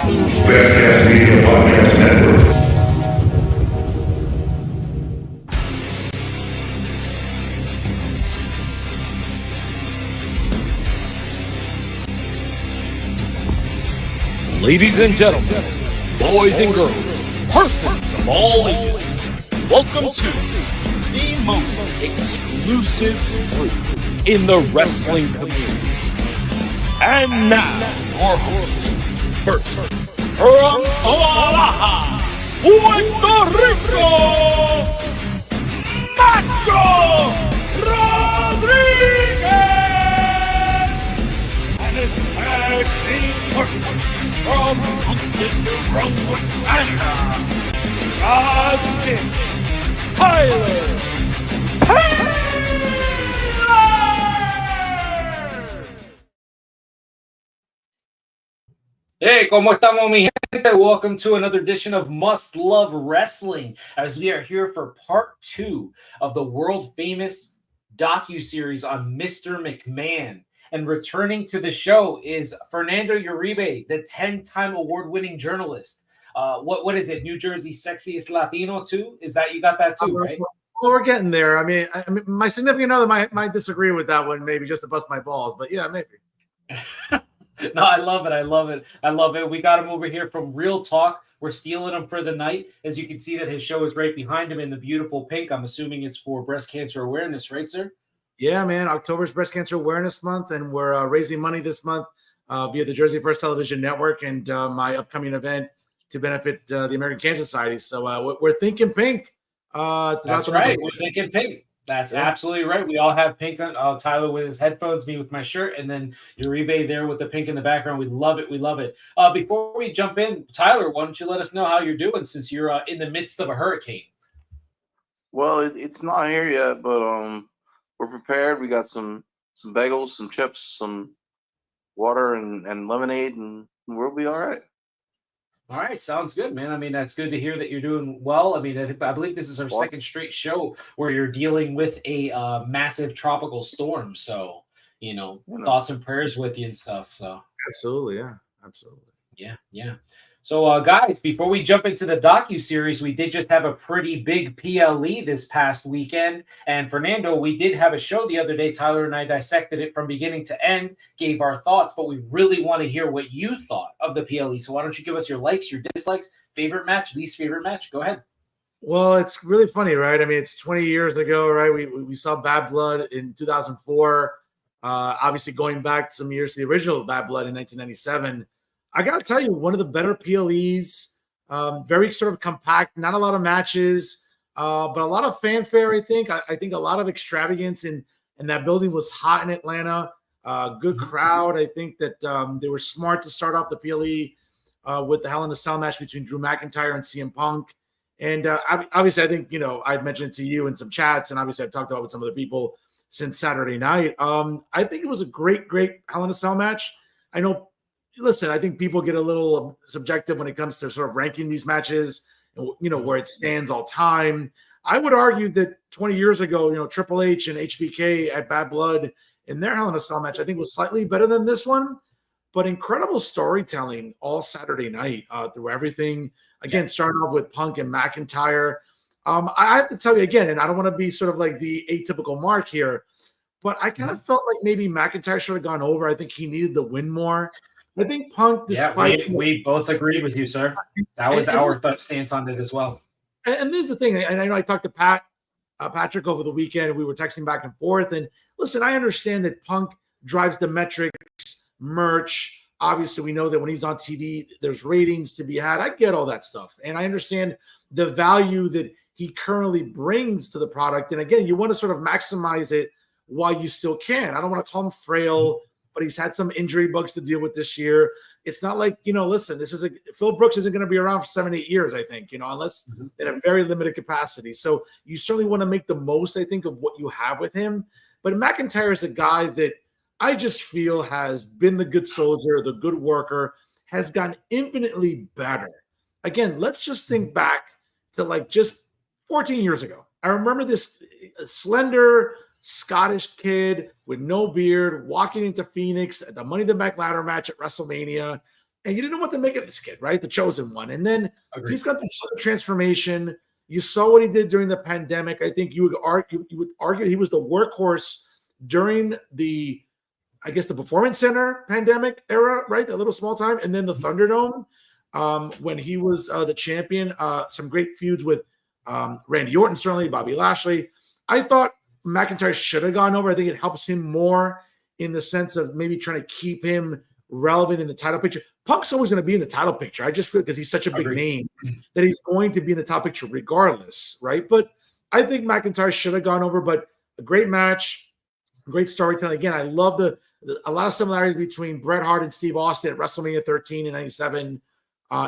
Famcast Media Podcast Network. Ladies and gentlemen, boys and girls, persons of all ages, welcome to the most exclusive group in the wrestling community. And now, your hosts, first, from Guadalajara, Puerto Rico, Macho Rodriguez, and his tag team partner from New Brunswick, Canada, God's gift, Tyler Taylor! Hey, ¿cómo estamos, mi gente? Welcome to another edition of Must Love Wrestling, as we are here for part 2 of the world-famous docuseries on Mr. McMahon. And returning to the show is Fernando Uribe, the 10-time award-winning journalist. What is it? New Jersey's sexiest Latino too? Is that you got that too, right? Well, we're getting there. I mean, my significant other might disagree with that one, maybe just to bust my balls, but yeah, maybe. No, I love it. I love it. I love it. We got him over here from Real Talk. We're stealing him for the night. As you can see that his show is right behind him in the beautiful pink. I'm assuming it's for breast cancer awareness, right, sir? Yeah, man. October's Breast Cancer Awareness Month, and we're raising money this month via the Jersey First Television Network and my upcoming event to benefit the American Cancer Society. So we're thinking pink. That's right. We're thinking pink. That's absolutely right. We all have pink on. Tyler with his headphones, me with my shirt, and then Uribe there with the pink in the background. We love it. We love it. Before we jump in, Tyler, why don't you let us know how you're doing since you're in the midst of a hurricane? Well, it's not here yet, but we're prepared. We got some bagels, some chips, some water, and lemonade, and we'll be all right. All right, sounds good, man. I mean, that's good to hear that you're doing well. I mean, I believe this is our second straight show where you're dealing with a massive tropical storm. So, thoughts and prayers with you and stuff. So, absolutely, yeah, absolutely, yeah. So, guys, before we jump into the docuseries, we did just have a pretty big PLE this past weekend. And Fernando, we did have a show the other day. Tyler and I dissected it from beginning to end, gave our thoughts, but we really want to hear what you thought of the PLE. So why don't you give us your likes, your dislikes, favorite match, least favorite match? Go ahead. Well, it's really funny, right? I mean, it's 20 years ago, right? We saw Bad Blood in 2004. Obviously, going back some years to the original Bad Blood in 1997. I got to tell you, one of the better PLEs, very sort of compact, not a lot of matches, but a lot of fanfare, I think. I think a lot of extravagance, and that building was hot in Atlanta. Good crowd. I think that they were smart to start off the PLE with the Hell in a Cell match between Drew McIntyre and CM Punk. And obviously, I think, I'd mentioned it to you in some chats, and obviously I've talked about it with some other people since Saturday night. I think it was a great Hell in a Cell match. I know. Listen, I think people get a little subjective when it comes to sort of ranking these matches, where it stands all time. I would argue that 20 years ago, Triple H and HBK at Bad Blood in their Hell in a Cell match, I think was slightly better than this one, but incredible storytelling all Saturday night through everything. Again, starting off with Punk and McIntyre. I have to tell you again, and I don't want to be sort of like the atypical mark here, but I kind of felt like maybe McIntyre should have gone over. I think he needed the win more. I think Punk, we both agreed with you, sir. That was our stance on it as well. And this is the thing, and I know I talked to Patrick over the weekend. We were texting back and forth. And listen, I understand that Punk drives the metrics, merch. Obviously, we know that when he's on TV, there's ratings to be had. I get all that stuff, and I understand the value that he currently brings to the product. And again, you want to sort of maximize it while you still can. I don't want to call him frail, but he's had some injury bugs to deal with this year. It's not like, listen, Phil Brooks isn't going to be around for 7-8 years, I think, unless in a very limited capacity. So you certainly want to make the most, I think, of what you have with him. But McIntyre is a guy that I just feel has been the good soldier, the good worker, has gotten infinitely better. Again, let's just think back to like just 14 years ago. I remember this slender Scottish kid with no beard walking into Phoenix at the Money in the Bank ladder match at WrestleMania. and you didn't know what to make of this kid, right? The chosen one. And then Agreed. he's got this sort of transformation. You saw what he did during the pandemic. I think you would argue he was the workhorse during the, I guess, the Performance Center pandemic era, right? A little small time. And then the Thunderdome, when he was the champion. Some great feuds with Randy Orton, certainly, Bobby Lashley. I thought McIntyre should have gone over. I think it helps him more in the sense of maybe trying to keep him relevant in the title picture. Punk's always going to be in the title picture. I just feel because he's such a big name that he's going to be in the top picture regardless, right? But I think McIntyre should have gone over, but a great match, great storytelling. Again, I love a lot of similarities between Bret Hart and Steve Austin at WrestleMania 13 in 97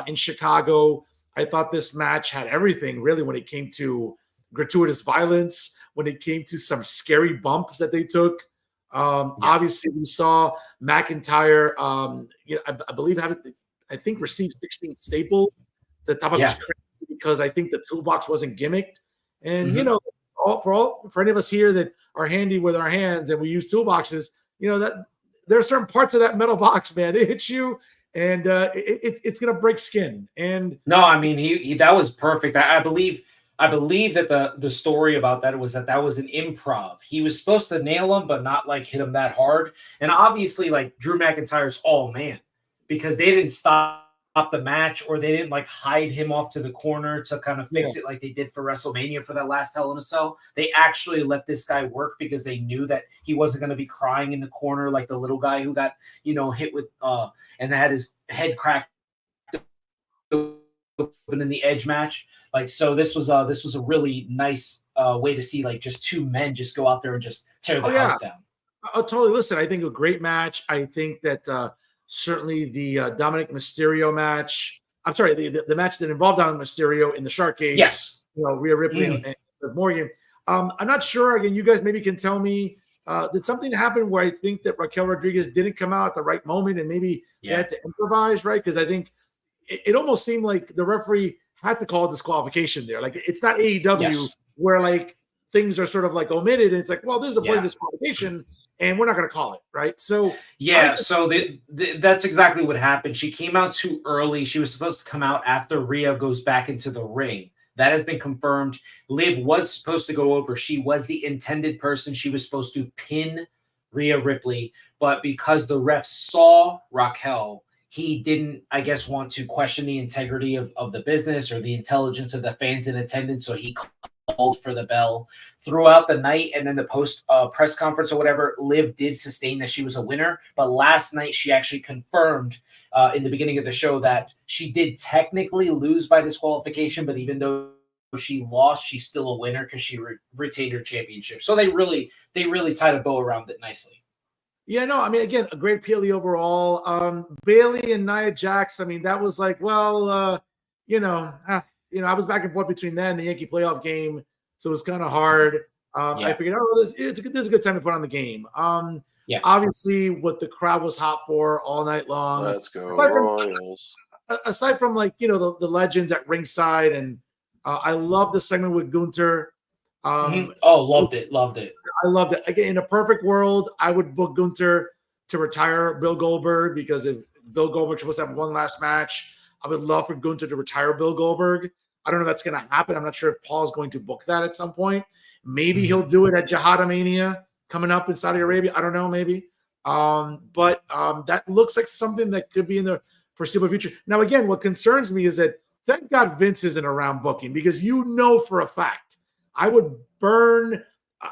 in Chicago. I thought this match had everything really when it came to gratuitous violence, when it came to some scary bumps that they took. Obviously, we saw McIntyre, I believe, I think received 16 staples at the top of his career because I think the toolbox wasn't gimmicked. And, for any of us here that are handy with our hands and we use toolboxes, that there are certain parts of that metal box, man, they hit you and it's going to break skin. And no, I mean, he that was perfect. I believe that the story about that was an improv. He was supposed to nail him, but not like hit him that hard. And obviously, like Drew McIntyre's all man because they didn't stop the match or they didn't like hide him off to the corner to kind of fix it like they did for WrestleMania for that last Hell in a Cell. They actually let this guy work because they knew that he wasn't going to be crying in the corner like the little guy who got hit with and had his head cracked open in the Edge match. Like, so this was a really nice way to see like just two men just go out there and just tear the house down. I'll totally listen. I think a great match. I think that certainly the Dominic Mysterio match. I'm sorry, the match that involved Dominic Mysterio in the Shark Cage. Yes. Rhea Ripley and Morgan. I'm not sure. Again, you guys maybe can tell me. Did something happen where I think that Raquel Rodriguez didn't come out at the right moment and maybe they had to improvise, right? Because I think it almost seemed like the referee had to call a disqualification there. Like it's not AEW where like things are sort of like omitted and it's like, well, there's a blatant disqualification and we're not going to call it, right? So that's exactly what happened. She came out too early. She was supposed to come out after Rhea goes back into the ring. That has been confirmed. Liv was supposed to go over. She was the intended person. She was supposed to pin Rhea Ripley, but because the ref saw Raquel, he didn't, I guess, want to question the integrity of the business or the intelligence of the fans in attendance. So he called for the bell throughout the night. And then the post press conference or whatever, Liv did sustain that she was a winner. But last night, she actually confirmed in the beginning of the show that she did technically lose by disqualification. But even though she lost, she's still a winner because she retained her championship. So they really tied a bow around it nicely. Yeah, no, I mean, again, a great PLE overall. Bailey and Nia Jax, I mean, that was like, well, I was back and forth between that and the Yankee playoff game, so it was kind of hard. I figured, this is a good time to put on the game. Obviously, what the crowd was hot for all night long. Let's go Royals. Aside from like, the legends at ringside, and I love the segment with Gunther. Loved it. I loved it. Again, in a perfect world, I would book Gunther to retire Bill Goldberg because if Bill Goldberg supposed to have one last match, I would love for Gunther to retire Bill Goldberg. I don't know if that's going to happen. I'm not sure if Paul's going to book that at some point. Maybe he'll do it at Jihadamania coming up in Saudi Arabia. I don't know, maybe. But that looks like something that could be in the foreseeable future. Now, again, what concerns me is that thank God Vince isn't around booking because for a fact I would burn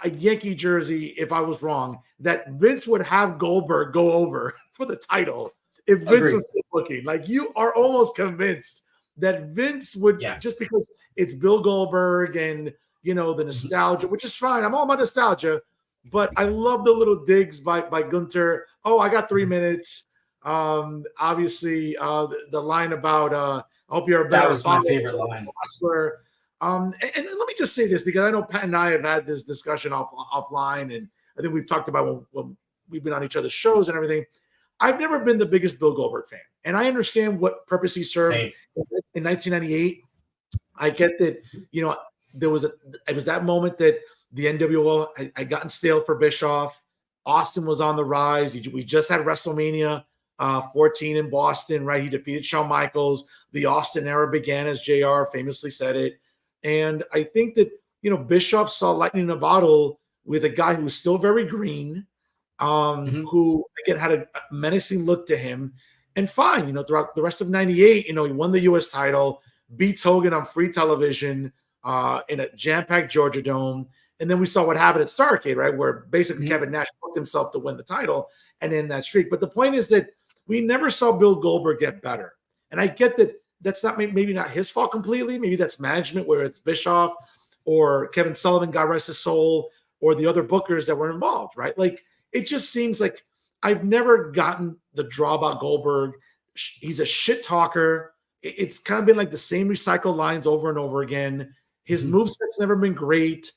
a Yankee jersey if I was wrong that Vince would have Goldberg go over for the title if Vince was still looking. Like you are almost convinced that Vince would just because it's Bill Goldberg and the nostalgia, which is fine. I'm all about nostalgia, but I love the little digs by Gunther. Oh, I got 3 minutes. Obviously, the line about I hope you're a better. That was my favorite line. Wrestler. And let me just say this because I know Pat and I have had this discussion offline, and I think we've talked about when we've been on each other's shows and everything. I've never been the biggest Bill Goldberg fan, and I understand what purpose he served in 1998. I get that, it was that moment that the NWO had gotten stale for Bischoff. Austin was on the rise. We just had WrestleMania 14 in Boston, right? He defeated Shawn Michaels. The Austin era began, as JR famously said it. And I think that, Bischoff saw lightning in a bottle with a guy who was still very green, who, again, had a menacing look to him. And fine, throughout the rest of 98, he won the U.S. title, beats Hogan on free television in a jam-packed Georgia Dome. And then we saw what happened at Starrcade, right, where basically Kevin Nash booked himself to win the title and end that streak. But the point is that we never saw Bill Goldberg get better. And I get that that's not maybe not his fault completely. Maybe that's management, whether it's Bischoff or Kevin Sullivan, God rest his soul, or the other bookers that were involved, right? Like, it just seems like I've never gotten the draw about Goldberg. He's a shit talker. It's kind of been like the same recycled lines over and over again. His moveset's never been great.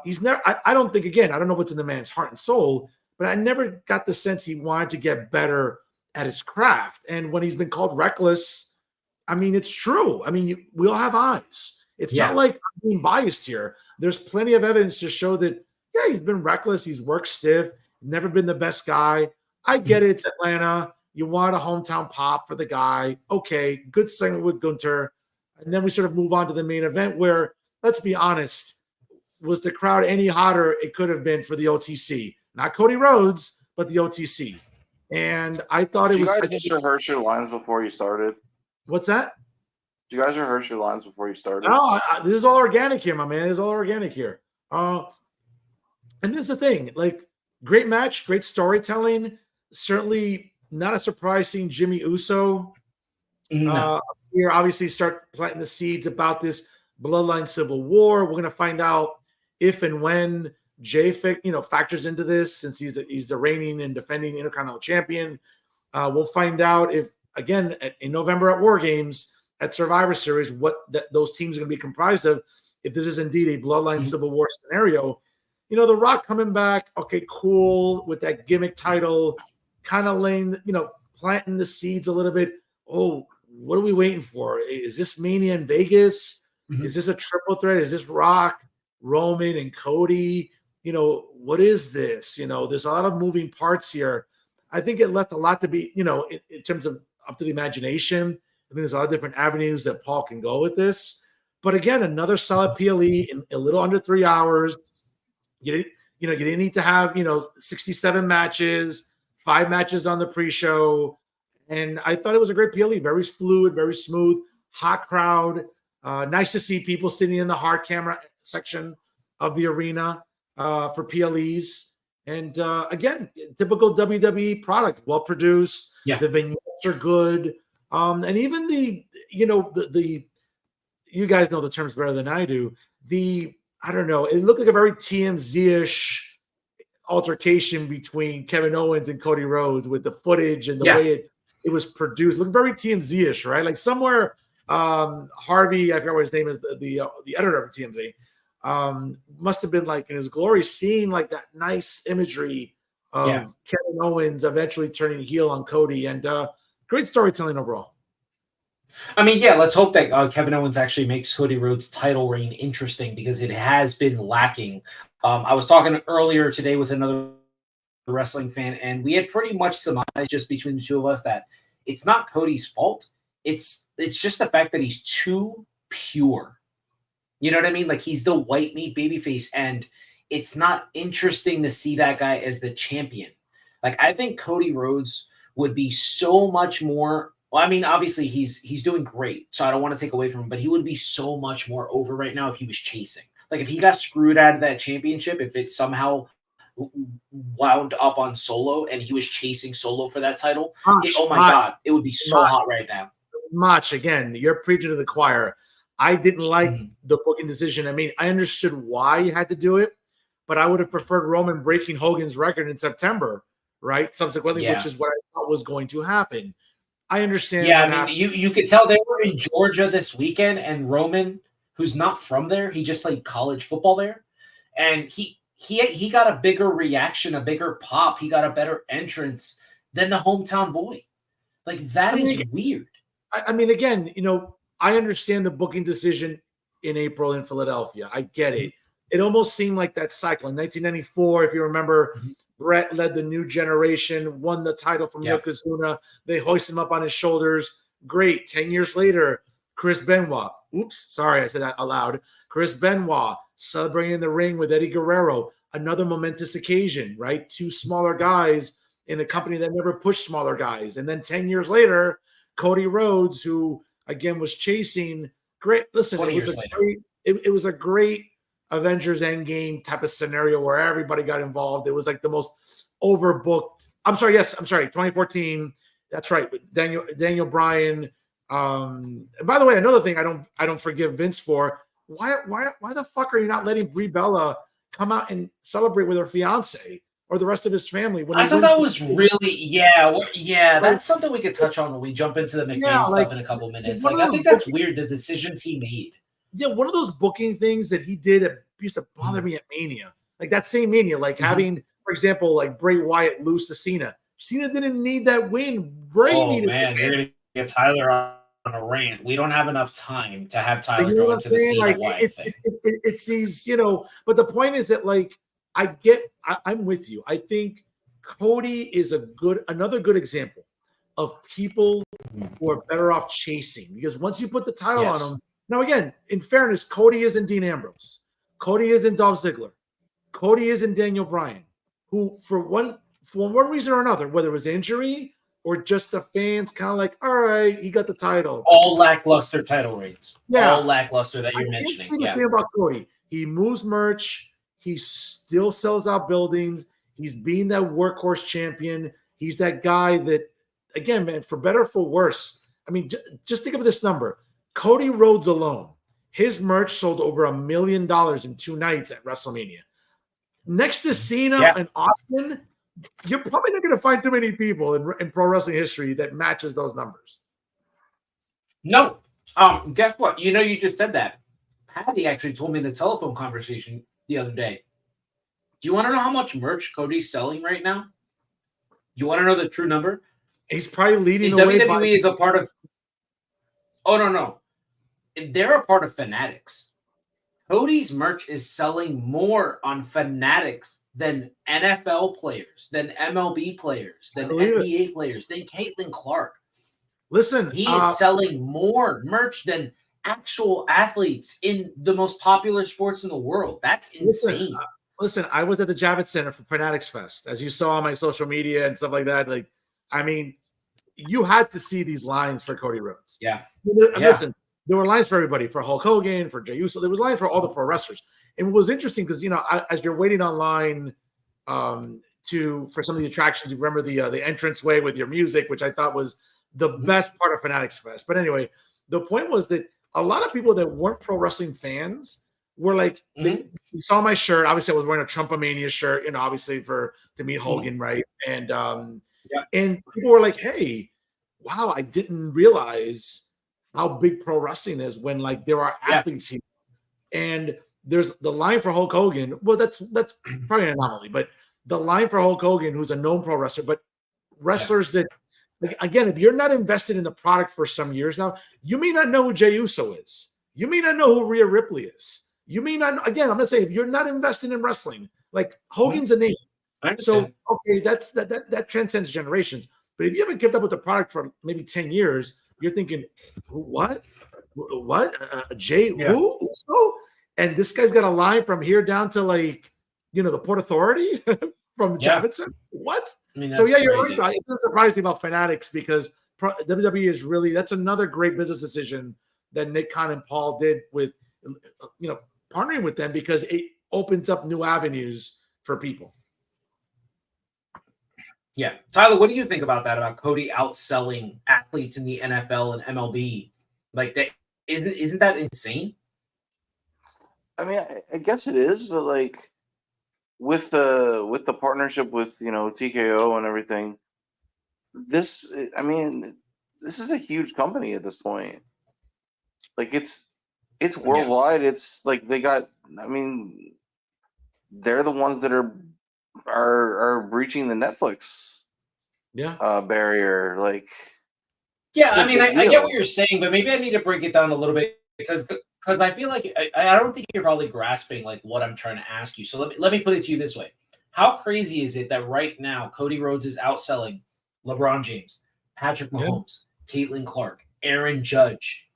He's never, I don't think, again, I don't know what's in the man's heart and soul, but I never got the sense he wanted to get better at his craft. And when he's been called reckless, I mean, it's true. I mean, we all have eyes. It's not like I'm being biased here. There's plenty of evidence to show that, yeah, he's been reckless. He's worked stiff, never been the best guy. I get it. It's Atlanta. You want a hometown pop for the guy. Okay, good segment with Gunter. And then we sort of move on to the main event where, let's be honest, was the crowd any hotter it could have been for the OTC? Not Cody Rhodes, but the OTC. And I thought it was. Did you guys rehearse your lines before you started? What's that? Did you guys rehearse your lines before you started? No, this is all organic here, my man. This is all organic here. And this is the thing, like, great match, great storytelling. Certainly not a surprise seeing Jimmy Uso here obviously start planting the seeds about this bloodline civil war. We're going to find out if and when Jay factors into this, since he's the reigning and defending Intercontinental Champion. We'll find out if, again, in November at War Games, at Survivor Series, what those teams are going to be comprised of, if this is indeed a bloodline civil war scenario. The Rock coming back, okay, cool, with that gimmick title, kind of laying, planting the seeds a little bit. Oh, what are we waiting for? Is this Mania in Vegas? Is this a triple threat? Is this Rock, Roman, and Cody? What is this? There's a lot of moving parts here. I think it left a lot to be, in terms of up to the imagination. I think there's a lot of different avenues that Paul can go with this. But again, another solid PLE in a little under 3 hours. You didn't need to have, 67 matches, 5 matches on the pre-show. And I thought it was a great PLE, very fluid, very smooth, hot crowd. Nice to see people sitting in the hard camera section of the arena for PLEs. And again, typical WWE product, well produced. Yeah. The vignettes are good. And even the you guys know the terms better than I do. I don't know, it looked like a very TMZ-ish altercation between Kevin Owens and Cody Rhodes with the footage and the way it was produced. It looked very TMZ-ish, right? Like somewhere Harvey, I forget what his name is, the editor of TMZ, must have been like in his glory seeing like that nice imagery of Kevin Owens eventually turning heel on Cody, and great storytelling overall. I mean, yeah, let's hope that Kevin Owens actually makes Cody Rhodes' title reign interesting, because it has been lacking. I was talking earlier today with another wrestling fan, and we had pretty much surmised just between the two of us that it's not Cody's fault. It's just the fact that he's too pure. You know what I mean? Like, he's the white meat babyface, and it's not interesting to see that guy as the champion. Like, I think Cody Rhodes would be so much more. Well, I mean, obviously he's doing great, so I don't want to take away from him, but he would be so much more over right now if he was chasing. Like, if he got screwed out of that championship, if it somehow wound up on Solo and he was chasing Solo for that title, God, it would be so hot right now. Much, again, you're preaching to the choir. I didn't like the booking decision. I mean, I understood why he had to do it, but I would have preferred Roman breaking Hogan's record in September, right? Subsequently, which is what I thought was going to happen. I understand. Yeah, I mean, you could tell they were in Georgia this weekend, and Roman, who's not from there, he just played college football there, and he got a bigger reaction, a bigger pop. He got a better entrance than the hometown boy. Like, that is weird. I mean, again, I understand the booking decision in April in Philadelphia. I get it. It almost seemed like that cycle in 1994, if you remember, Brett led the new generation, won the title from Yokozuna. They hoist him up on his shoulders. Great. 10 years later, Chris Benoit. Oops, sorry, I said that aloud. Chris Benoit celebrating in the ring with Eddie Guerrero. Another momentous occasion, right? Two smaller guys in a company that never pushed smaller guys. And then 10 years later, Cody Rhodes, who again was chasing great. Listen, it was a great Avengers Endgame type of scenario where everybody got involved. It was like the most overbooked. I'm sorry, 2014. That's right. Daniel Bryan. And by the way, another thing I don't forgive Vince for. Why the fuck are you not letting Brie Bella come out and celebrate with her fiance or the rest of his family? When I thought that was really, that's something we could touch on when we jump into the McMahon stuff in a couple minutes. Like, I think that's weird, the decisions he made. Yeah, one of those booking things that he did that used to bother me at Mania. Like that same Mania, like having, for example, like Bray Wyatt lose to Cena. Cena didn't need that win. Bray needed the win. You're going to get Tyler on a rant. We don't have enough time to have Tyler go into the Cena Wyatt thing. It sees, but the point is that, like, I'm with you. I think Cody is another good example of people who are better off chasing, because once you put the title on them. Now, again, in fairness, Cody isn't Dean Ambrose. Cody isn't Dolph Ziggler. Cody isn't Daniel Bryan, who for one reason or another, whether it was injury or just the fans kind of like, all right, he got the title. All lackluster title reigns. Yeah. All lackluster that you're mentioning. I can't say the same about Cody. He moves merch. He still sells out buildings. He's being that workhorse champion. He's that guy that, again, man, for better or for worse, I mean, just think of this number. Cody Rhodes alone, his merch sold over $1 million in 2 nights at WrestleMania. Next to Cena and Austin, you're probably not going to find too many people in pro wrestling history that matches those numbers. No. Guess what? You just said that. Patty actually told me in a telephone conversation the other day. Do you want to know how much merch Cody's selling right now? You want to know the true number? He's probably leading the way. WWE is a part of. Oh, no. They're a part of Fanatics. Cody's merch is selling more on Fanatics than NFL players, than MLB players, than NBA players, than Caitlin Clark. Listen, he is selling more merch than actual athletes in the most popular sports in the world. That's insane. Listen, I was at the Javits Center for Fanatics Fest, as you saw on my social media and stuff like that. Like, I mean, you had to see these lines for Cody Rhodes. Yeah. Listen, there were lines for everybody, for Hulk Hogan, for Jey Uso. There was lines for all the pro wrestlers. And it was interesting because, as you're waiting online for some of the attractions, you remember the entranceway with your music, which I thought was the best part of Fanatics Fest. But anyway, the point was that a lot of people that weren't pro wrestling fans were like, they saw my shirt. Obviously, I was wearing a Trumpomania shirt, obviously to meet Hogan, right? And and people were like, hey, wow, I didn't realize how big pro wrestling is when, like, there are athletes here. And there's the line for Hulk Hogan. Well, that's probably an anomaly, but the line for Hulk Hogan, who's a known pro wrestler, but wrestlers that, like, again, if you're not invested in the product for some years now, you may not know who Jey Uso is. You may not know who Rhea Ripley is. You may not, again, I'm going to say, if you're not invested in wrestling, like, Hogan's a name. So, okay, that transcends generations. But if you haven't kept up with the product for maybe 10 years, you're thinking, what? Jay, who? Uso? And this guy's got a line from here down to, like, the Port Authority from Javits. What? I mean, so, you're right. It doesn't surprise me about Fanatics because WWE is really, that's another great business decision that Nick Khan and Paul did with, partnering with them, because it opens up new avenues for people. Yeah. Tyler, what do you think about that, about Cody outselling athletes in the NFL and MLB? Like, that isn't that insane? I mean, I guess it is, but, like, with the partnership with, TKO and everything, this is a huge company at this point. Like, it's worldwide. Yeah. It's like they got, they're the ones that are breaching the Netflix barrier. Like, I get what you're saying, but maybe I need to break it down a little bit because I feel like I don't think you're probably grasping, like, what I'm trying to ask you. So let me put it to you this way: how crazy is it that right now Cody Rhodes is outselling LeBron James, Patrick Mahomes, Caitlin Clark, Aaron Judge,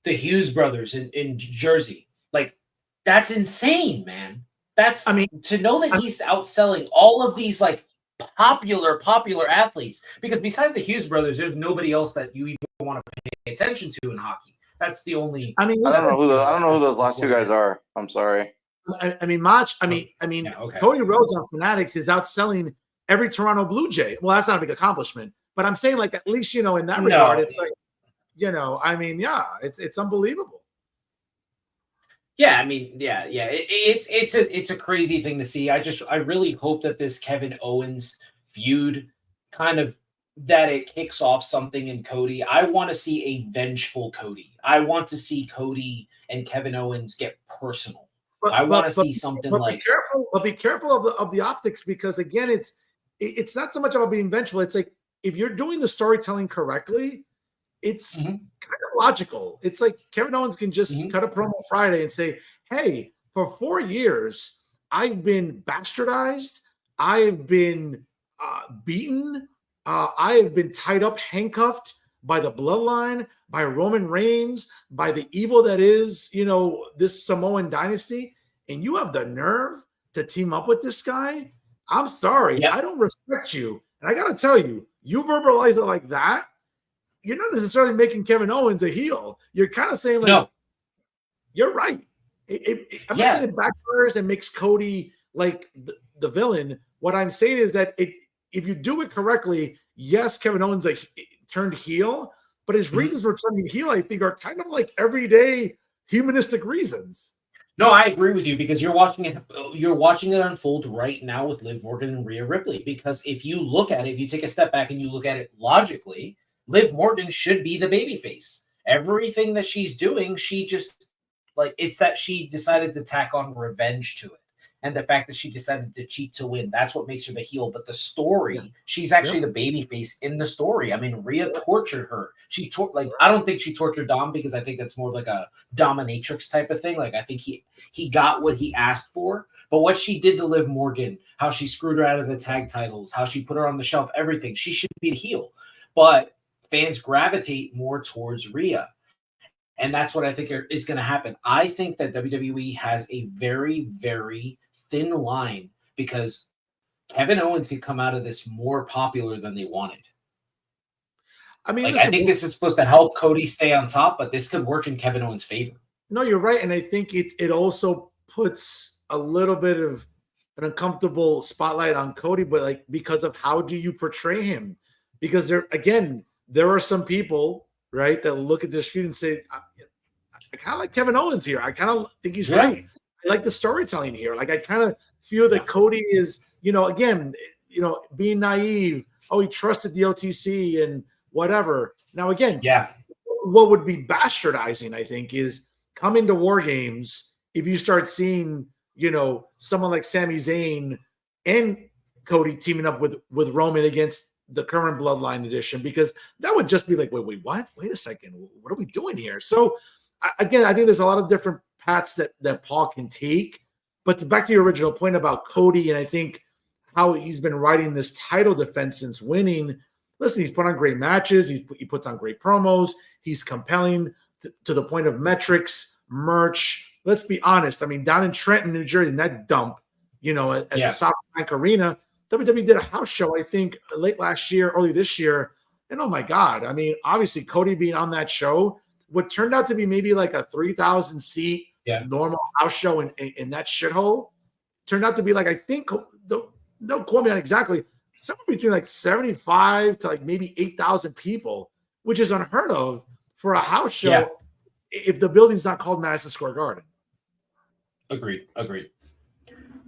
the Hughes brothers in Jersey? Like, that's insane, man. That's, I mean, to know that he's outselling all of these like popular athletes, because besides the Hughes brothers, there's nobody else that you even want to pay attention to in hockey. That's the only. I don't know who those last two guys are. I'm sorry. I mean, Cody Rhodes on Fanatics is outselling every Toronto Blue Jay. Well, that's not a big accomplishment, but I'm saying, like, at least, in that regard, it's like, it's unbelievable. Yeah, I mean, it's a crazy thing to see. I really hope that this Kevin Owens feud kind of, that it kicks off something in Cody. I want to see a vengeful Cody. I want to see Cody and Kevin Owens get personal. I want to see something like. Be careful of the optics, because again, it's not so much about being vengeful. It's like, if you're doing the storytelling correctly, it's kind of logical. It's like Kevin Owens can just cut a promo Friday and say, hey, for 4 years, I've been bastardized. I've been beaten. I have been tied up, handcuffed by the bloodline, by Roman Reigns, by the evil that is, this Samoan dynasty. And you have the nerve to team up with this guy? I'm sorry. I don't respect you. And I got to tell you, you verbalize it like that, you're not necessarily making Kevin Owens a heel. You're kind of saying, like, no, you're right. I'm not saying it backfires and makes Cody like the villain. What I'm saying is that if you do it correctly, yes, Kevin Owens turned heel, but his reasons for turning heel, I think, are kind of like everyday humanistic reasons. No, I agree with you, because you're watching it unfold right now with Liv Morgan and Rhea Ripley. Because if you look at it, if you take a step back and you look at it logically, Liv Morgan should be the babyface. Everything that she's doing, she just, like, it's that she decided to tack on revenge to it. And the fact that she decided to cheat to win, that's what makes her the heel. But the story, she's actually the babyface in the story. I mean, Rhea tortured her. I don't think she tortured Dom, because I think that's more like a dominatrix type of thing. Like, I think he got what he asked for. But what she did to Liv Morgan, how she screwed her out of the tag titles, how she put her on the shelf, everything, she should be the heel. But fans gravitate more towards Rhea. And that's what I think is going to happen. I think that WWE has a very, very thin line, because Kevin Owens could come out of this more popular than they wanted. I mean, I think this is supposed to help Cody stay on top, but this could work in Kevin Owens' favor. No, you're right. And I think it also puts a little bit of an uncomfortable spotlight on Cody, but like, because of how do you portray him? Because there are some people, right, that look at this feud and say, I kind of like Kevin Owens here. I kind of think he's right. I like the storytelling here. Like, I kind of feel that Cody is, being naive. Oh, he trusted the OTC and whatever. Now, again, what would be bastardizing, I think, is coming to War Games, if you start seeing, someone like Sami Zayn and Cody teaming up with Roman against the current Bloodline edition, because that would just be like, wait, what? Wait a second. What are we doing here? So, again, I think there's a lot of different paths that Paul can take. But back to your original point about Cody, and I think how he's been riding this title defense since winning. Listen, he's put on great matches. He puts on great promos. He's compelling to the point of metrics, merch. Let's be honest. I mean, down in Trenton, New Jersey, in that dump, at the SoftBank Arena, WWE did a house show, I think, late last year, early this year. And oh my God, I mean, obviously Cody being on that show, what turned out to be maybe like a 3,000 seat normal house show in that shithole, turned out to be like, I think, don't quote me on exactly, somewhere between like 75 to like maybe 8,000 people, which is unheard of for a house show if the building's not called Madison Square Garden. Agreed.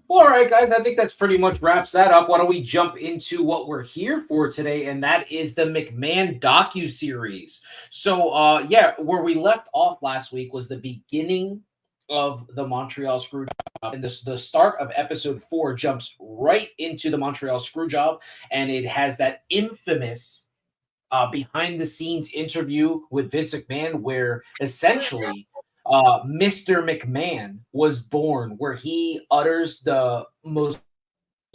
Well, all right, guys, I think that's pretty much wraps that up. Why don't we jump into what we're here for today, and that is the McMahon docuseries. So, where we left off last week was the beginning of the Montreal Screwjob, and the start of episode 4 jumps right into the Montreal Screwjob, and it has that infamous behind-the-scenes interview with Vince McMahon, where essentially Mr. McMahon was born, where he utters the most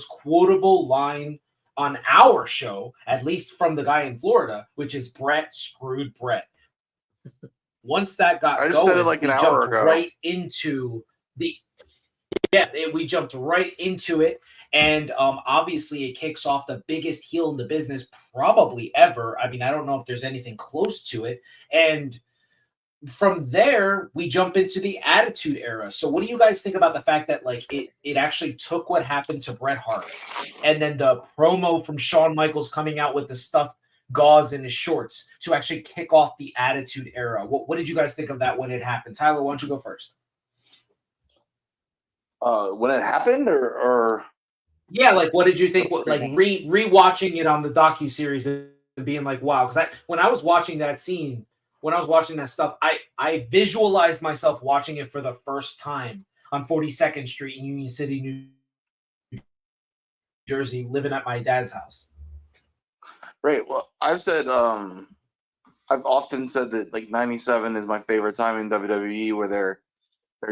quotable line on our show, at least from the guy in Florida, which is Brett screwed Brett. Once that got I just said it going, like an we hour jumped ago. right into the we jumped right into it, and obviously it kicks off the biggest heel in the business probably ever. I mean, I don't know if there's anything close to it, and from there we jump into the Attitude Era. So what do you guys think about the fact that like it actually took what happened to Bret Hart, and then the promo from Shawn Michaels coming out with the stuffed gauze in his shorts to actually kick off the Attitude Era? What did you guys think of that when it happened? Tyler, why don't you go first? When it happened, or Yeah, like what did you think? What, like rewatching it on the docuseries and being like, wow, because when I was watching that scene, when I was watching that stuff, I visualized myself watching it for the first time on 42nd Street in Union City, New Jersey, living at my dad's house. Right. Well, I've often said that like 97 is my favorite time in WWE, where they're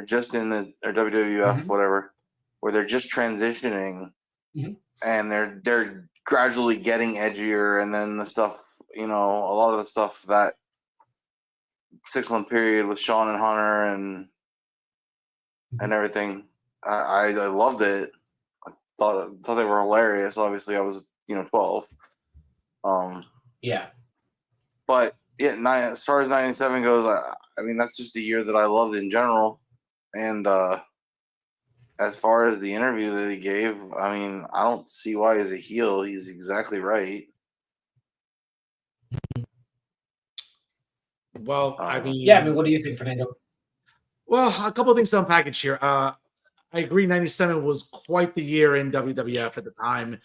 just in or WWF, whatever, where they're just transitioning, and they're gradually getting edgier, and then the stuff, a lot of the stuff that 6-month period with Shawn and Hunter and everything, I loved it. I thought they were hilarious. Obviously, I was 12. Yeah. But yeah, as far as 97 goes, I mean that's just a year that I loved in general. And as far as the interview that he gave, I mean, I don't see why he's a heel. He's exactly right. Well, I mean, yeah. I mean, what do you think, Fernando? Well, a couple of things to unpackage here. I agree. 97 was quite the year in WWF at the time.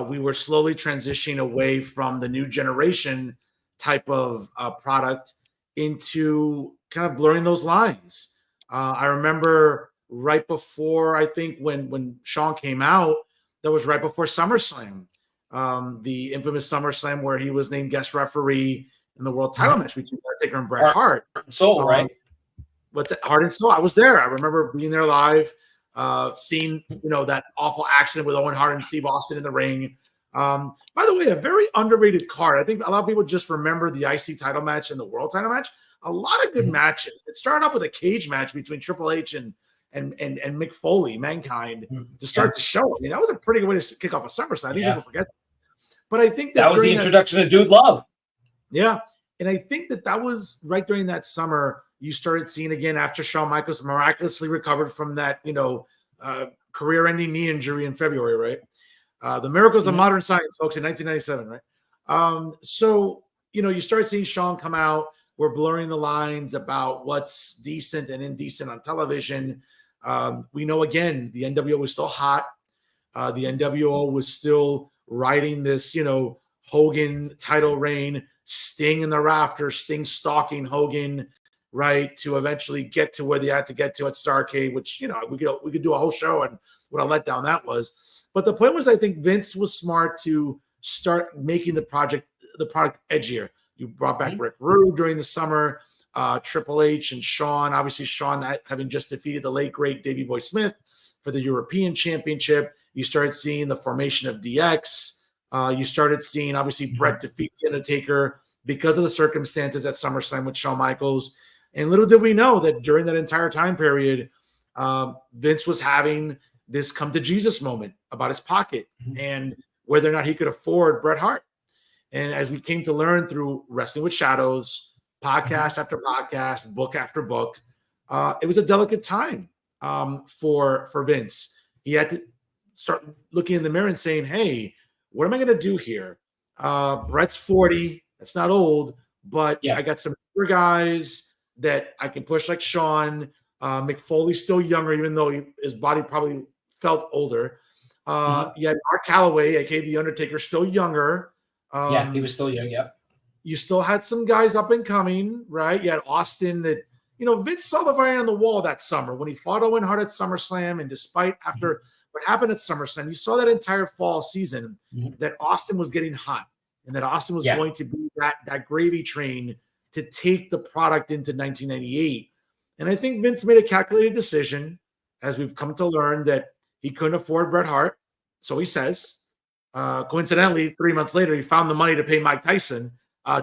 We were slowly transitioning away from the new generation type of product into kind of blurring those lines. I remember right before, I think when Shawn came out, that was right before SummerSlam, the infamous SummerSlam where he was named guest referee in the world title match between Undertaker and Bret Hart. Soul, right? What's it? Heart and Soul. I was there. I remember being there live, seeing that awful accident with Owen Hart and Steve Austin in the ring. By the way, a very underrated card. I think a lot of people just remember the IC title match and the world title match. A lot of good matches. It started off with a cage match between Triple H and Mick Foley, Mankind, to start the show. I mean, that was a pretty good way to kick off a SummerSlam. I think people forget that. But I think that was the introduction to Dude Love. Yeah. And I think that was right during that summer you started seeing again after Shawn Michaels miraculously recovered from that, career-ending knee injury in February, right? The miracles of modern science, folks, in 1997, right? So, you start seeing Shawn come out. We're blurring the lines about what's decent and indecent on television. We know, again, the NWO was still hot. The NWO was still riding this, Hogan title reign, Sting in the rafters, Sting stalking Hogan, right, to eventually get to where they had to get to at Starrcade, which, we could do a whole show on what a letdown that was. But the point was, I think Vince was smart to start making the product edgier. You brought back Rick Rude during the summer, Triple H and Shawn. Obviously, Shawn having just defeated the late, great Davey Boy Smith for the European Championship. You started seeing the formation of DX. You started seeing, obviously, Bret defeat The Undertaker because of the circumstances at SummerSlam with Shawn Michaels. And little did we know that during that entire time period, Vince was having this come to Jesus moment about his pocket and whether or not he could afford Bret Hart. And as we came to learn through Wrestling with Shadows, podcast after podcast, book after book, it was a delicate time for Vince. He had to start looking in the mirror and saying, hey, what am I going to do here? Bret's 40. That's not old, but I got some other guys that I can push like Shawn. Mick Foley's still younger, even though his body probably felt older. You had Mark Calloway, aka The Undertaker, still younger. He was still young, You still had some guys up and coming, right? You had Austin that, Vince saw the writing on the wall that summer when he fought Owen Hart at SummerSlam. And despite after what happened at SummerSlam, you saw that entire fall season that Austin was getting hot and that Austin was going to be that gravy train to take the product into 1998. And I think Vince made a calculated decision, as we've come to learn, that he couldn't afford Bret Hart. so he says, coincidentally, 3 months later, he found the money to pay Mike Tyson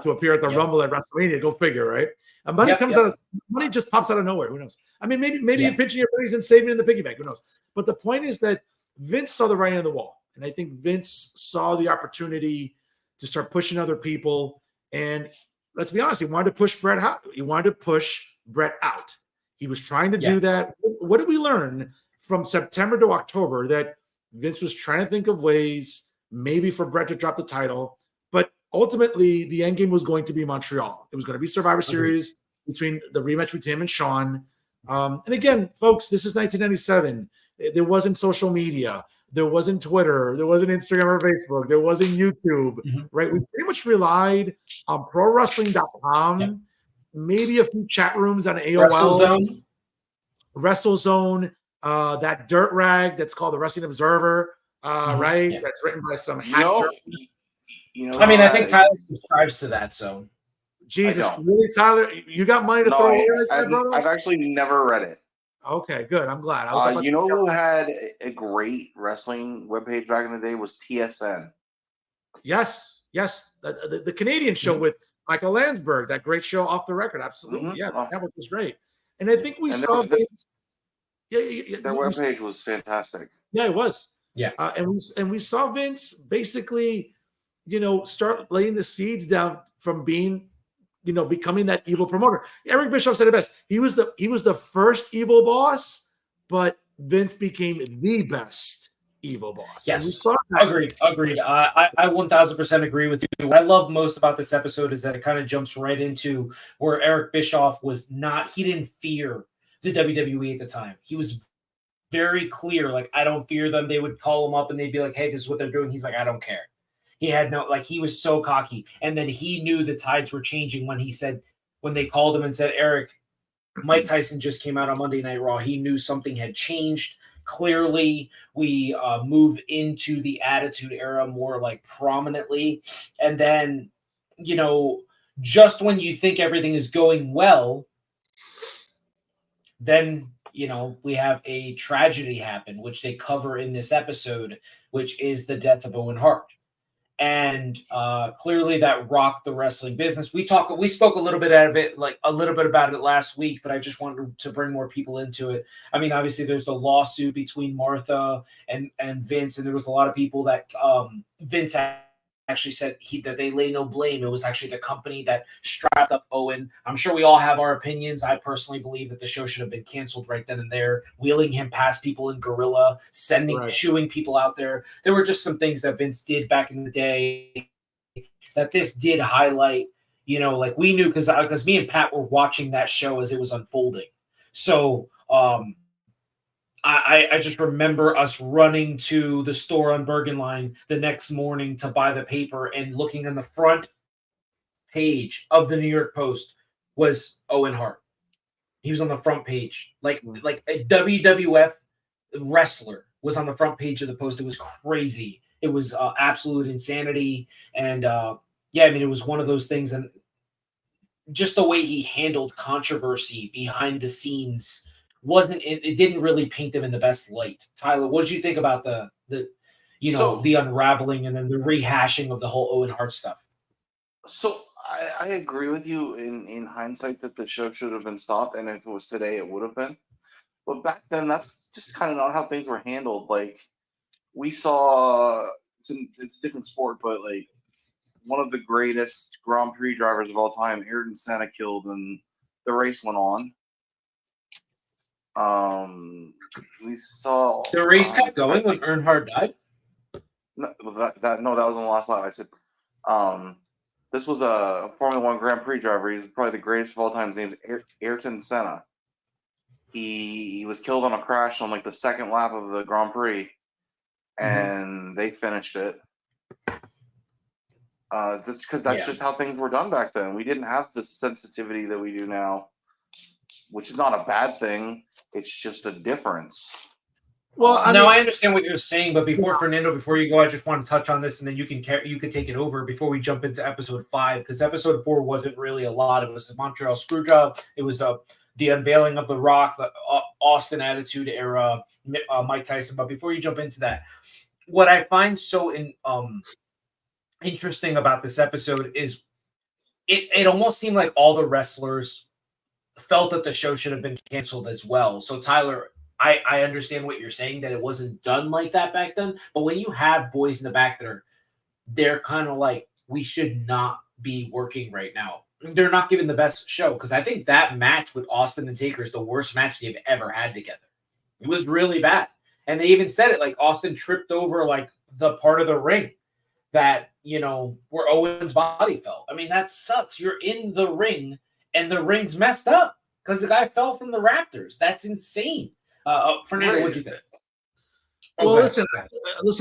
to appear at the Rumble at WrestleMania. Go figure, right? And money comes out of money, just pops out of nowhere. Who knows? I mean, maybe you're pinching your pennies and saving in the piggy bank. Who knows? But the point is that Vince saw the writing on the wall, and I think Vince saw the opportunity to start pushing other people. And let's be honest, he wanted to push Bret out. He wanted to push Bret out. He was trying to do that. What did we learn from September to October? That Vince was trying to think of ways maybe for Bret to drop the title, but ultimately the end game was going to be Montreal. It was going to be Survivor Series between the rematch with him and Shawn. And again, folks, this is 1997. There wasn't social media. There wasn't Twitter. There wasn't Instagram or Facebook. There wasn't YouTube, right? We pretty much relied on ProWrestling.com, maybe a few chat rooms on AOL. WrestleZone, that dirt rag that's called the Wrestling Observer, right? Yeah. That's written by some hack. I mean, I think Tyler subscribes to that, so. Jesus, really, Tyler? You got money to throw away? I've actually never read it. Okay, good. I'm glad. You know who had a great wrestling webpage back in the day was TSN. Yes. The Canadian show with Michael Landsberg, that great show Off the Record. Absolutely. Yeah, that was great. And I think we saw Vince. Their webpage was fantastic. Yeah, it was. Yeah. And we saw Vince basically, start laying the seeds down from being, becoming that evil promoter. Eric Bischoff said it best. He was the first evil boss, but Vince became the best evil boss. Yes, we saw that. Agreed. I 1000% agree with you. What I love most about this episode is that it kind of jumps right into where Eric Bischoff he didn't fear the WWE at the time. He was very clear, like, I don't fear them. They would call him up and they'd be like, hey, this is what they're doing. He's like, I don't care. He had he was so cocky. And then he knew the tides were changing when they called him and said, Eric, Mike Tyson just came out on Monday Night Raw. He knew something had changed. Clearly, we moved into the Attitude Era more prominently. And then, just when you think everything is going well, then, we have a tragedy happen, which they cover in this episode, which is the death of Owen Hart. And clearly that rocked the wrestling business. We spoke a little bit about it last week, but I just wanted to bring more people into it. I mean, obviously there's the lawsuit between Martha and Vince, and there was a lot of people that Vince actually said that they lay no blame. It was actually the company that strapped up Owen. I'm sure we all have our opinions. I personally believe that the show should have been canceled right then and there, wheeling him past people in Gorilla, shooing people out there. There were just some things that Vince did back in the day that this did highlight. We knew because me and Pat were watching that show as it was unfolding. So I just remember us running to the store on Bergen Line the next morning to buy the paper, and looking on the front page of the New York Post was Owen Hart. He was on the front page. Like a WWF wrestler was on the front page of the Post. It was crazy. It was absolute insanity. And it was one of those things. And just the way he handled controversy behind the scenes it didn't really paint them in the best light. Tyler, what did you think about the unraveling and then the rehashing of the whole Owen Hart stuff? So I agree with you in hindsight that the show should have been stopped, and if it was today, it would have been. But back then, that's just kind of not how things were handled. We saw it's a different sport, but one of the greatest Grand Prix drivers of all time, Ayrton Senna, killed, and the race went on. We saw the race kept going when Earnhardt died. No, that was on the last slide. I said, this was a Formula One Grand Prix driver. He's probably the greatest of all time. His name's Ayrton Senna. He was killed on a crash on the second lap of the Grand Prix, and they finished it. That's because just how things were done back then. We didn't have the sensitivity that we do now, which is not a bad thing. It's just a difference. Well, I understand what you're saying, but Fernando, before you go, I just want to touch on this, and then you can take it over before we jump into episode 5, because episode 4 wasn't really a lot. It was the Montreal Screwjob. It was the unveiling of The Rock, the Austin Attitude Era, Mike Tyson. But before you jump into that, what I find so interesting about this episode is it almost seemed like all the wrestlers felt that the show should have been canceled as well. So Tyler, I understand what you're saying, that it wasn't done like that back then. But when you have boys in the back that they're kind of like, we should not be working right now. They're not giving the best show, because I think that match with Austin and Taker is the worst match they've ever had together. It was really bad. And they even said it, like Austin tripped over like the part of the ring that, where Owen's body fell. I mean, that sucks. You're in the ring and the ring's messed up because the guy fell from the rafters. That's insane. Fernando, what'd you think? Well, listen,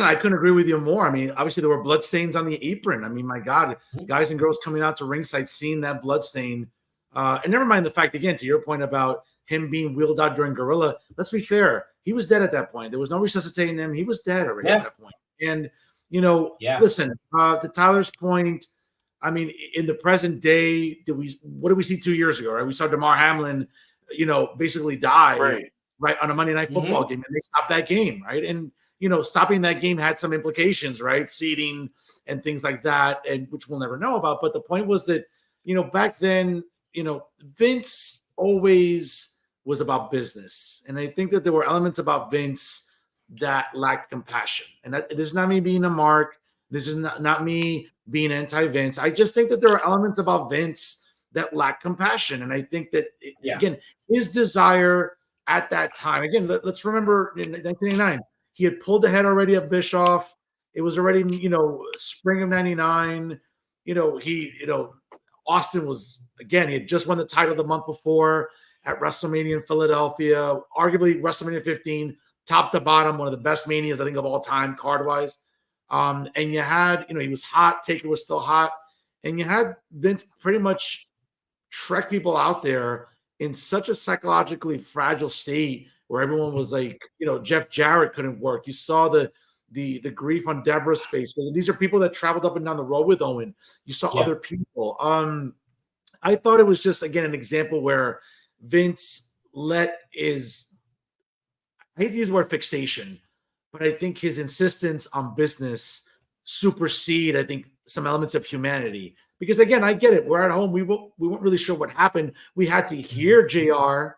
I couldn't agree with you more. I mean, obviously there were blood stains on the apron. I mean, my God, guys and girls coming out to ringside seeing that blood stain. And never mind the fact, again, to your point about him being wheeled out during Gorilla, let's be fair. He was dead at that point. There was no resuscitating him. He was dead already at that point. And, listen, to Tyler's point, I mean, in the present day, what did we see 2 years ago, right? We saw DeMar Hamlin, basically die right on a Monday Night Football game, and they stopped that game, right? And, stopping that game had some implications, right? Seeding and things like that, and which we'll never know about. But the point was that, back then, Vince always was about business. And I think that there were elements about Vince that lacked compassion. And this is not me being a mark. This is not me being anti-Vince. I just think that there are elements about Vince that lack compassion. And I think that, again, his desire at that time, again, let's remember in 1989, he had pulled the head already of Bischoff. It was already, spring of 99. Austin was, again, he had just won the title the month before at WrestleMania in Philadelphia, arguably WrestleMania 15, top to bottom, one of the best manias, I think, of all time, card-wise. And you had, he was hot. Taker was still hot. And you had Vince pretty much trek people out there in such a psychologically fragile state where everyone was like, Jeff Jarrett couldn't work. You saw the grief on Deborah's face. These are people that traveled up and down the road with Owen. You saw other people. I thought it was just, again, an example where Vince let his, I hate to use the word fixation, but I think his insistence on business supersede, I think, some elements of humanity. Because, again, I get it. We're at home. We weren't really sure what happened. We had to hear JR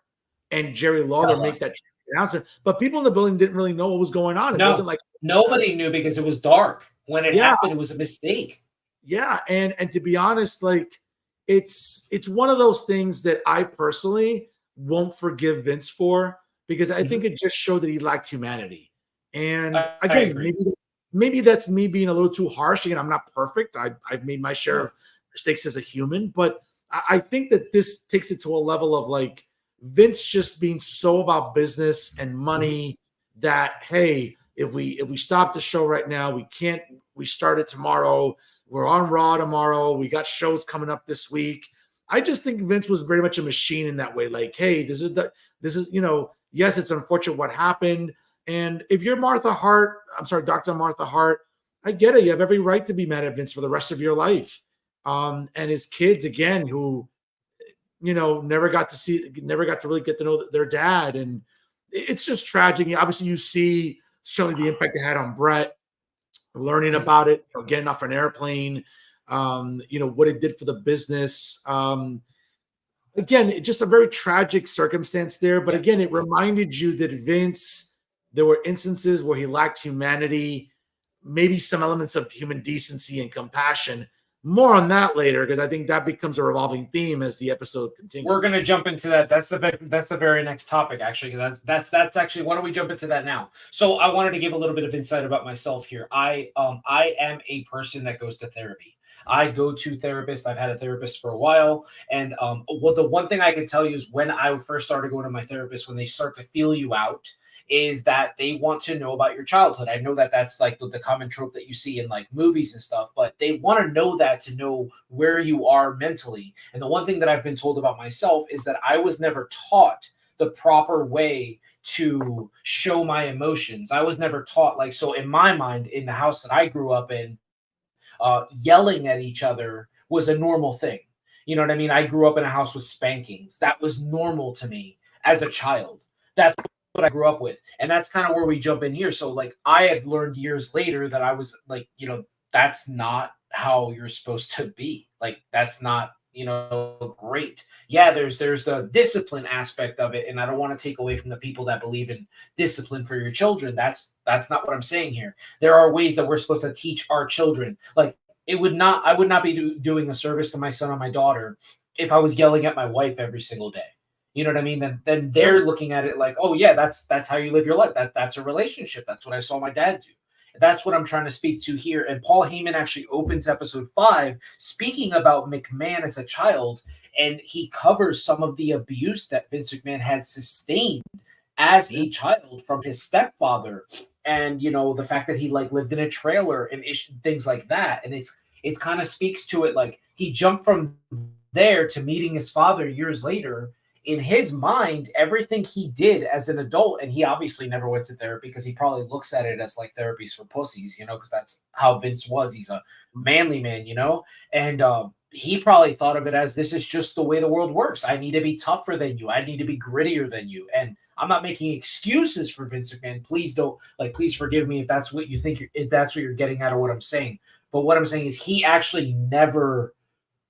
and Jerry Lawler make that announcement. But people in the building didn't really know what was going on. It wasn't like nobody knew because it was dark. When it happened, it was a mistake. Yeah, and to be honest, like, it's one of those things that I personally won't forgive Vince for, because I think it just showed that he lacked humanity. And again, maybe that's me being a little too harsh. Again, I'm not perfect. I've made my share of mistakes as a human, but I think that this takes it to a level of like Vince just being so about business and money that, hey, if we stop the show right now, we can't restart it tomorrow. We're on Raw tomorrow. We got shows coming up this week. I just think Vince was very much a machine in that way. Like, hey, this is, yes, it's unfortunate what happened. And if you're Dr. Martha Hart, I get it. You have every right to be mad at Vince for the rest of your life. And his kids, again, who, never got to really get to know their dad. And it's just tragic. Obviously, you see certainly the impact it had on Brett, learning about it, getting off an airplane, what it did for the business. Again, just a very tragic circumstance there. But again, it reminded you that Vince, there were instances where he lacked humanity, maybe some elements of human decency and compassion. More on that later, because I think that becomes a revolving theme as the episode continues. We're going to jump into that. That's the very next topic, actually. That's actually, why don't we jump into that now? So I wanted to give a little bit of insight about myself here. I am a person that goes to therapy. I go to therapists. I've had a therapist for a while. And the one thing I can tell you is when I first started going to my therapist, when they start to feel you out, is that they want to know about your childhood. I know that that's like the common trope that you see in like movies and stuff, but they want to know that to know where you are mentally. And the one thing that I've been told about myself is that I was never taught the proper way to show my emotions. I was never taught, like, so in my mind, in the house that I grew up in, yelling at each other was a normal thing. You know what I mean? I grew up in a house with spankings. That was normal to me as a child. That's what I grew up with. And that's kind of where we jump in here. So like I have learned years later that I was like, that's not how you're supposed to be. Like that's not, great. Yeah, there's the discipline aspect of it, and I don't want to take away from the people that believe in discipline for your children. That's not what I'm saying here. There are ways that we're supposed to teach our children. Like I would not be doing a service to my son or my daughter if I was yelling at my wife every single day. You know what I mean? Then they're looking at it like, oh yeah, that's how you live your life. That's a relationship. That's what I saw my dad do. That's what I'm trying to speak to here. And Paul Heyman actually opens episode 5 speaking about McMahon as a child, and he covers some of the abuse that Vince McMahon has sustained as a child from his stepfather, and the fact that he like lived in a trailer and things like that. And it's kind of speaks to it, like he jumped from there to meeting his father years later. In his mind, everything he did as an adult, and he obviously never went to therapy because he probably looks at it as like therapies for pussies, because that's how Vince was. He's a manly man, and he probably thought of it as, this is just the way the world works. I need to be tougher than you. I need to be grittier than you. And I'm not making excuses for Vince McMahon. Please forgive me if that's what you think, if that's what you're getting out of what I'm saying. But what I'm saying is he actually never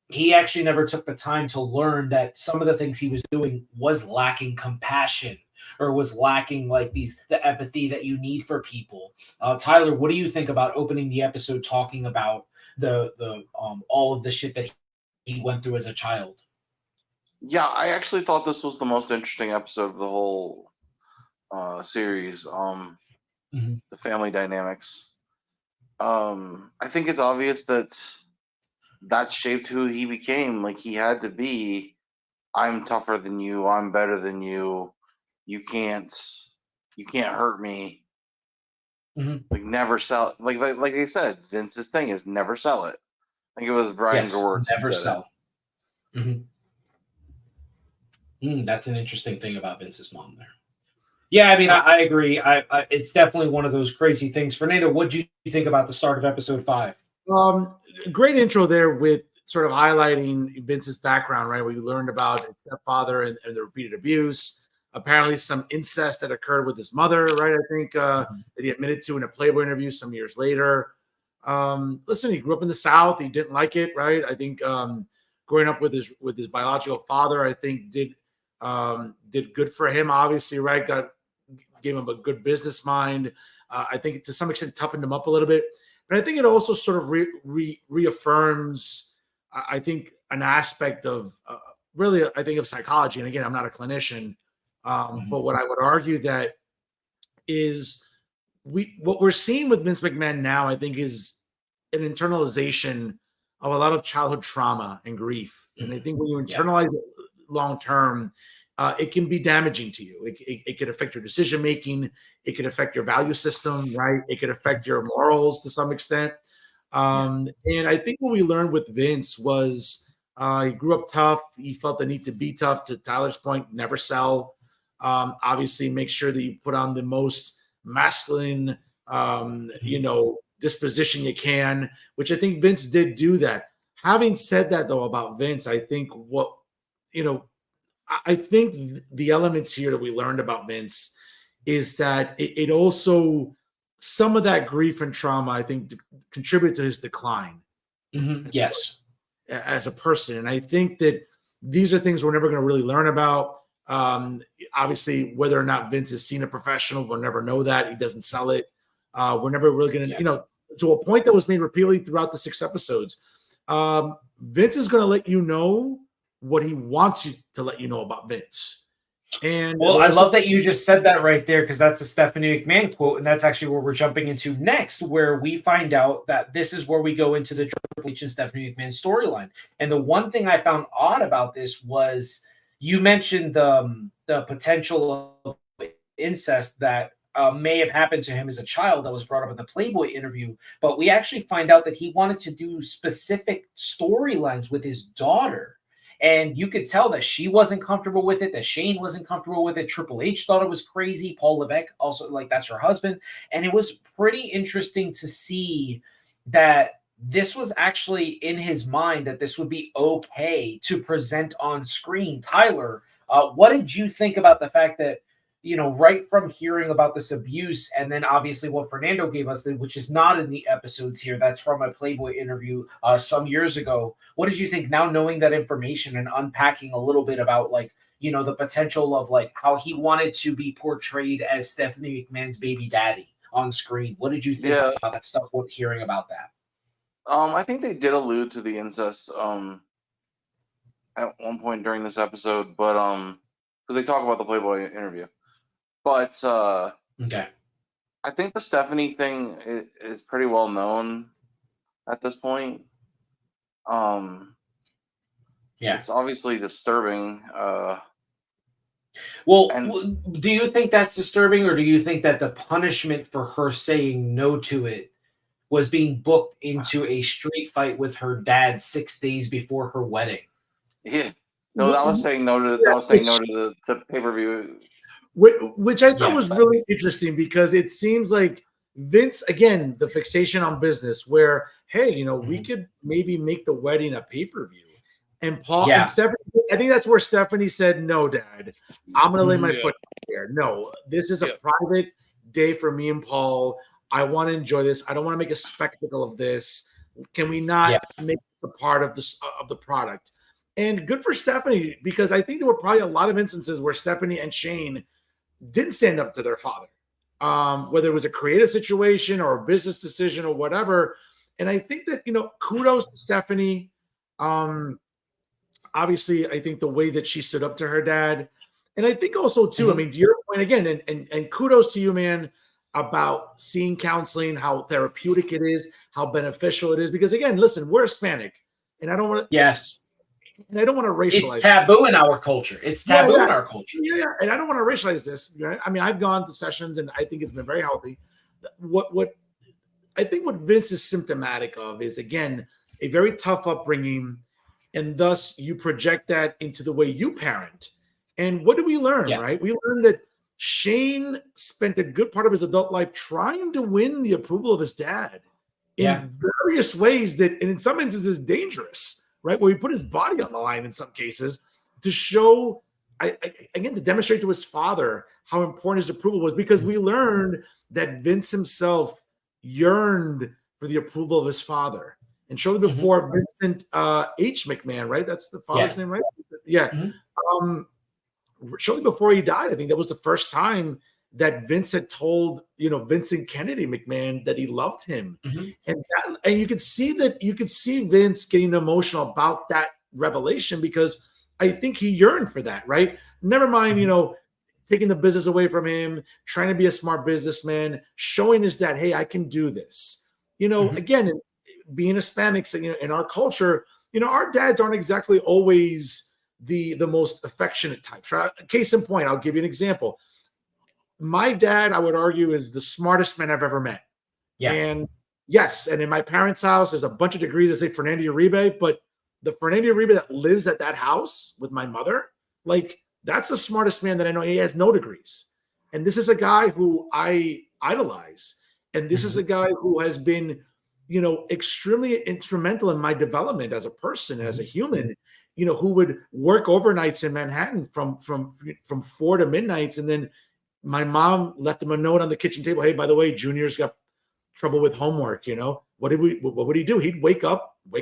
took the time to learn that some of the things he was doing was lacking compassion, or was lacking like the empathy that you need for people. Tyler, what do you think about opening the episode talking about the all of the shit that he went through as a child? Yeah, I actually thought this was the most interesting episode of the whole series. The family dynamics. I think it's obvious that shaped who he became. Like he had to be, I'm tougher than you, I'm better than you, you can't hurt me. Like never sell, like I said, Vince's thing is never sell it. I think it was Brian Gewirtz never said sell it. That's an interesting thing about Vince's mom there. Yeah, I mean, I agree. It's definitely one of those crazy things. Fernando, what do you think about the start of episode 5? Great intro there with sort of highlighting Vince's background, right? Where you learned about his stepfather and the repeated abuse, apparently some incest that occurred with his mother, right? I think that he admitted to in a Playboy interview some years later. Listen, he grew up in the South. He didn't like it, right? I think growing up with his biological father, I think did good for him, obviously, right? Gave him a good business mind. I think to some extent toughened him up a little bit. But I think it also sort of reaffirms, I think, an aspect of really, I think, of psychology. And again, I'm not a clinician, but what I would argue that is what we're seeing with Vince McMahon now, I think, is an internalization of a lot of childhood trauma and grief. And I think when you internalize it long term, it can be damaging to you. It could affect your decision making. It could affect your value system, right? It could affect your morals to some extent. And I think what we learned with Vince was he grew up tough. He felt the need to be tough. To Tyler's point, never sell. Obviously, make sure that you put on the most masculine, disposition you can, which I think Vince did do that. Having said that, though, about Vince, I think I think the elements here that we learned about Vince is that it also, some of that grief and trauma, I think, contributed to his decline. As a person. And I think that these are things we're never going to really learn about. Obviously, whether or not Vince has seen a professional, we'll never know that. He doesn't sell it. We're never really going to, to a point that was made repeatedly throughout the 6 episodes. Vince is going to let you know what he wants you to let you know about Vince. And I love that you just said that right there, because that's a Stephanie McMahon quote, and that's actually where we're jumping into next, where we find out that this is where we go into the Triple H and Stephanie McMahon storyline. And the one thing I found odd about this was you mentioned the potential of incest that may have happened to him as a child that was brought up in the Playboy interview, but we actually find out that he wanted to do specific storylines with his daughter. And you could tell that she wasn't comfortable with it, that Shane wasn't comfortable with it. Triple H thought it was crazy. Paul Levesque also, like, that's her husband. And it was pretty interesting to see that this was actually in his mind, that this would be okay to present on screen. Tyler, what did you think about the fact that, right from hearing about this abuse, and then obviously what Fernando gave us, which is not in the episodes here, that's from a Playboy interview some years ago. What did you think now, knowing that information and unpacking a little bit about the potential of how he wanted to be portrayed as Stephanie McMahon's baby daddy on screen? What did you think about that stuff? What hearing about that? I think they did allude to the incest at one point during this episode, but because they talk about the Playboy interview. But Okay. I think the Stephanie thing is pretty well known at this point. Yeah, it's obviously disturbing. Do you think that's disturbing, or do you think that the punishment for her saying no to it was being booked into a street fight with her dad 6 days before her wedding? Yeah, no, that was saying no to the pay-per-view. Which I thought was really interesting, because it seems like Vince, again, the fixation on business, where, hey, we could maybe make the wedding a pay-per-view. And Paul and Stephanie, I think that's where Stephanie said, no, Dad, I'm going to lay my foot here. No, this is a private day for me and Paul. I want to enjoy this. I don't want to make a spectacle of this. Can we not make it a part of the product? And good for Stephanie, because I think there were probably a lot of instances where Stephanie and Shane didn't stand up to their father, whether it was a creative situation or a business decision or whatever. And I think that, kudos to Stephanie. Obviously, I think the way that she stood up to her dad. And I think also, too, I mean, to your point again, and kudos to you, man, about seeing counseling, how therapeutic it is, how beneficial it is. Because, again, listen, we're Hispanic, and I don't want to. Yes. And I don't want to racialize. It's taboo in our culture. It's taboo in our culture. Yeah, and I don't want to racialize this. Right? I mean, I've gone to sessions, and I think it's been very healthy. What I think what Vince is symptomatic of is, again, a very tough upbringing, and thus you project that into the way you parent. And what do we learn, right? We learned that Shane spent a good part of his adult life trying to win the approval of his dad in various ways that, and in some instances, dangerous. Right, where he put his body on the line in some cases to show, again, to demonstrate to his father how important his approval was, because we learned that Vince himself yearned for the approval of his father. And shortly before Vincent H. McMahon, right? That's the father's name, right? Yeah. Shortly before he died, I think that was the first time that Vince had told, Vincent Kennedy McMahon that he loved him. And you could see Vince getting emotional about that revelation, because I think he yearned for that, right? Never mind, taking the business away from him, trying to be a smart businessman, showing his dad, hey, I can do this. Again, being Hispanics, in our culture, our dads aren't exactly always the most affectionate types, right? Case in point, I'll give you an example. My dad, I would argue, is the smartest man I've ever met. Yeah. And yes, and in my parents' house, there's a bunch of degrees that say Fernando Uribe, but the Fernando Uribe that lives at that house with my mother, that's the smartest man that I know. He has no degrees. And this is a guy who I idolize. And this is a guy who has been, extremely instrumental in my development as a person, as a human, who would work overnights in Manhattan from 4 to midnights. And then my mom left him a note on the kitchen table. Hey, by the way, Junior's got trouble with homework. What would he do? He'd wake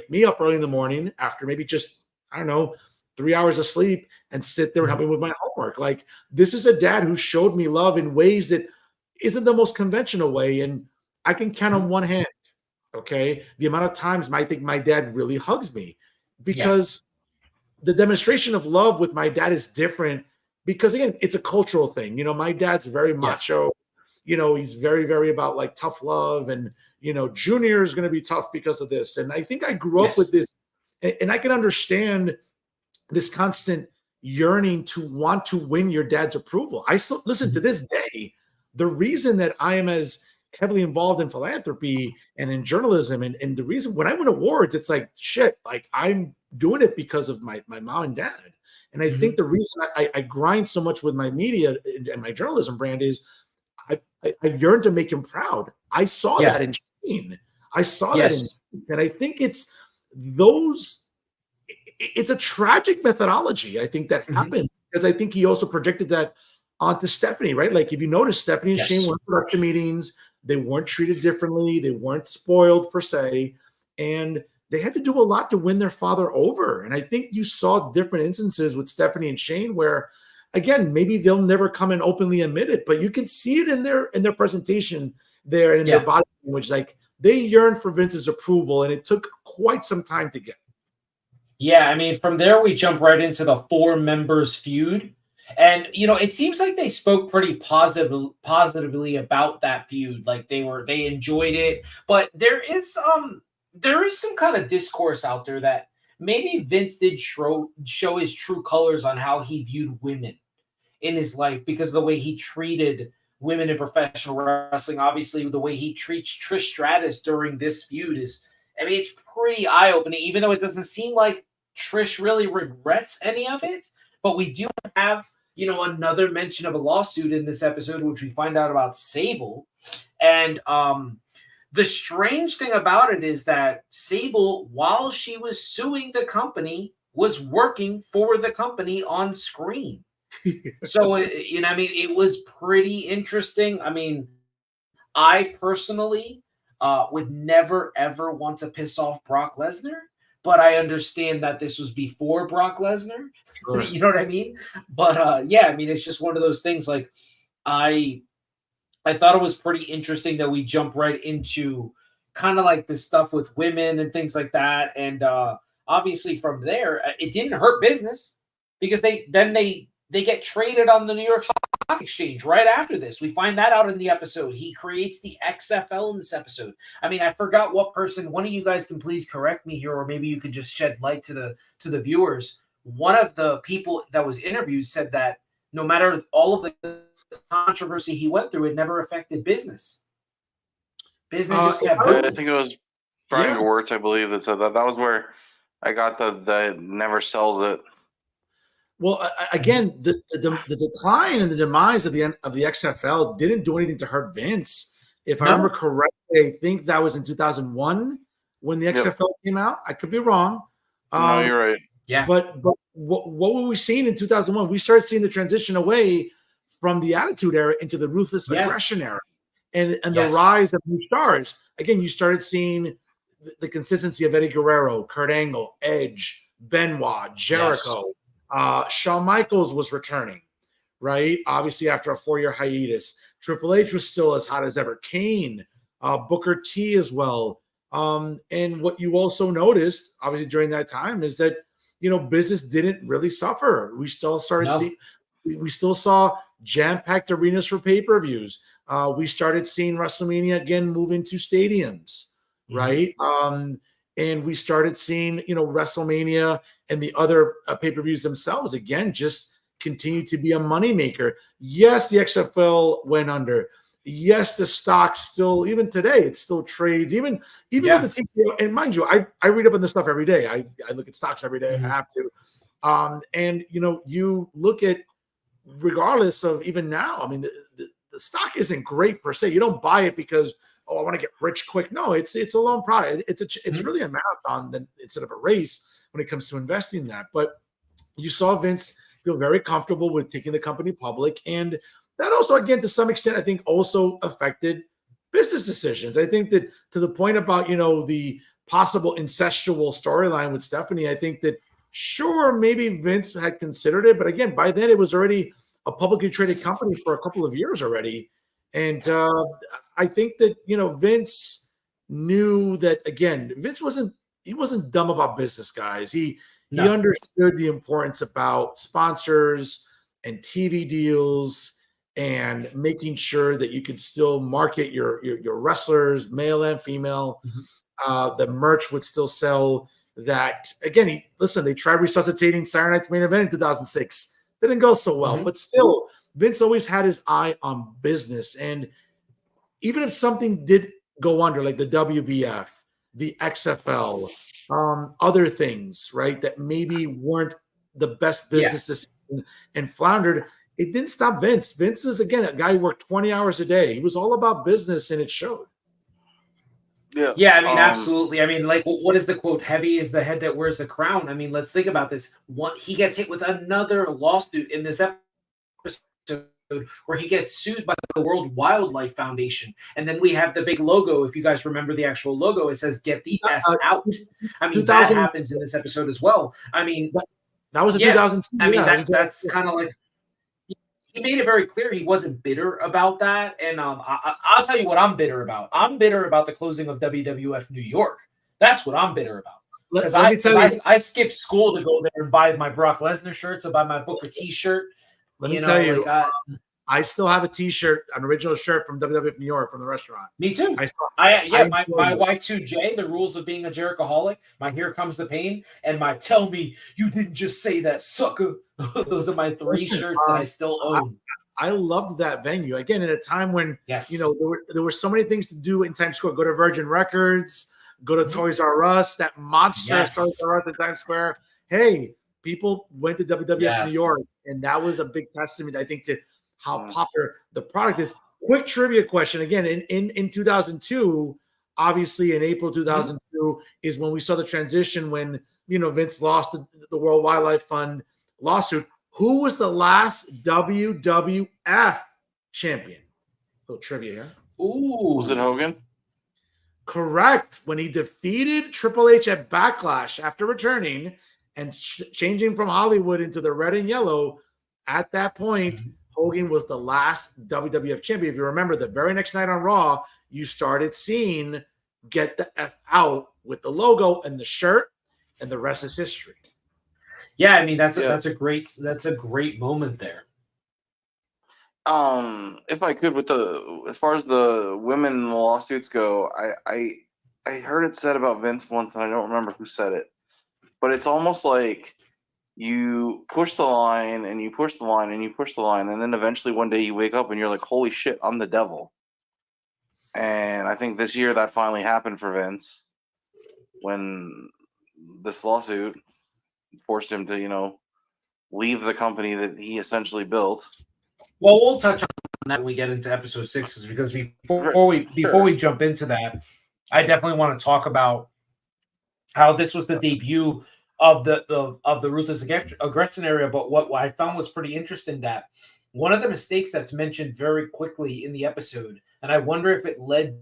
me up early in the morning after maybe just, 3 hours of sleep, and sit there and help me with my homework. This is a dad who showed me love in ways that isn't the most conventional way. And I can count on one hand, okay, the amount of times I think my dad really hugs me, because the demonstration of love with my dad is different. Because again, it's a cultural thing. My dad's very macho. He's very, very about tough love, and Junior is going to be tough because of this. And I think I grew up with this, and I can understand this constant yearning to want to win your dad's approval. I still listen to this day. The reason that I am as heavily involved in philanthropy and in journalism, and the reason when I win awards, it's I'm doing it because of my mom and dad. And I think the reason I grind so much with my media and my journalism brand is I yearn to make him proud. I saw that in Shane. I saw that in, and I think it's a tragic methodology, I think, that happened, because I think he also projected that onto Stephanie, right? Like if you notice, Stephanie and Yes. Shane were in production meetings. They weren't treated differently. They weren't spoiled per se. And they had to do a lot to win their father over. And I think you saw different instances with Stephanie and Shane where, again, maybe they'll never come and openly admit it, but you can see it in their presentation there and in their body language. Like they yearn for Vince's approval, and it took quite some time to get. Yeah, I mean, from there we jump right into the four members feud. And it seems like they spoke pretty positively about that feud. Like they enjoyed it. But there is some kind of discourse out there that maybe Vince did show his true colors on how he viewed women in his life because of the way he treated women in professional wrestling. Obviously, the way he treats Trish Stratus during this feud is, I mean, it's pretty eye-opening, even though it doesn't seem like Trish really regrets any of it. But we do have, another mention of a lawsuit in this episode, which we find out about Sable. And the strange thing about it is that Sable, while she was suing the company, was working for the company on screen. So, it was pretty interesting. I mean, I personally would never, ever want to piss off Brock Lesnar, but I understand that this was before Brock Lesnar. Sure. You know what I mean? But yeah, I mean, it's just one of those things. Like, I thought it was pretty interesting that we jump right into kind of like this stuff with women and things like that. And obviously from there, it didn't hurt business because they get traded on the New York Stock Exchange right after this. We find that out in the episode. He creates the XFL in this episode. I mean, I forgot what person. One of you guys can please correct me here, or maybe you could just shed light to the viewers. One of the people that was interviewed said that no matter all of the controversy he went through, it never affected business. Business just kept going. I think it was Brian Gewirtz, I believe, that said that. That was where I got the never sells it. Well, again, the decline and the demise of the XFL didn't do anything to hurt Vince. If I remember correctly, I think that was in 2001 when the XFL came out. I could be wrong. No, you're right. Yeah. But what were we seeing in 2001? We started seeing the transition away from the Attitude Era into the Ruthless Aggression Era, and the rise of new stars. Again, you started seeing the consistency of Eddie Guerrero, Kurt Angle, Edge, Benoit, Jericho. Shawn Michaels was returning, right? Obviously, after a 4-year hiatus. Triple H was still as hot as ever. Kane, Booker T as well. And what you also noticed, obviously, during that time is that, business didn't really suffer. We still started we still saw jam-packed arenas for pay-per-views. We started seeing WrestleMania again move into stadiums, right? And we started seeing, WrestleMania and the other pay-per-views themselves, again, just continue to be a moneymaker. Yes, the XFL went under. Yes, the stock still, even today, it still trades. Even with the TKO, and mind you, I read up on this stuff every day. I look at stocks every day. I have to. And, you look at, regardless of even now, I mean, the stock isn't great per se. You don't buy it because, I want to get rich quick. No, it's a long process. It's really a marathon instead of a race when it comes to investing in that. But you saw Vince feel very comfortable with taking the company public. And that also, again, to some extent, I think also affected business decisions. I think that to the point about, the possible incestual storyline with Stephanie, I think that sure, maybe Vince had considered it. But again, by then it was already a publicly traded company for a couple of years already. And I think that, Vince knew that, again, Vince wasn't dumb about business, guys. He understood the importance about sponsors and TV deals and making sure that you could still market your wrestlers, male and female. The merch would still sell. That, again, they tried resuscitating Saturday Night's Main Event in 2006. Didn't go so well, but still, Vince always had his eye on business. And even if something did go under, like the WBF, the XFL, other things, right, that maybe weren't the best business decision and floundered, it didn't stop Vince. Vince is, again, a guy who worked 20 hours a day. He was all about business, and it showed. Yeah, I mean, absolutely. I mean, like, what is the quote? Heavy is the head that wears the crown. I mean, let's think about this. He gets hit with another lawsuit in this episode where he gets sued by the World Wildlife Foundation. And then we have the big logo. If you guys remember the actual logo, it says "Get the F out." I mean, that happens in this episode as well. I mean, that was a 2002. I mean, that's kind of like, he made it very clear he wasn't bitter about that. And I'll tell you what I'm bitter about. I'm bitter about the closing of WWF New York. That's what I'm bitter about. Because I skipped school to go there and buy my Brock Lesnar shirts, and buy my Booker T-shirt. Let me tell you, I still have a T-shirt, an original shirt from WWF New York from the restaurant. Me too. My Y2J, the rules of being a Jerichoholic, my Here Comes the Pain, and my Tell Me You Didn't Just Say That, Sucker. Those are my three shirts that I still own. I loved that venue. Again, at a time when, there were so many things to do in Times Square. Go to Virgin Records, go to Toys R Us, that monster Toys R Us in Times Square. Hey, people went to WWF New York, and that was a big testament, I think, to how popular the product is. Quick trivia question. Again, in 2002, obviously in April 2002 is when we saw the transition when, Vince lost the World Wildlife Fund lawsuit. Who was the last WWF champion? Little trivia here. Ooh. Was it Hogan? Correct. When he defeated Triple H at Backlash after returning and changing from Hollywood into the red and yellow, at that point, Hogan was the last WWF champion. If you remember, the very next night on Raw, you started seeing Get the F Out with the logo and the shirt, and the rest is history. Yeah, I mean that's a great moment there. If I could, as far as the women in the lawsuits go, I heard it said about Vince once, and I don't remember who said it, but it's almost like you push the line and you push the line and you push the line, and then eventually one day you wake up and you're like, holy shit, I'm the devil. And I think this year that finally happened for Vince when this lawsuit forced him to, leave the company that he essentially built. Well, we'll touch on that when we get into episode 6, because before we jump into that, I definitely want to talk about how this was the debut of the ruthless aggression area. But what I found was pretty interesting, that one of the mistakes that's mentioned very quickly in the episode, and I wonder if it led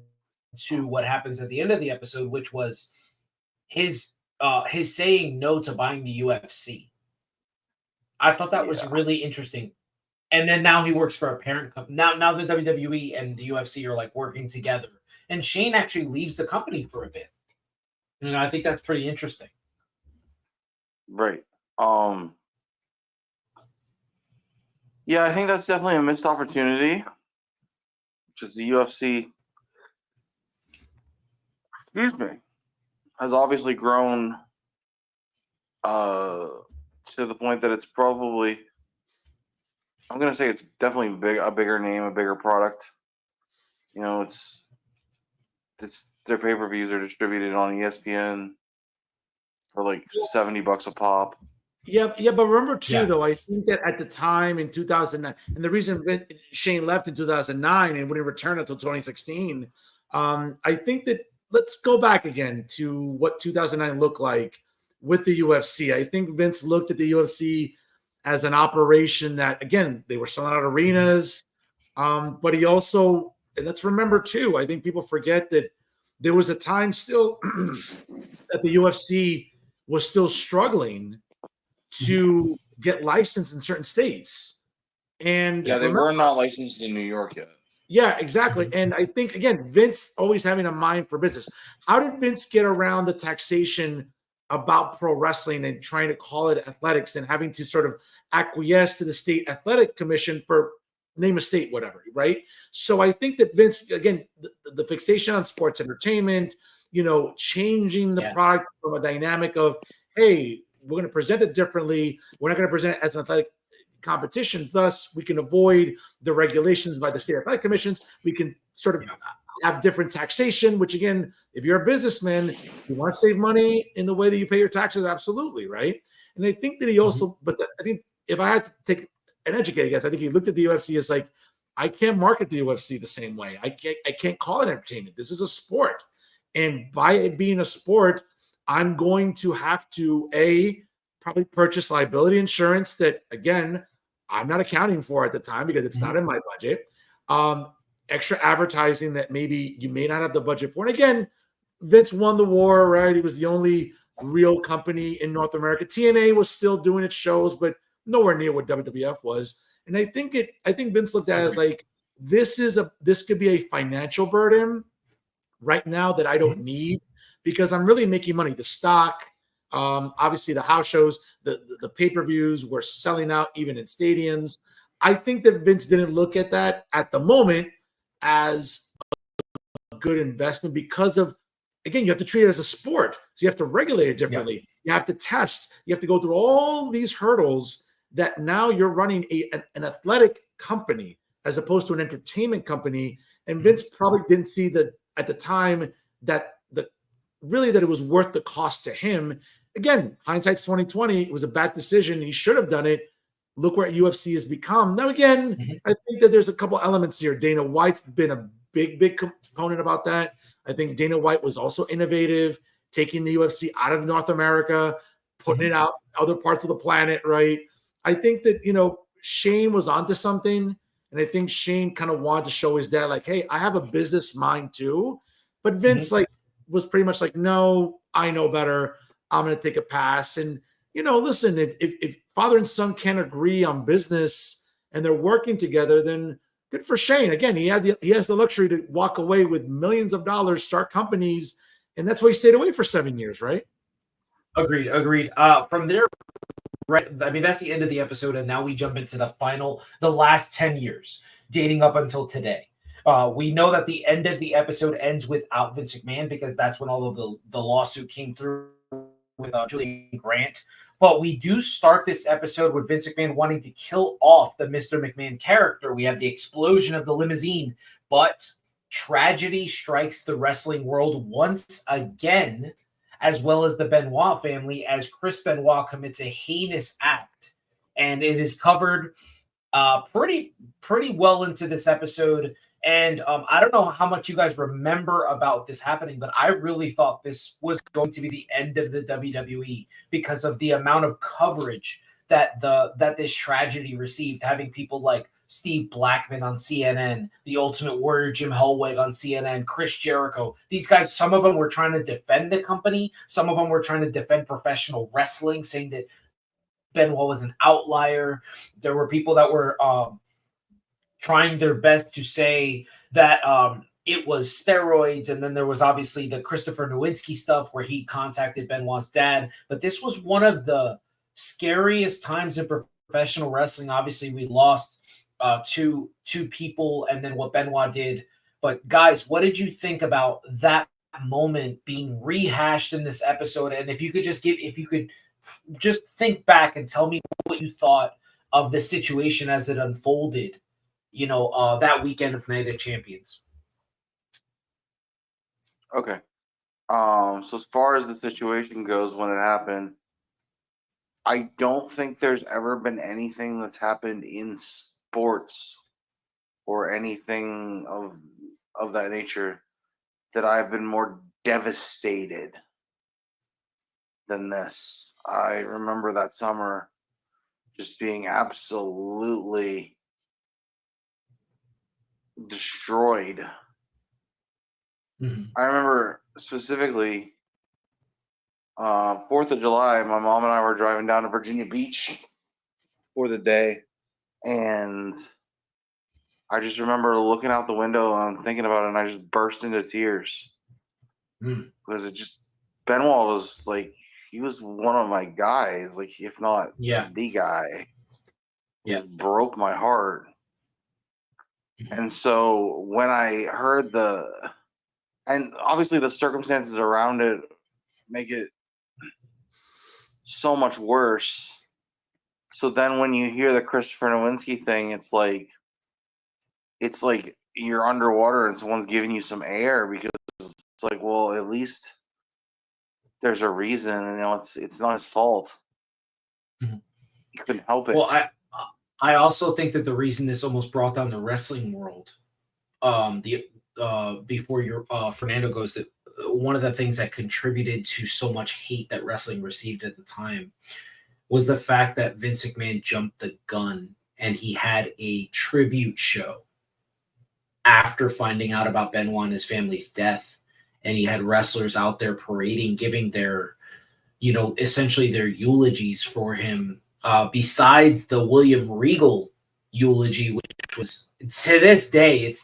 to what happens at the end of the episode, which was his saying no to buying the UFC. I thought that was really interesting. And then now he works for a parent company. Now the WWE and the UFC are like working together. And Shane actually leaves the company for a bit. And I think that's pretty interesting. Right. Yeah, I think that's definitely a missed opportunity. Because the UFC, has obviously grown to the point that it's probably, I'm going to say it's definitely a bigger name, a bigger product. It's their pay-per-views are distributed on ESPN for like $70 a pop. Yeah, but remember too, though, I think that at the time in 2009, and the reason Shane left in 2009 and wouldn't return until 2016, I think that let's go back again to what 2009 looked like with the UFC. I think Vince looked at the UFC as an operation that, again, they were selling out arenas, but he also, and let's remember too, I think people forget that there was a time still that the UFC was still struggling to get licensed in certain states. And they were not licensed in New York yet. Yeah, exactly. And I think, again, Vince always having a mind for business. How did Vince get around the taxation about pro wrestling and trying to call it athletics and having to sort of acquiesce to the state athletic commission for name a state, whatever, right? So I think that Vince, again, the fixation on sports entertainment, changing the product from a dynamic of, hey, we're going to present it differently. We're not going to present it as an athletic competition. Thus, we can avoid the regulations by the state athletic commissions. We can sort of have different taxation, which, again, if you're a businessman, you want to save money in the way that you pay your taxes, absolutely, right? And I think that he also, I think if I had to take an educated guess, I think he looked at the UFC as like, I can't market the UFC the same way. I can't call it entertainment. This is a sport. And by it being a sport, I'm going to have to, probably purchase liability insurance that, again, I'm not accounting for at the time because it's not in my budget. Extra advertising that maybe you may not have the budget for. And again, Vince won the war, right? He was the only real company in North America. TNA was still doing its shows, but nowhere near what WWF was. And I think Vince looked at it as like, this could be a financial burden right now that I don't need because I'm really making money. The stock, obviously the house shows, the pay-per-views were selling out even in stadiums. I think that Vince didn't look at that at the moment as a good investment because of, again, you have to treat it as a sport. So you have to regulate it differently. Yeah. You have to test. You have to go through all these hurdles that now you're running an athletic company as opposed to an entertainment company. And Vince probably didn't see at the time that it was worth the cost to him. Again, hindsight's 2020. It was a bad decision. He should have done it. Look where UFC has become. Now, again, I think that there's a couple elements here. Dana White's been a big component about that. I think Dana White was also innovative, taking the UFC out of North America, putting it out other parts of the planet, right? I think that, Shane was onto something. And I think Shane kind of wanted to show his dad, like, hey, I have a business mind too. But Vince, was pretty much like, no, I know better. I'm going to take a pass. And, listen, if father and son can't agree on business and they're working together, then good for Shane. Again, he has the luxury to walk away with millions of dollars, start companies, and that's why he stayed away for 7 years, right? Agreed. From there, right, I mean, that's the end of the episode, and now we jump into the last 10 years, dating up until today. We know that the end of the episode ends without Vince McMahon because that's when all of the lawsuit came through with Julian Grant. But we do start this episode with Vince McMahon wanting to kill off the Mr. McMahon character. We have the explosion of the limousine, but tragedy strikes the wrestling world once again, as well as the Benoit family, as Chris Benoit commits a heinous act. And it is covered pretty well into this episode. And I don't know how much you guys remember about this happening, but I really thought this was going to be the end of the WWE because of the amount of coverage that this tragedy received, having people like Steve Blackman on CNN, The Ultimate Warrior Jim Hellwig on CNN, Chris Jericho. These guys, some of them were trying to defend the company. Some of them were trying to defend professional wrestling, saying that Benoit was an outlier. There were people that were trying their best to say that it was steroids. And then there was obviously the Christopher Nowinski stuff where he contacted Benoit's dad. But this was one of the scariest times in professional wrestling. Obviously, we lost two people and then what Benoit did. But guys, what did you think about that moment being rehashed in this episode? And if you could just think back and tell me what you thought of the situation as it unfolded, that weekend of Night of Champions. Okay. So as far as the situation goes when it happened, I don't think there's ever been anything that's happened in sports or anything of that nature that I've been more devastated than this. I remember that summer just being absolutely destroyed. I remember specifically 4th of July, my mom and I were driving down to Virginia Beach for the day, and I just remember looking out the window and thinking about it, and I just burst into tears because Benoit was like, he was one of my guys, like if not the guy. It broke my heart. And so when I heard and obviously the circumstances around it make it so much worse. So then when you hear the Christopher Nowinski thing, it's like you're underwater and someone's giving you some air because it's like, well, at least there's a reason, and it's not his fault. He couldn't help it. Well, I also think that the reason this almost brought down the wrestling world, before Fernando goes, that one of the things that contributed to so much hate that wrestling received at the time was the fact that Vince McMahon jumped the gun and he had a tribute show after finding out about Benoit and his family's death. And he had wrestlers out there parading, giving their, essentially their eulogies for him. Besides the William Regal eulogy, which was, to this day, it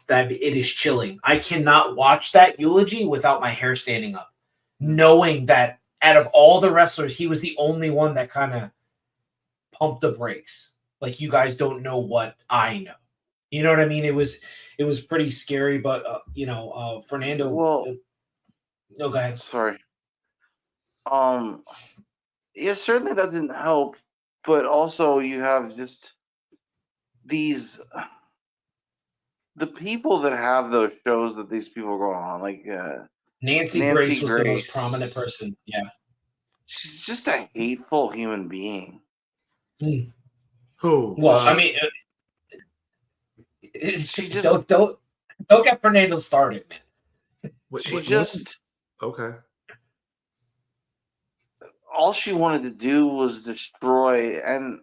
is chilling. I cannot watch that eulogy without my hair standing up, knowing that out of all the wrestlers, he was the only one that kind of pumped the brakes. Like, you guys don't know what I know. You know what I mean? It was pretty scary, but Fernando. Well, no, go ahead. Sorry. Yeah, certainly that didn't help, but also you have just the people that have those shows that these people go on, like Nancy Grace was the most prominent person. Yeah, she's just a hateful human being. Who? Well, I mean, she just don't get Fernando started, man. Okay. All she wanted to do was destroy, and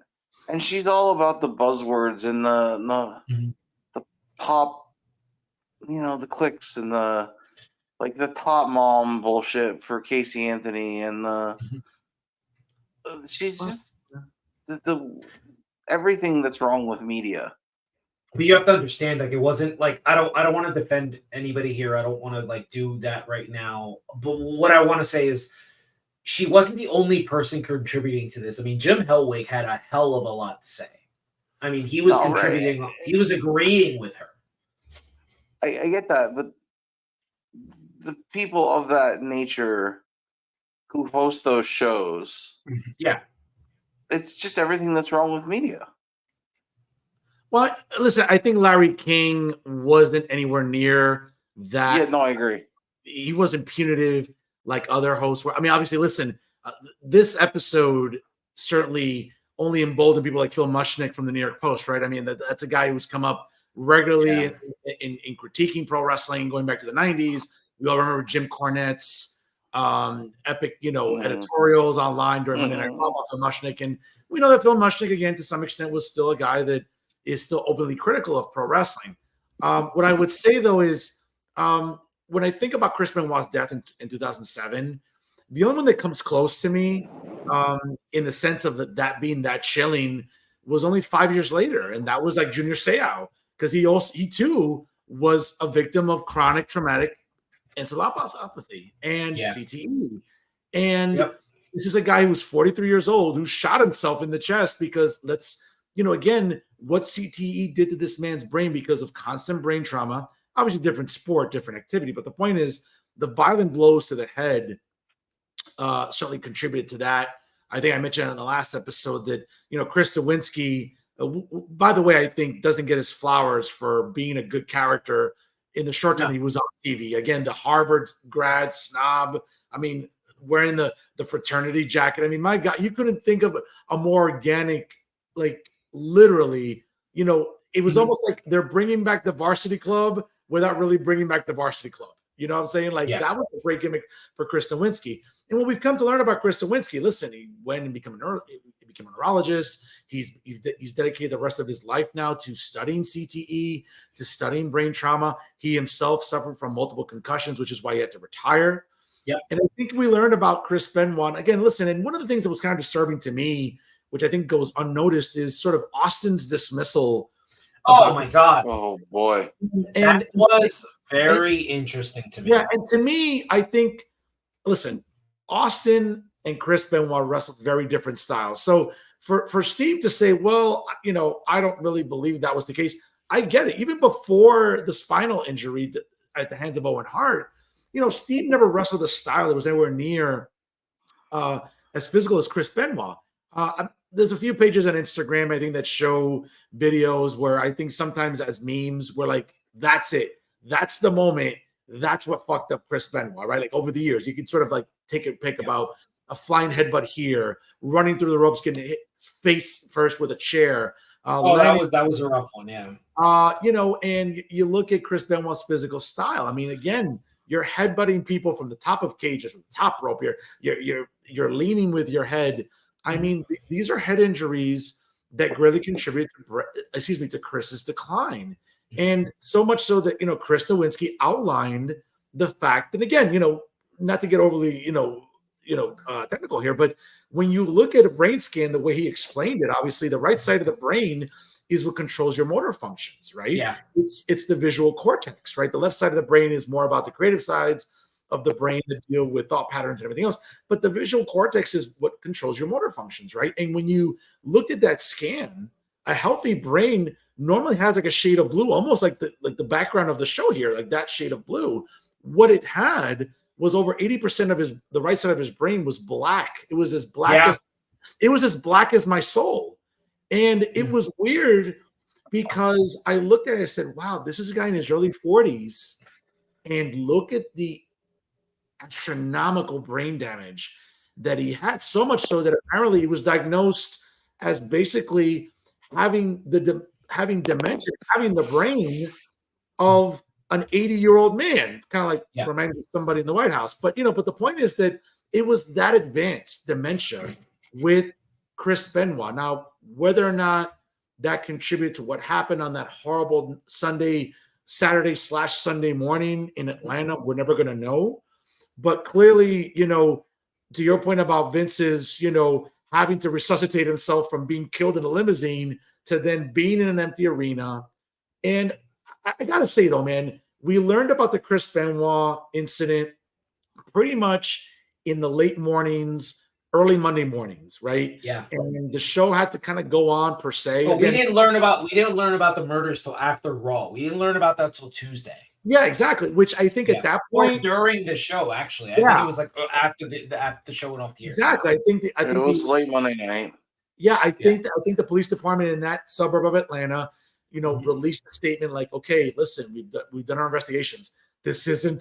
she's all about the buzzwords and the pop, the clicks and the top mom bullshit for Casey Anthony, and she's just the everything that's wrong with media. But you have to understand, like, it wasn't like I don't want to defend anybody here. I don't want to do that right now. But what I want to say is, she wasn't the only person contributing to this. I mean, Jim Hellwig had a hell of a lot to say. I mean, he was contributing. Right. He was agreeing with her. I get that, but the people of that nature who host those shows, yeah, it's just everything that's wrong with media. Well, listen, I think Larry King wasn't anywhere near that. Yeah, no, I agree. He wasn't punitive like other hosts were. I mean, obviously, listen, this episode certainly only emboldened people like Phil Mushnick from the New York Post, right? I mean, that's a guy who's come up regularly in critiquing pro wrestling going back to the 90s. We all remember Jim Cornette's epic, editorials online during Monday Night Raw about Phil Mushnick. And we know that Phil Mushnick, again, to some extent, was still a guy that is still openly critical of pro wrestling. What I would say, though, is when I think about Chris Benoit's death in 2007, the only one that comes close to me in the sense of that being that chilling was only 5 years later. And that was like Junior Seau, because he too was a victim of chronic traumatic encephalopathy and CTE. And this is a guy who was 43 years old who shot himself in the chest because again, what CTE did to this man's brain because of constant brain trauma. Obviously, different sport, different activity. But the point is, the violent blows to the head certainly contributed to that. I think I mentioned in the last episode that, Chris Nowinski, by the way, I think doesn't get his flowers for being a good character in the short time he was on TV. Again, the Harvard grad snob. I mean, wearing the fraternity jacket. I mean, my God, you couldn't think of a more organic, literally, it was almost like they're bringing back the Varsity Club without really bringing back the Varsity Club. You know what I'm saying? That was a great gimmick for Chris Nowinski. And what we've come to learn about Chris Nowinski, listen, he went and became a neurologist. He's dedicated the rest of his life now to studying CTE, to studying brain trauma. He himself suffered from multiple concussions, which is why he had to retire. Yeah. And I think we learned about Chris Benoit. Again, listen, and one of the things that was kind of disturbing to me, which I think goes unnoticed, is sort of Austin's dismissal. Oh my God. Oh boy. And that was very interesting to me. Yeah. And to me, I think, listen, Austin and Chris Benoit wrestled very different styles. So for Steve to say, well, I don't really believe that was the case. I get it. Even before the spinal injury at the hands of Owen Hart, Steve never wrestled a style that was anywhere near as physical as Chris Benoit. There's a few pages on Instagram, I think, that show videos where I think sometimes as memes, we're like, that's it. That's the moment. That's what fucked up Chris Benoit, right? Like over the years, you can sort of take a pick about a flying headbutt here, running through the ropes, getting hit face first with a chair. That was a rough one, yeah. And you look at Chris Benoit's physical style. I mean, again, you're headbutting people from the top of cages, from the top rope. You're leaning with your head. I mean, these are head injuries that greatly contributed to Chris's decline. And so much so that, Chris Nowinski outlined the fact that, again, not to get overly, technical here, but when you look at a brain scan, the way he explained it, obviously the right side of the brain is what controls your motor functions, right? Yeah. It's the visual cortex, right? The left side of the brain is more about the creative sides of the brain that deal with thought patterns and everything else. But the visual cortex is what controls your motor functions, right? And when you looked at that scan, a healthy brain normally has like a shade of blue, almost like the background of the show here, like that shade of blue. What it had was over 80% of the right side of his brain was black. It was as black as my soul. And it was weird because I looked at it and I said, wow, this is a guy in his early 40s. And look at the astronomical brain damage that he had, so much so that apparently he was diagnosed as basically having dementia, having the brain of an 80-year-old man, kind of like reminds me of somebody in the White House. But the point is that it was that advanced dementia with Chris Benoit. Now, whether or not that contributed to what happened on that horrible Saturday/Sunday morning in Atlanta, we're never going to know. But clearly, to your point about Vince's, having to resuscitate himself from being killed in a limousine to then being in an empty arena. And I got to say, though, man, we learned about the Chris Benoit incident pretty much in the late mornings, early Monday mornings, right? Yeah. And the show had to kind of go on per se. But we didn't learn about the murders till after Raw. We didn't learn about that till Tuesday. Yeah, exactly. Which I think at that point, or during the show, actually, I think it was like after the show went off the air. Exactly. I think it was late Monday night. Yeah, I think the police department in that suburb of Atlanta, released a statement like, "Okay, listen, we've done our investigations. This isn't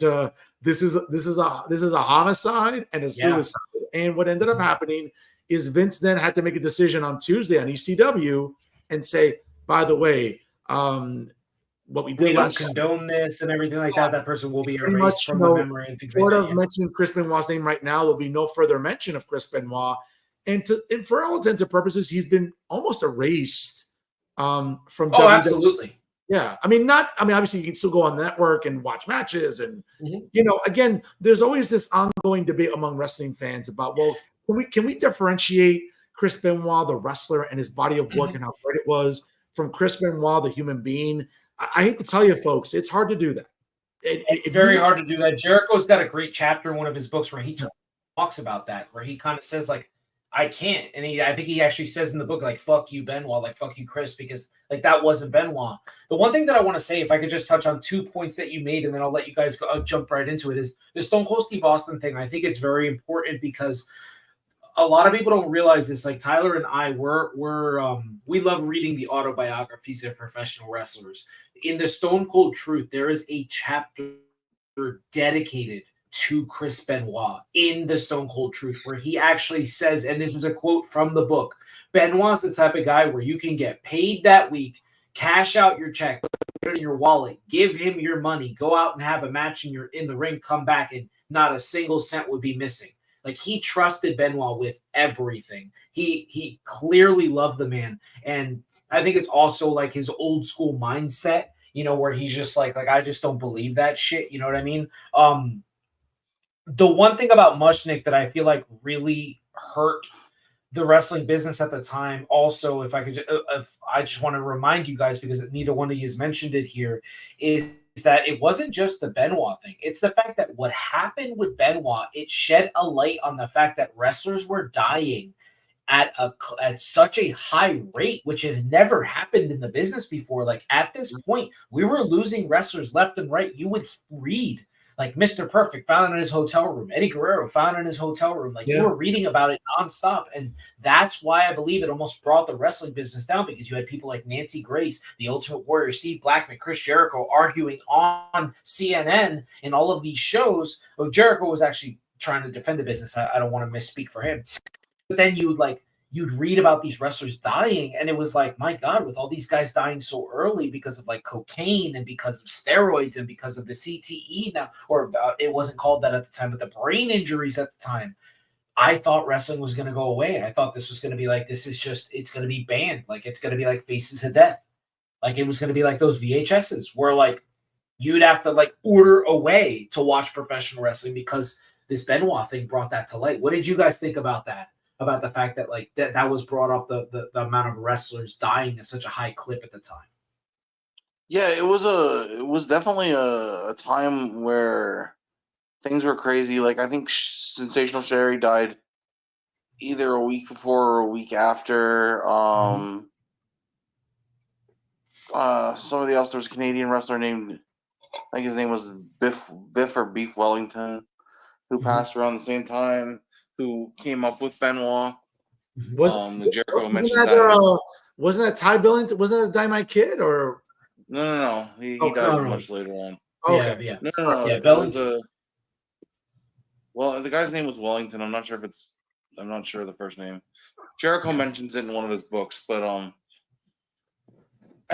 this is a homicide and a suicide." And what ended up happening is Vince then had to make a decision on Tuesday on ECW and say, by the way, what we did last condone this and everything like that. That person will be erased from the memory and things like that. Mentioning Chris Benoit's name right now, there'll be no further mention of Chris Benoit, and for all intents and purposes, he's been almost erased from. Oh, absolutely. Yeah, obviously you can still go on the network and watch matches, and again, there's always this ongoing debate among wrestling fans about, well, can we differentiate Chris Benoit, the wrestler, and his body of work and how great it was from Chris Benoit, the human being? I hate to tell you, folks, it's hard to do that. It's very hard to do that. Jericho's got a great chapter in one of his books where he talks about that, where he kind of says, like, I can't. And I think he actually says in the book, like, fuck you, Benoit, like, fuck you, Chris, because, like, that wasn't Benoit. The one thing that I want to say, if I could just touch on 2 points that you made, and then I'll let you guys jump right into it, is the Stone Cold Steve Austin thing. I think it's very important because a lot of people don't realize this. Like, Tyler and I, we love reading the autobiographies of professional wrestlers. In the Stone Cold Truth, there is a chapter dedicated to Chris Benoit in the Stone Cold Truth, where he actually says, and this is a quote from the book, Benoit's the type of guy where you can get paid that week, cash out your check, put it in your wallet, give him your money, go out and have a match in the ring, come back, and not a single cent would be missing. Like, he trusted Benoit with everything. He clearly loved the man. And I think it's also like his old school mindset, where he's just like, I just don't believe that shit. You know what I mean? The one thing about Mushnick that I feel like really hurt the wrestling business at the time, also, if I just want to remind you guys, because neither one of you has mentioned it here, is that it wasn't just the Benoit thing. It's the fact that what happened with Benoit, it shed a light on the fact that wrestlers were dying at such a high rate, which had never happened in the business before. Like, at this point, we were losing wrestlers left and right. You would read, like, Mr. Perfect found in his hotel room, Eddie Guerrero found in his hotel room. Like, you were reading about it nonstop. And that's why I believe it almost brought the wrestling business down, because you had people like Nancy Grace, the Ultimate Warrior, Steve Blackman, Chris Jericho arguing on CNN in all of these shows. Well, Jericho was actually trying to defend the business. I don't want to misspeak for him. But then you'd read about these wrestlers dying, and it was like, my God, with all these guys dying so early because of, like, cocaine and because of steroids and because of the CTE now, or it wasn't called that at the time, but the brain injuries at the time. I thought wrestling was going to go away. I thought this was going to be like, it's going to be banned. Like, it's going to be like Faces of Death. Like, it was going to be like those VHSs where, like, you'd have to, like, order away to watch professional wrestling because this Benoit thing brought that to light. What did you guys think about that? About the fact that, like, that was brought up, the amount of wrestlers dying at such a high clip at the time? Yeah, it was definitely a time where things were crazy. Like, I think Sensational Sherry died either a week before or a week after. Somebody else, there was a Canadian wrestler named, I think his name was Biff or Beef Wellington, who passed around the same time, who came up with Benoit. Jericho mentioned that. Wasn't that Ty Billington? Wasn't that Dynamite Kid or? No. He died much later on. Okay. Yeah. No. Yeah, It was well, the guy's name was Wellington. I'm not sure of the first name. Jericho mentions it in one of his books, but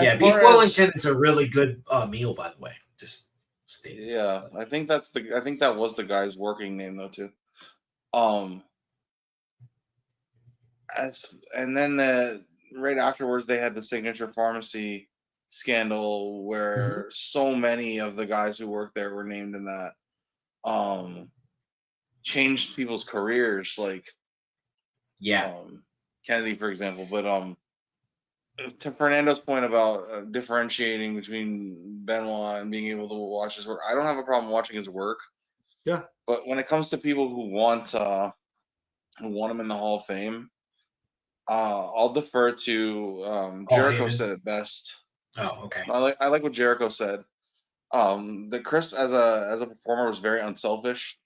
yeah, Beef Wellington is a really good meal, by the way. Just stated. Yeah, I think that was the guy's working name though too. And then right afterwards they had the Signature Pharmacy scandal where so many of the guys who worked there were named in that. Changed people's careers, like Kennedy, for example. But to Fernando's point about differentiating between Benoit and being able to watch his work, I don't have a problem watching his work. Yeah. But when it comes to people who want him in the Hall of Fame, I'll defer to Jericho said it best. Oh, okay. I like what Jericho said. That Chris as a performer was very unselfish,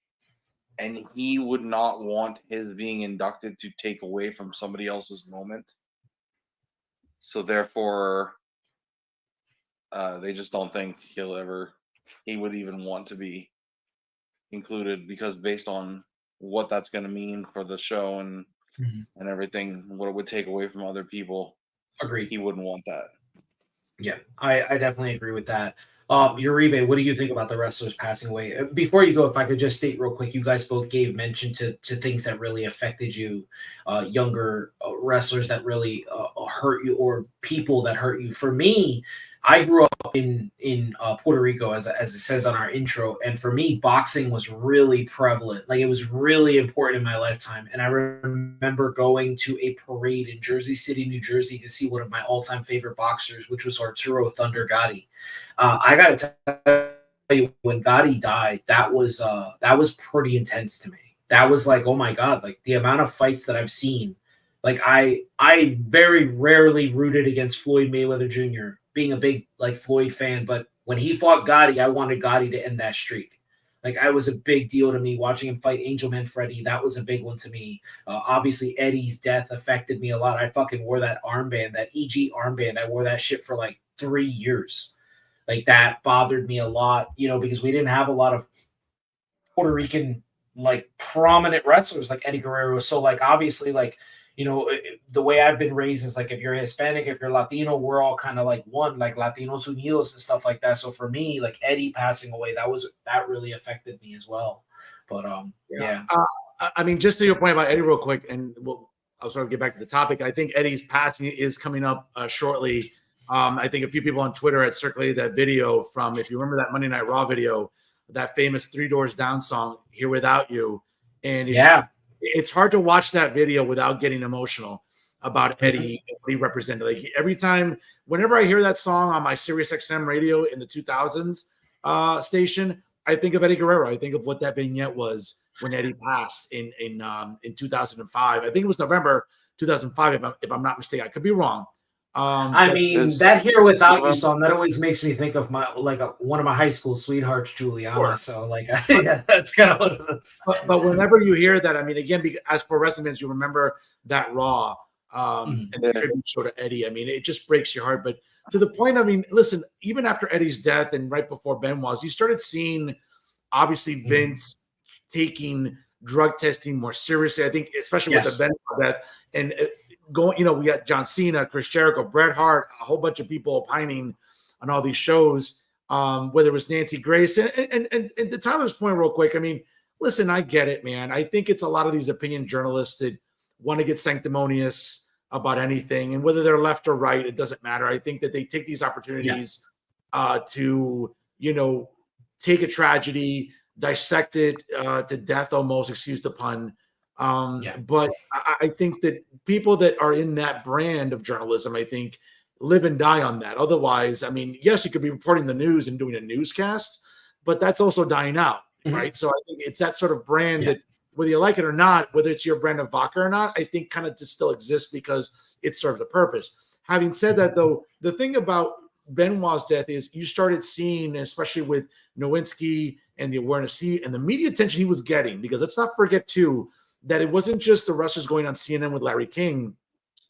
and he would not want his being inducted to take away from somebody else's moment. So therefore, they just don't think he would even want to be included, because based on what that's going to mean for the show and everything, what it would take away from other people. Agreed. He wouldn't want that. Yeah, I definitely agree with that. Uribe, what do you think about the wrestlers passing away? Before you go, if I could just state real quick, you guys both gave mention to things that really affected you, younger wrestlers that really hurt you, or people that hurt you. For me, I grew up in Puerto Rico, as it says on our intro, and for me, boxing was really prevalent. Like, it was really important in my lifetime. And I remember going to a parade in Jersey City, New Jersey, to see one of my all-time favorite boxers, which was Arturo Thunder Gotti. I got to tell you, when Gotti died, that was pretty intense to me. That was like, oh my God, like the amount of fights that I've seen. Like, I very rarely rooted against Floyd Mayweather Jr., being a big like Floyd fan, but when he fought Gotti, I wanted Gotti to end that streak. Like, I was a big deal to me watching him fight Angel Manfredi. That was a big one to me. Obviously, Eddie's death affected me a lot. I fucking wore that armband, that EG armband. I wore that shit for like 3 years. Like, that bothered me a lot, because we didn't have a lot of Puerto Rican like prominent wrestlers like Eddie Guerrero. So like, obviously, like, the way I've been raised is like, if you're Hispanic, if you're Latino, we're all kind of like one, like Latinos Unidos and stuff like that. So for me, like Eddie passing away, that really affected me as well. But yeah. I mean, just to your point about Eddie real quick, and I'll sort of get back to the topic. I think Eddie's passing is coming up shortly. I think a few people on Twitter had circulated that video from, if you remember that Monday Night Raw video, that famous Three Doors Down song, Here Without You. And it's hard to watch that video without getting emotional about Eddie and what he represented. Like, every time, whenever I hear that song on my Sirius XM radio in the 2000s station, I think of Eddie Guerrero. I think of what that vignette was when Eddie passed in 2005. I think it was November 2005, if I'm not mistaken. I could be wrong. I mean, that Here Without You song, that always makes me think of one of my high school sweethearts, Juliana. Sure. So like, yeah, that's kind of what it is. But whenever you hear that, I mean, again, as pro wrestling fans, you remember that Raw and the tribute show to Eddie. I mean, it just breaks your heart. But to the point, I mean, listen, even after Eddie's death and right before Benoit's, you started seeing, obviously, Vince taking drug testing more seriously. I think, especially with the Benoit death and going, we got John Cena, Chris Jericho, Bret Hart, a whole bunch of people opining on all these shows, whether it was Nancy Grace. And to Tyler's point real quick, I mean, listen, I get it, man. I think it's a lot of these opinion journalists that want to get sanctimonious about anything, and whether they're left or right, it doesn't matter. I think that they take these opportunities to, take a tragedy, dissect it to death almost, excuse the pun. But I think that people that are in that brand of journalism, I think, live and die on that. Otherwise, I mean, yes, you could be reporting the news and doing a newscast, but that's also dying out, right? So I think it's that sort of brand that, whether you like it or not, whether it's your brand of vodka or not, I think kind of just still exists because it serves a purpose. Having said that, though, the thing about Benoit's death is you started seeing, especially with Nowinski and the awareness and the media attention he was getting, because let's not forget too that it wasn't just the wrestlers going on CNN with Larry King.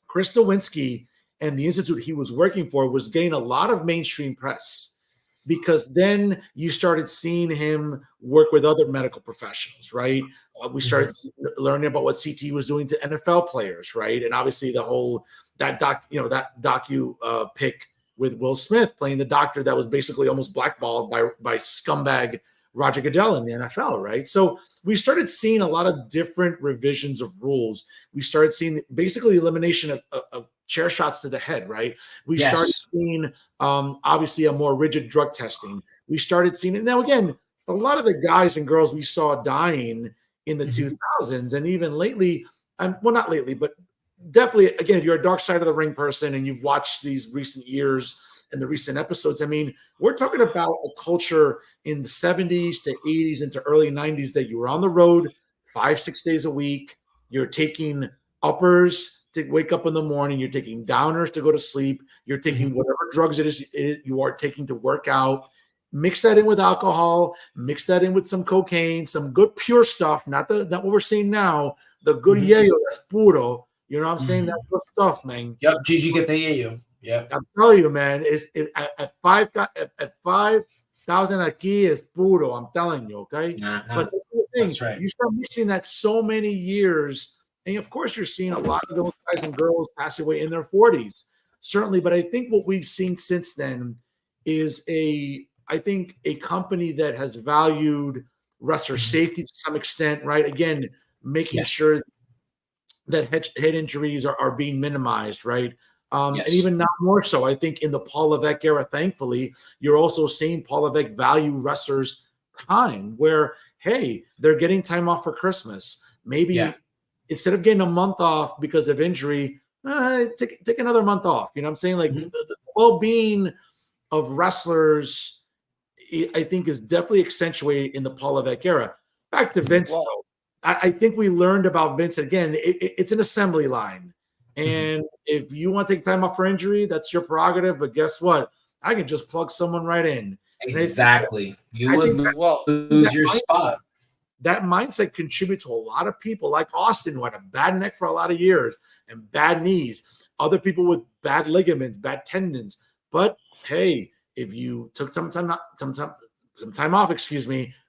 Chris Nowinski and the institute he was working for was getting a lot of mainstream press, because then you started seeing him work with other medical professionals, right? We started learning about what CT was doing to NFL players, right? And obviously that docu pick with Will Smith playing the doctor that was basically almost blackballed by scumbag Roger Goodell in the NFL, right? So we started seeing a lot of different revisions of rules. We started seeing basically the elimination of chair shots to the head, right? We started seeing obviously a more rigid drug testing. We started seeing it. Now, again, a lot of the guys and girls we saw dying in the 2000s and even lately, well, not lately, but definitely, again, if you're a Dark Side of the Ring person and you've watched these recent years and the recent episodes, I mean, we're talking about a culture in the 70s to 80s into early 90s that you were on the road 5-6 days a week. You're taking uppers to wake up in the morning. You're taking downers to go to sleep. You're taking whatever drugs it is you are taking to work out. Mix that in with alcohol. Mix that in with some cocaine, some good pure stuff, not what we're seeing now. The good yayo, that's puro. You know what I'm saying? That's good stuff, man. Yep, Gigi get the yayo. Yeah, I'm telling you, man. At 5,000 aquí is puro. I'm telling you, okay. But that's the thing. That's right. You start mixing that so many years, and of course, you're seeing a lot of those guys and girls pass away in their 40s, certainly. But I think what we've seen since then is a company that has valued wrestler safety to some extent, right? Again, making sure that head injuries are being minimized, right? And even not more so, I think in the Paul Levesque era, thankfully, you're also seeing Paul Levesque value wrestlers' time where, hey, they're getting time off for Christmas. Maybe instead of getting a month off because of injury, take another month off. You know what I'm saying? Like the well-being of wrestlers, I think, is definitely accentuated in the Paul Levesque era. Back to Vince, though. I think we learned about Vince. Again, it's an assembly line. And if you want to take time off for injury, that's your prerogative. But guess what? I can just plug someone right in. Exactly. You would lose your spot. That mindset contributes to a lot of people like Austin, who had a bad neck for a lot of years and bad knees. Other people with bad ligaments, bad tendons. But hey, if you took some time off,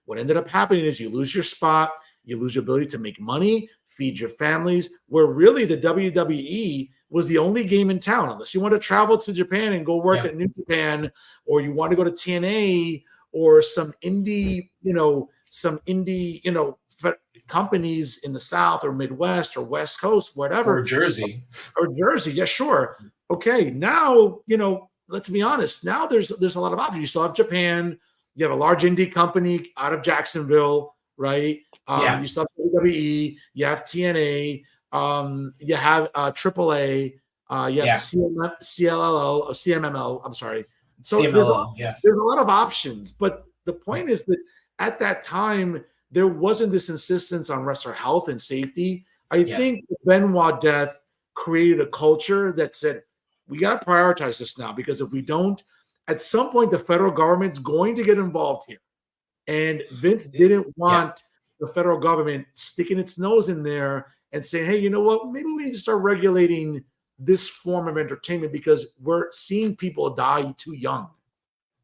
what ended up happening is you lose your spot. You lose your ability to make money, feed your families, where really the WWE was the only game in town. Unless you want to travel to Japan and go work at New Japan, or you want to go to TNA or some indie companies in the South or Midwest or West Coast, whatever. Or Jersey. Yeah, sure. Okay, now, let's be honest. Now there's a lot of options. You still have Japan. You have a large indie company out of Jacksonville, right? You still have WWE, you have TNA, you have AAA, you have CMML. I'm sorry. So CMLL, there's a lot of options, but the point is that at that time there wasn't this insistence on wrestler health and safety. I think the Benoit death created a culture that said we got to prioritize this now, because if we don't, at some point the federal government's going to get involved here. And Vince didn't want the federal government sticking its nose in there and saying, hey, you know what? Maybe we need to start regulating this form of entertainment because we're seeing people die too young.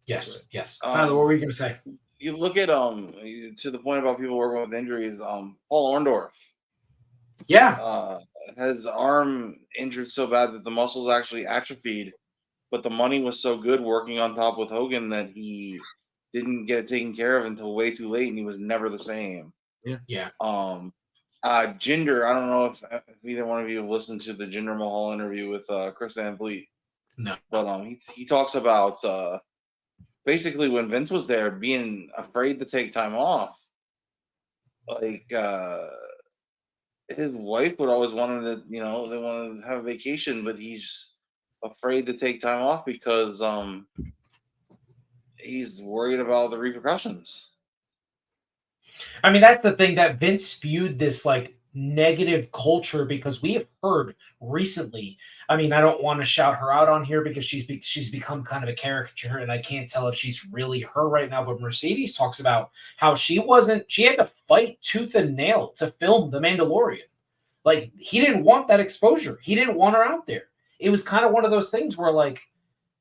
Yes. Tyler, what were you going to say? You look at to the point about people working with injuries. Paul Orndorff, had his arm injured so bad that the muscles actually atrophied, but the money was so good working on top with Hogan that he didn't get it taken care of until way too late, and he was never the same. Yeah. Jinder, I don't know if either one of you have listened to the Jinder Mahal interview with Chris Van Vliet. No. But he talks about basically when Vince was there being afraid to take time off. Like his wife would always want him to, they wanted to have a vacation, but he's afraid to take time off because he's worried about the repercussions. I mean, that's the thing, that Vince spewed this like negative culture, because we have heard recently. I mean, I don't want to shout her out on here because she's become kind of a caricature, and I can't tell if she's really her right now. But Mercedes talks about how she had to fight tooth and nail to film The Mandalorian. Like, he didn't want that exposure. He didn't want her out there. It was kind of one of those things where, like,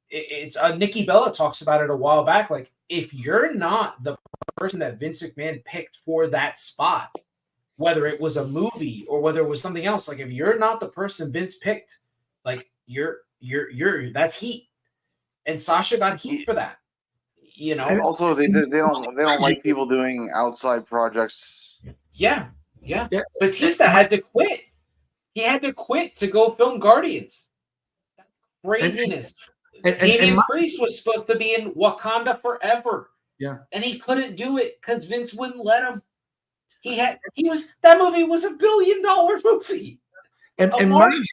it's Nikki Bella talks about it a while back. Like, if you're not the person that Vince McMahon picked for that spot, whether it was a movie or whether it was something else, like, if you're not the person Vince picked, like, you're that's heat. And Sasha got heat for that. And also, they don't like people doing outside projects. Yeah. Batista had to quit. He had to quit to go film Guardians. That's craziness. Damian Priest was supposed to be in Wakanda Forever. Yeah. And he couldn't do it because Vince wouldn't let him. That movie was $1 billion movie. And mind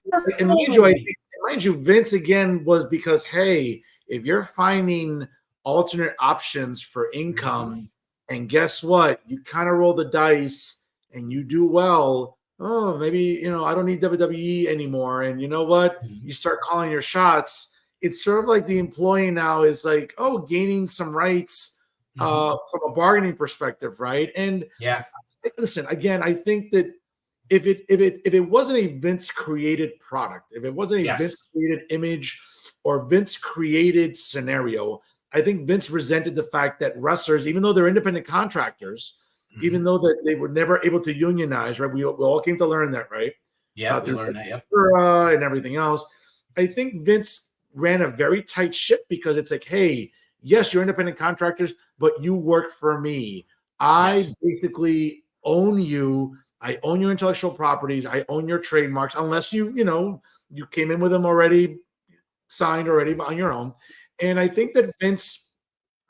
you, Vince again was because, hey, if you're finding alternate options for income, and guess what? You kind of roll the dice and you do well. Oh, maybe, I don't need WWE anymore. And you know what? You start calling your shots. It's sort of like the employee now is like, gaining some rights from a bargaining perspective, right? And listen, again, I think that if it wasn't a Vince created product, if it wasn't a Vince created image or Vince created scenario, I think Vince resented the fact that wrestlers, even though they're independent contractors, even though that they were never able to unionize, right? We all came to learn that, right? Yeah, we learned that. Yep. And everything else. I think Vince ran a very tight ship because it's like, hey, yes, you're independent contractors, but you work for me. I basically own you. I own your intellectual properties. I own your trademarks, unless you came in with them already, signed already on your own. And I think that Vince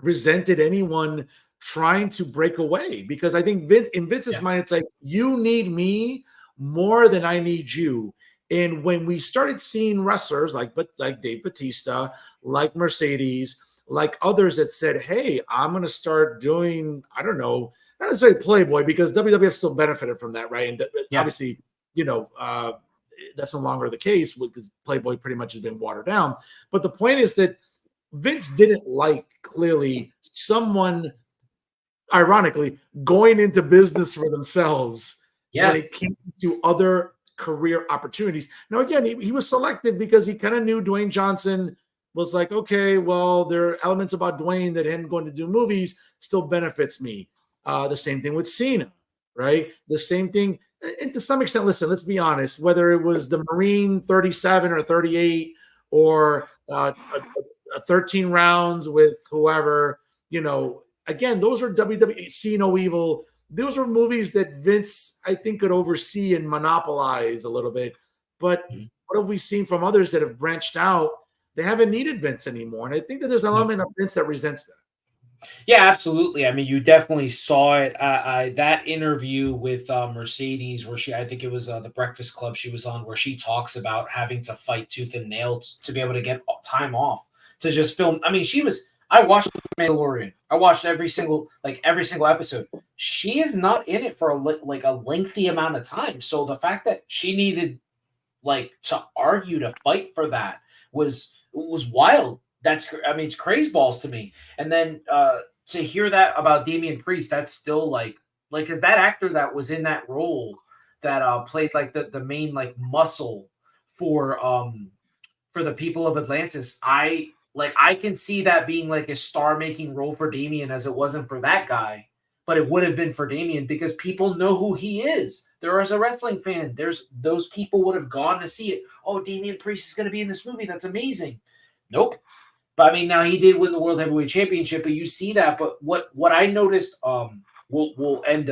resented anyone trying to break away, because I think in Vince's mind, it's like, you need me more than I need you. And when we started seeing wrestlers like Dave Batista, like Mercedes, like others that said, hey, I'm going to start doing, I don't know, not necessarily Playboy, because WWF still benefited from that, right? And obviously, that's no longer the case because Playboy pretty much has been watered down. But the point is that Vince didn't like, clearly, someone, ironically, going into business for themselves when it came to other career opportunities. Now, again, he was selective because he kind of knew Dwayne Johnson was like, okay, well, there are elements about Dwayne that him going to do movies still benefits me. The same thing with Cena, right? The same thing. And to some extent, listen, let's be honest, whether it was the Marine 37 or 38 or 13 rounds with whoever, again, those are WWE, See No Evil. Those are movies that Vince, I think, could oversee and monopolize a little bit. But what have we seen from others that have branched out? They haven't needed Vince anymore. And I think that there's an element of Vince that resents that. Yeah, absolutely. I mean, you definitely saw it. That interview with Mercedes, where I think it was the Breakfast Club she was on, where she talks about having to fight tooth and nail to be able to get time off to just film. I mean, I watched Mandalorian. I watched every single episode. She is not in it for a lengthy amount of time. So the fact that she needed to argue to fight for that was wild. It's crazy balls to me. And then to hear that about Damian Priest, that's still is that actor that was in that role that played the main muscle for the people of Atlantis. I can see that being a star-making role for Damian, as it wasn't for that guy, but it would have been for Damian because people know who he is. There is a wrestling fan. Those people would have gone to see it. Oh, Damian Priest is going to be in this movie. That's amazing. Nope. But I mean, now he did win the World Heavyweight Championship, but you see that. But what I noticed, we'll end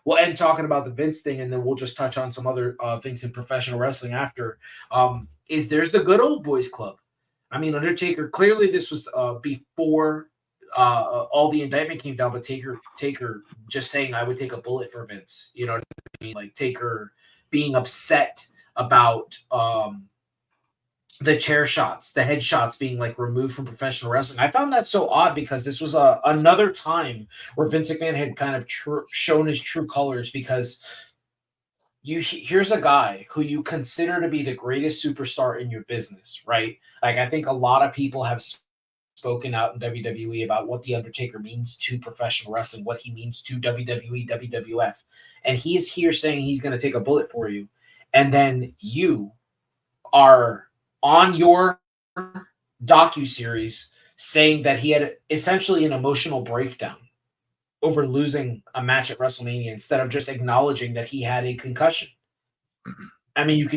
we'll end talking about the Vince thing, and then we'll just touch on some other things in professional wrestling after. Is there's the good old boys club. I mean, Undertaker, clearly this was before all the indictment came down, but Taker just saying I would take a bullet for Vince. You know what I mean? Like Taker being upset about the chair shots, the head shots being like removed from professional wrestling. I found that so odd because this was another time where Vince McMahon had kind of shown his true colors, because here's a guy who you consider to be the greatest superstar in your business, right? Like, I think a lot of people have spoken out in WWE about what The Undertaker means to professional wrestling, what he means to WWE, WWF. And he is here saying he's going to take a bullet for you. And then you are on your docuseries saying that he had essentially an emotional breakdown over losing a match at WrestleMania, instead of just acknowledging that he had a concussion. I mean,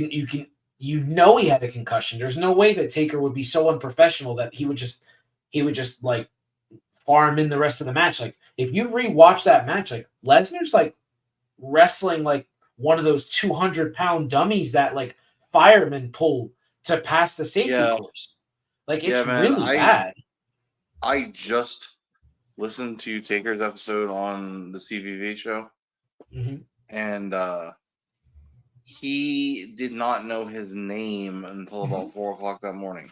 you know he had a concussion. There's no way that Taker would be so unprofessional that he would just like farm in the rest of the match. Like, if you rewatch that match, like Lesnar's like wrestling like one of those 200-pound dummies that like firemen pull to pass the safety course. Like, it's really bad. I just listened to Taker's episode on the CVV show, and he did not know his name until about 4 o'clock that morning.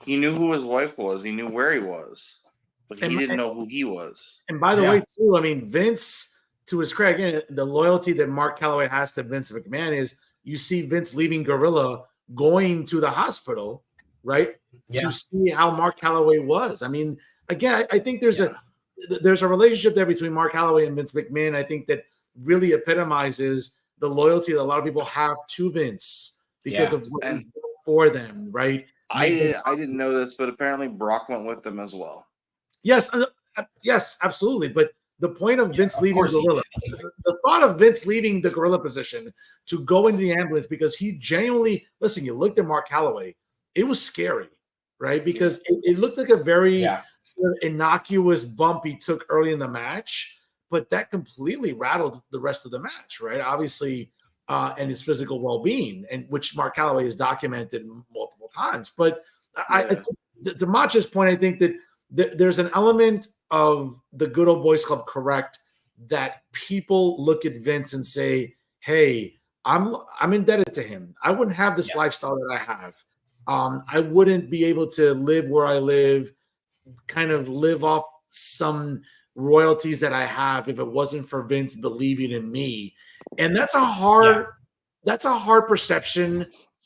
He knew who his wife was. He knew where he was, but he didn't know who he was. And by the way, too, I mean, Vince, to his credit, again, the loyalty that Mark Calloway has to Vince McMahon is, you see Vince leaving Gorilla, going to the hospital, right, to see how Mark Calloway was. I mean, again, I think there's a relationship there between Mark Calloway and Vince McMahon. I think that really epitomizes the loyalty that a lot of people have to Vince because of what he did for them, right? I didn't know this, but apparently Brock went with them as well. Yes, absolutely. But the point of Vince leaving Gorilla, the thought of Vince leaving the Gorilla position to go into the ambulance, because he genuinely, listen, you looked at Mark Calloway, it was scary, right? Because it looked like a very sort of innocuous bump he took early in the match, but that completely rattled the rest of the match, right? Obviously, and his physical well-being, and which Mark Calloway has documented multiple times. But I to Macho's point, I think that there's an element of the good old boys club, correct, that people look at Vince and say, hey, I'm indebted to him. I wouldn't have this lifestyle that I have. I wouldn't be able to live where I live, kind of live off some royalties that I have if it wasn't for Vince believing in me. And that's a hard perception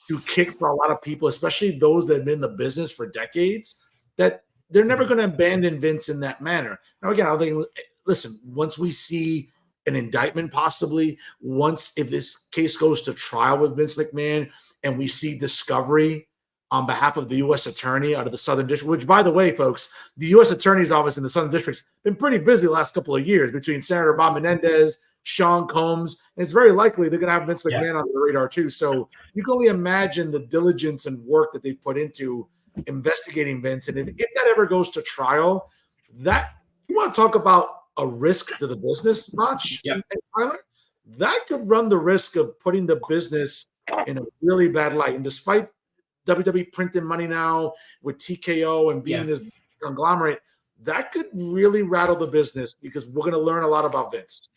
to kick for a lot of people, especially those that have been in the business for decades, that they're never going to abandon Vince in that manner. Now, again, I think, listen, once we see an indictment, possibly, if this case goes to trial with Vince McMahon and we see discovery on behalf of the U.S. attorney out of the Southern District, which, by the way, folks, the U.S. Attorney's Office in the Southern District's been pretty busy the last couple of years between Senator Bob Menendez, Sean Combs, and it's very likely they're going to have Vince McMahon on the radar too. So you can only imagine the diligence and work that they've put into investigating Vince. And if that ever goes to trial, that you want to talk about a risk to the business, Mach and Tyler, that could run the risk of putting the business in a really bad light. And despite WWE printing money now with TKO and being this conglomerate, that could really rattle the business, because we're going to learn a lot about Vince.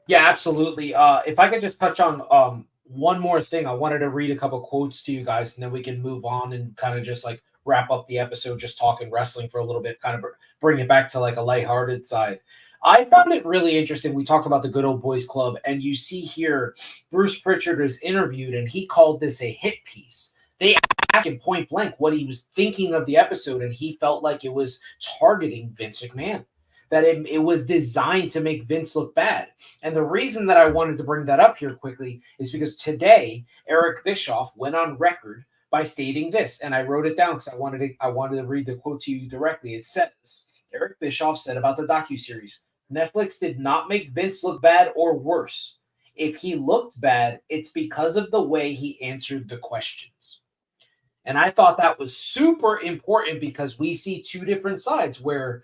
Yeah, absolutely. If I could just touch on one more thing, I wanted to read a couple quotes to you guys, and then we can move on and kind of just like wrap up the episode, just talking wrestling for a little bit, kind of bring it back to like a lighthearted side. I found it really interesting. We talked about the Good Old Boys Club, and you see here Bruce Pritchard is interviewed, and he called this a hit piece. They asked him point blank what he was thinking of the episode, and he felt like it was targeting Vince McMahon, that it was designed to make Vince look bad. And the reason that I wanted to bring that up here quickly is because today Eric Bischoff went on record by stating this, and I wrote it down because I wanted to read the quote to you directly. It says, Eric Bischoff said about the docuseries, Netflix did not make Vince look bad or worse. If he looked bad, it's because of the way he answered the questions. And I thought that was super important, because we see two different sides where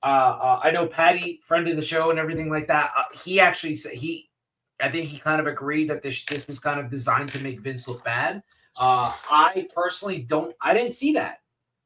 I know Patty, friend of the show and everything like that. He actually said I think he kind of agreed that this was kind of designed to make Vince look bad. I personally I didn't see that.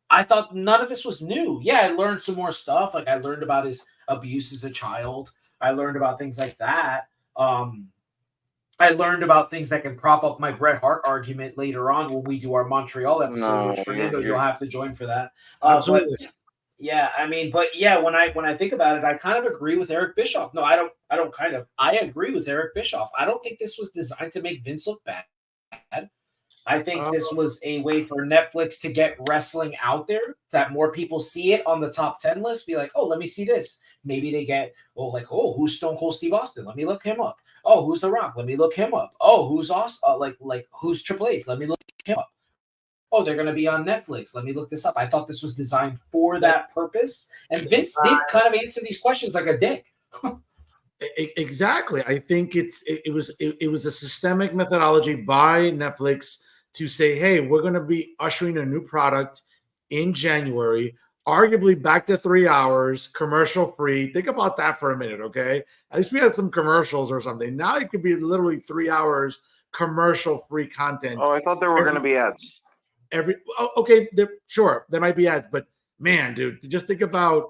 I thought none of this was new. Yeah, I learned some more stuff. Like I learned about his abuse as a child. I learned about things like that. I learned about things that can prop up my Bret Hart argument later on when we do our Montreal episode, which Fernando, you'll have to join for that. Absolutely. But yeah, I mean, but yeah, when I think about it, I kind of agree with Eric Bischoff. No, I don't kind of. I agree with Eric Bischoff. I don't think this was designed to make Vince look bad. I think this was a way for Netflix to get wrestling out there, that more people see it on the top 10 list, be like, oh, let me see this. Maybe they get, who's Stone Cold Steve Austin? Let me look him up. Oh, who's The Rock? Let me look him up. Oh, who's Austin? Who's Triple H? Let me look him up. Oh, they're going to be on Netflix. Let me look this up. I thought this was designed for that purpose. And Vince did kind of answer these questions like a dick. Exactly. I think it was a systemic methodology by Netflix to say, hey, we're going to be ushering a new product in January, arguably back to 3 hours, commercial free. Think about that for a minute, okay? At least we had some commercials or something. Now it could be literally 3 hours commercial free content. Oh, I thought there were going to be ads. Okay, sure, there might be ads, but man, dude, just think about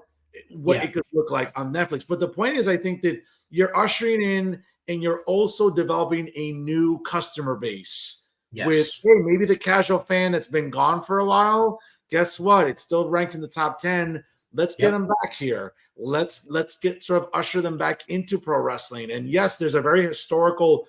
what it could look like on Netflix. But the point is, I think that you're ushering in and you're also developing a new customer base. Yes. With, hey, maybe the casual fan that's been gone for a while. Guess what? It's still ranked in the top 10. Let's get them back here. Let's get sort of usher them back into pro wrestling. And yes, there's a very historical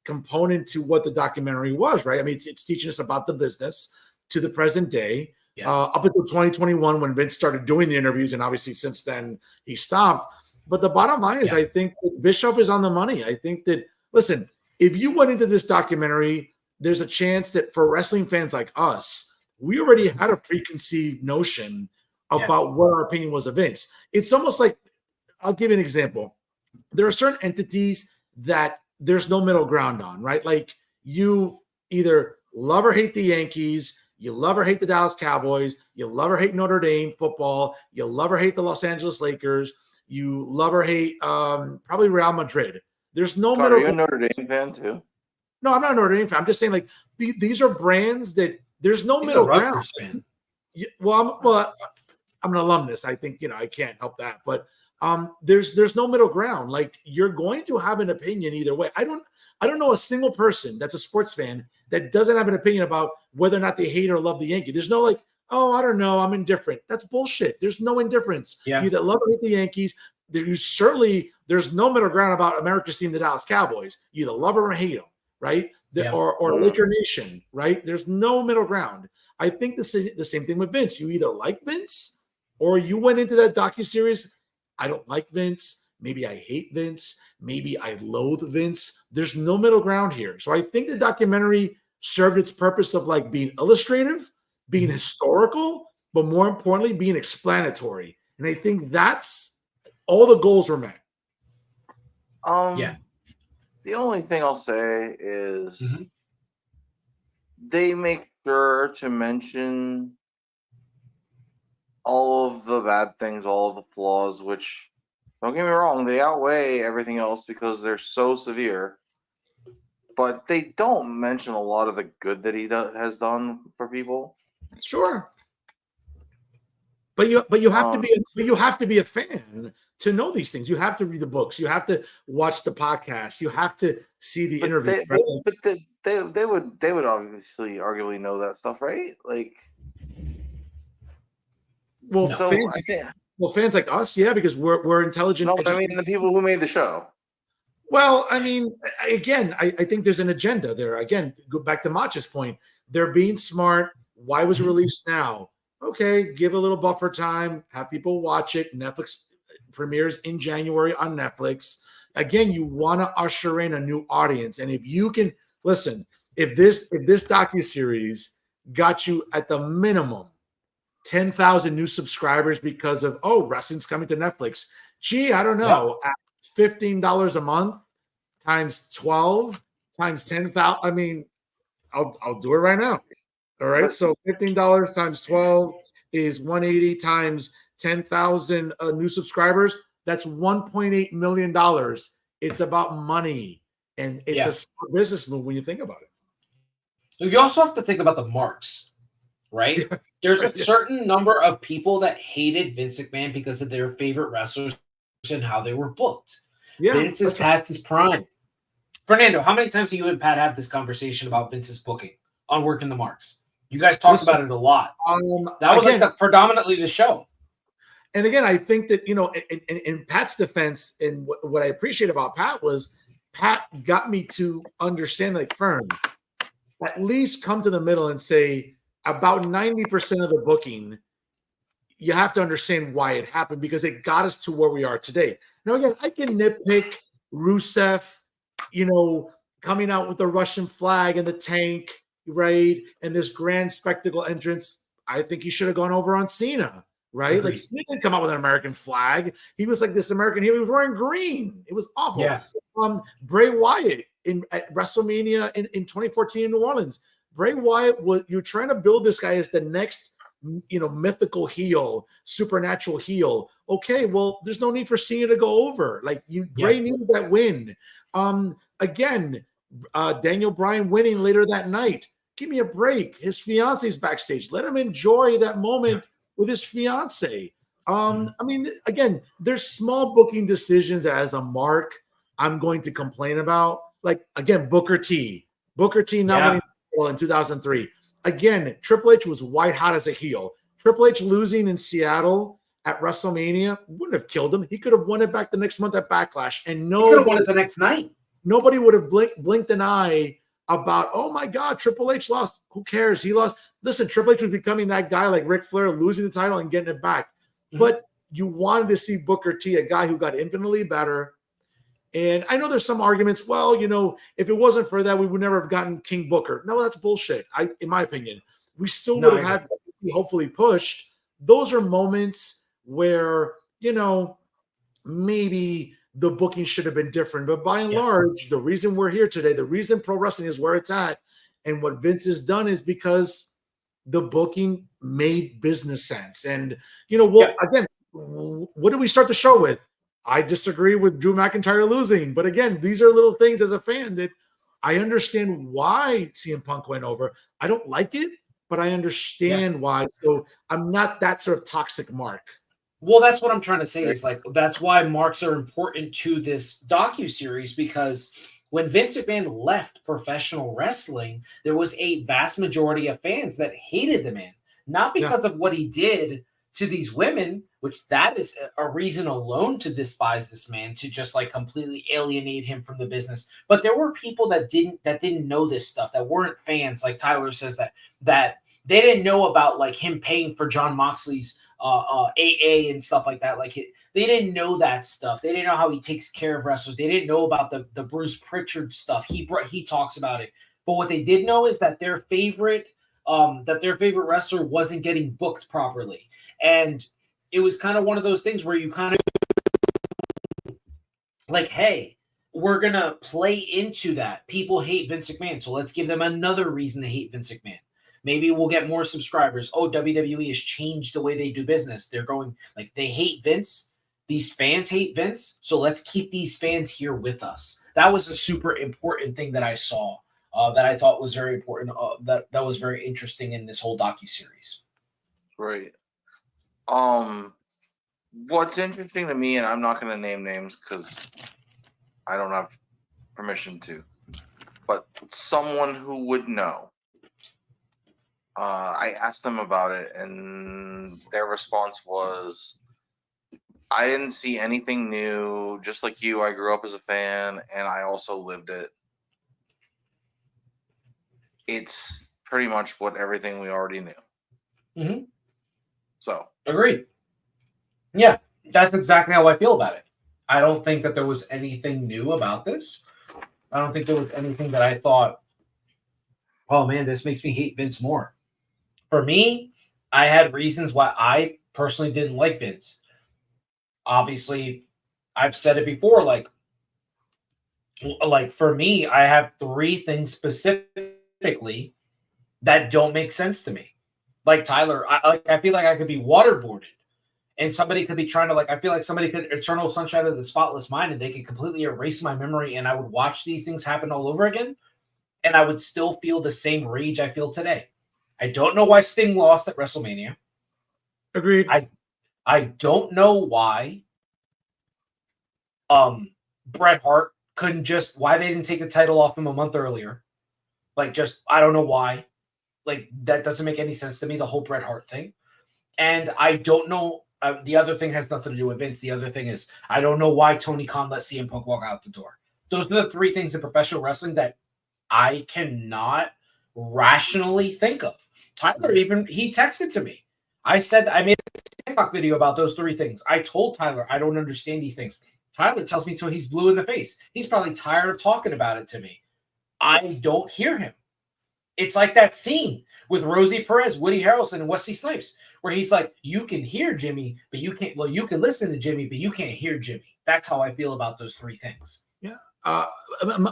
component to what the documentary was, right? I mean, it's teaching us about the business to the present day, up until 2021 when Vince started doing the interviews, and obviously since then he stopped. But the bottom line is, I think that Bischoff is on the money. I think that, listen, if you went into this documentary, there's a chance that for wrestling fans like us, we already had a preconceived notion about what our opinion was of Vince. It's almost like, I'll give you an example. There are certain entities that there's no middle ground on, right? Like you either love or hate the Yankees, you love or hate the Dallas Cowboys, you love or hate Notre Dame football, you love or hate the Los Angeles Lakers, you love or hate probably Real Madrid. There's no middle ground. Are you a Notre Dame fan too? No, I'm not a Notre Dame fan. I'm just saying, like, these are brands that there's no middle ground. Well, I'm an alumnus. I think, I can't help that. But there's no middle ground. Like, you're going to have an opinion either way. I don't know a single person that's a sports fan that doesn't have an opinion about whether or not they hate or love the Yankees. There's no like, oh, I don't know, I'm indifferent. That's bullshit. There's no indifference. You either love or hate the Yankees. There's no middle ground about America's team, the Dallas Cowboys. You either love or hate them. Right? Or Laker Nation, right? There's no middle ground. I think the same thing with Vince. You either like Vince or you went into that docuseries, I don't like Vince. Maybe I hate Vince. Maybe I loathe Vince. There's no middle ground here. So I think the documentary served its purpose of like being illustrative, being historical, but more importantly, being explanatory. And I think that's all the goals were met. The only thing I'll say is they make sure to mention all of the bad things, all of the flaws, which, don't get me wrong, they outweigh everything else because they're so severe. But they don't mention a lot of the good that he has done for people. Sure. But you have to be a fan to know these things. You have to read the books. You have to watch the podcast. You have to see the interviews. They would obviously arguably know that stuff, right? Like, fans like us, because we're intelligent. No, but I mean the people who made the show. Well, I mean, again, I think there's an agenda there. Again, go back to Macho's point. They're being smart. Why was it released now? Okay, give a little buffer time, have people watch it. Netflix premieres in January on Netflix. Again, you want to usher in a new audience. And if you can, listen, if this docuseries got you at the minimum 10,000 new subscribers because of, wrestling's coming to Netflix. Gee, I don't know, at $15 a month times 12 times 10,000. I mean, I'll do it right now. All right, so $15 times 12 is 180 times 10,000 new subscribers, that's $1.8 million. It's about money, and it's a smart business move when you think about it. You also have to think about the marks, right? Yeah. There's a certain number of people that hated Vince McMahon because of their favorite wrestlers and how they were booked. Yeah, Vince is past his prime. Fernando, how many times do you and Pat have this conversation about Vince's booking on Working the Marks? You guys talk about it a lot. That was again, predominantly the show. And again, I think that, in Pat's defense, and what I appreciate about Pat was Pat got me to understand, like, Fern, at least come to the middle and say about 90% of the booking, you have to understand why it happened, because it got us to where we are today. Now, again, I can nitpick Rusev, coming out with the Russian flag and the tank, right? And this grand spectacle entrance. I think he should have gone over on Cena, right? Agreed. Like, Cena didn't come out with an American flag. He was like this American hero. He was wearing green. It was awful. Yeah. Bray Wyatt at WrestleMania in 2014 in New Orleans. Bray Wyatt you're trying to build this guy as the next, mythical heel, supernatural heel. Okay, well, there's no need for Cena to go over. Like, Bray needed that win. Again, Daniel Bryan winning later that night. Give me a break. His fiance's backstage. Let him enjoy that moment with his fiance. I mean, again, there's small booking decisions that, as a mark, I'm going to complain about. Like, again, Booker T not winning the title in 2003. Again, Triple H was white hot as a heel. Triple H losing in Seattle at WrestleMania wouldn't have killed him. He could have won it back the next month at Backlash, and he could have won it the next night. Nobody would have blinked an eye about, oh my God, Triple H lost. Who cares? He lost. Listen, Triple H was becoming that guy like Ric Flair, losing the title and getting it back. Mm-hmm. But you wanted to see Booker T, a guy who got infinitely better. And I know there's some arguments, well, if it wasn't for that, we would never have gotten King Booker. No, that's bullshit. In my opinion, we still would have had, hopefully, pushed. Those are moments where, maybe the booking should have been different. But by and large, the reason we're here today, the reason pro wrestling is where it's at, and what Vince has done is because the booking made business sense. And, again, what did we start the show with? I disagree with Drew McIntyre losing. But again, these are little things as a fan that I understand why CM Punk went over. I don't like it, but I understand why. So I'm not that sort of toxic mark. Well, that's what I'm trying to say is, like, that's why marks are important to this docuseries, because when Vince McMahon left professional wrestling, there was a vast majority of fans that hated the man, not because of what he did to these women, which that is a reason alone to despise this man, to just like completely alienate him from the business. But there were people that didn't know this stuff, that weren't fans. Like Tyler says that they didn't know about, like, him paying for John Moxley's AA and stuff like that. Like, they didn't know that stuff. They didn't know how he takes care of wrestlers. They didn't know about the Bruce Pritchard stuff. He talks about it. But what they did know is that their favorite wrestler wasn't getting booked properly. And it was kind of one of those things where you kind of like, hey, we're going to play into that. People hate Vince McMahon, so let's give them another reason to hate Vince McMahon. Maybe we'll get more subscribers. Oh, WWE has changed the way they do business. They're going, like, they hate Vince. These fans hate Vince. So let's keep these fans here with us. That was a super important thing that I saw that I thought was very important. That was very interesting in this whole docuseries. Right. What's interesting to me, and I'm not going to name names because I don't have permission to, but someone who would know. I asked them about it, and their response was, I didn't see anything new. Just like you, I grew up as a fan, and I also lived it. It's pretty much everything we already knew. Mm-hmm. So. Agreed. Yeah, that's exactly how I feel about it. I don't think that there was anything new about this. I don't think there was anything that I thought, oh man, this makes me hate Vince more. For me, I had reasons why I personally didn't like Vince. Obviously, I've said it before, like for me, I have 3 things specifically that don't make sense to me. Like Tyler, I feel like I could be waterboarded And somebody could be trying to, like, I feel like somebody could Eternal Sunshine of the Spotless Mind, and they could completely erase my memory, and I would watch these things happen all over again, and I would still feel the same rage I feel today. I don't know why Sting lost at WrestleMania. Agreed. I don't know why Bret Hart couldn't just, why they didn't take the title off him a month earlier. Like, just, I don't know why. Like, that doesn't make any sense to me, the whole Bret Hart thing. And I don't know, the other thing has nothing to do with Vince. The other thing is, I don't know why Tony Khan let CM Punk walk out the door. Those are the three things in professional wrestling that I cannot rationally think of. Tyler, even, he texted to me. I made a TikTok video about those three things. I told Tyler, I don't understand these things. Tyler tells me till he's blue in the face. He's probably tired of talking about it to me. I don't hear him. It's like that scene with Rosie Perez, Woody Harrelson, and Wesley Snipes, where he's like, you can hear Jimmy, but you can't, well, you can listen to Jimmy, but you can't hear Jimmy. That's how I feel about those three things. Yeah.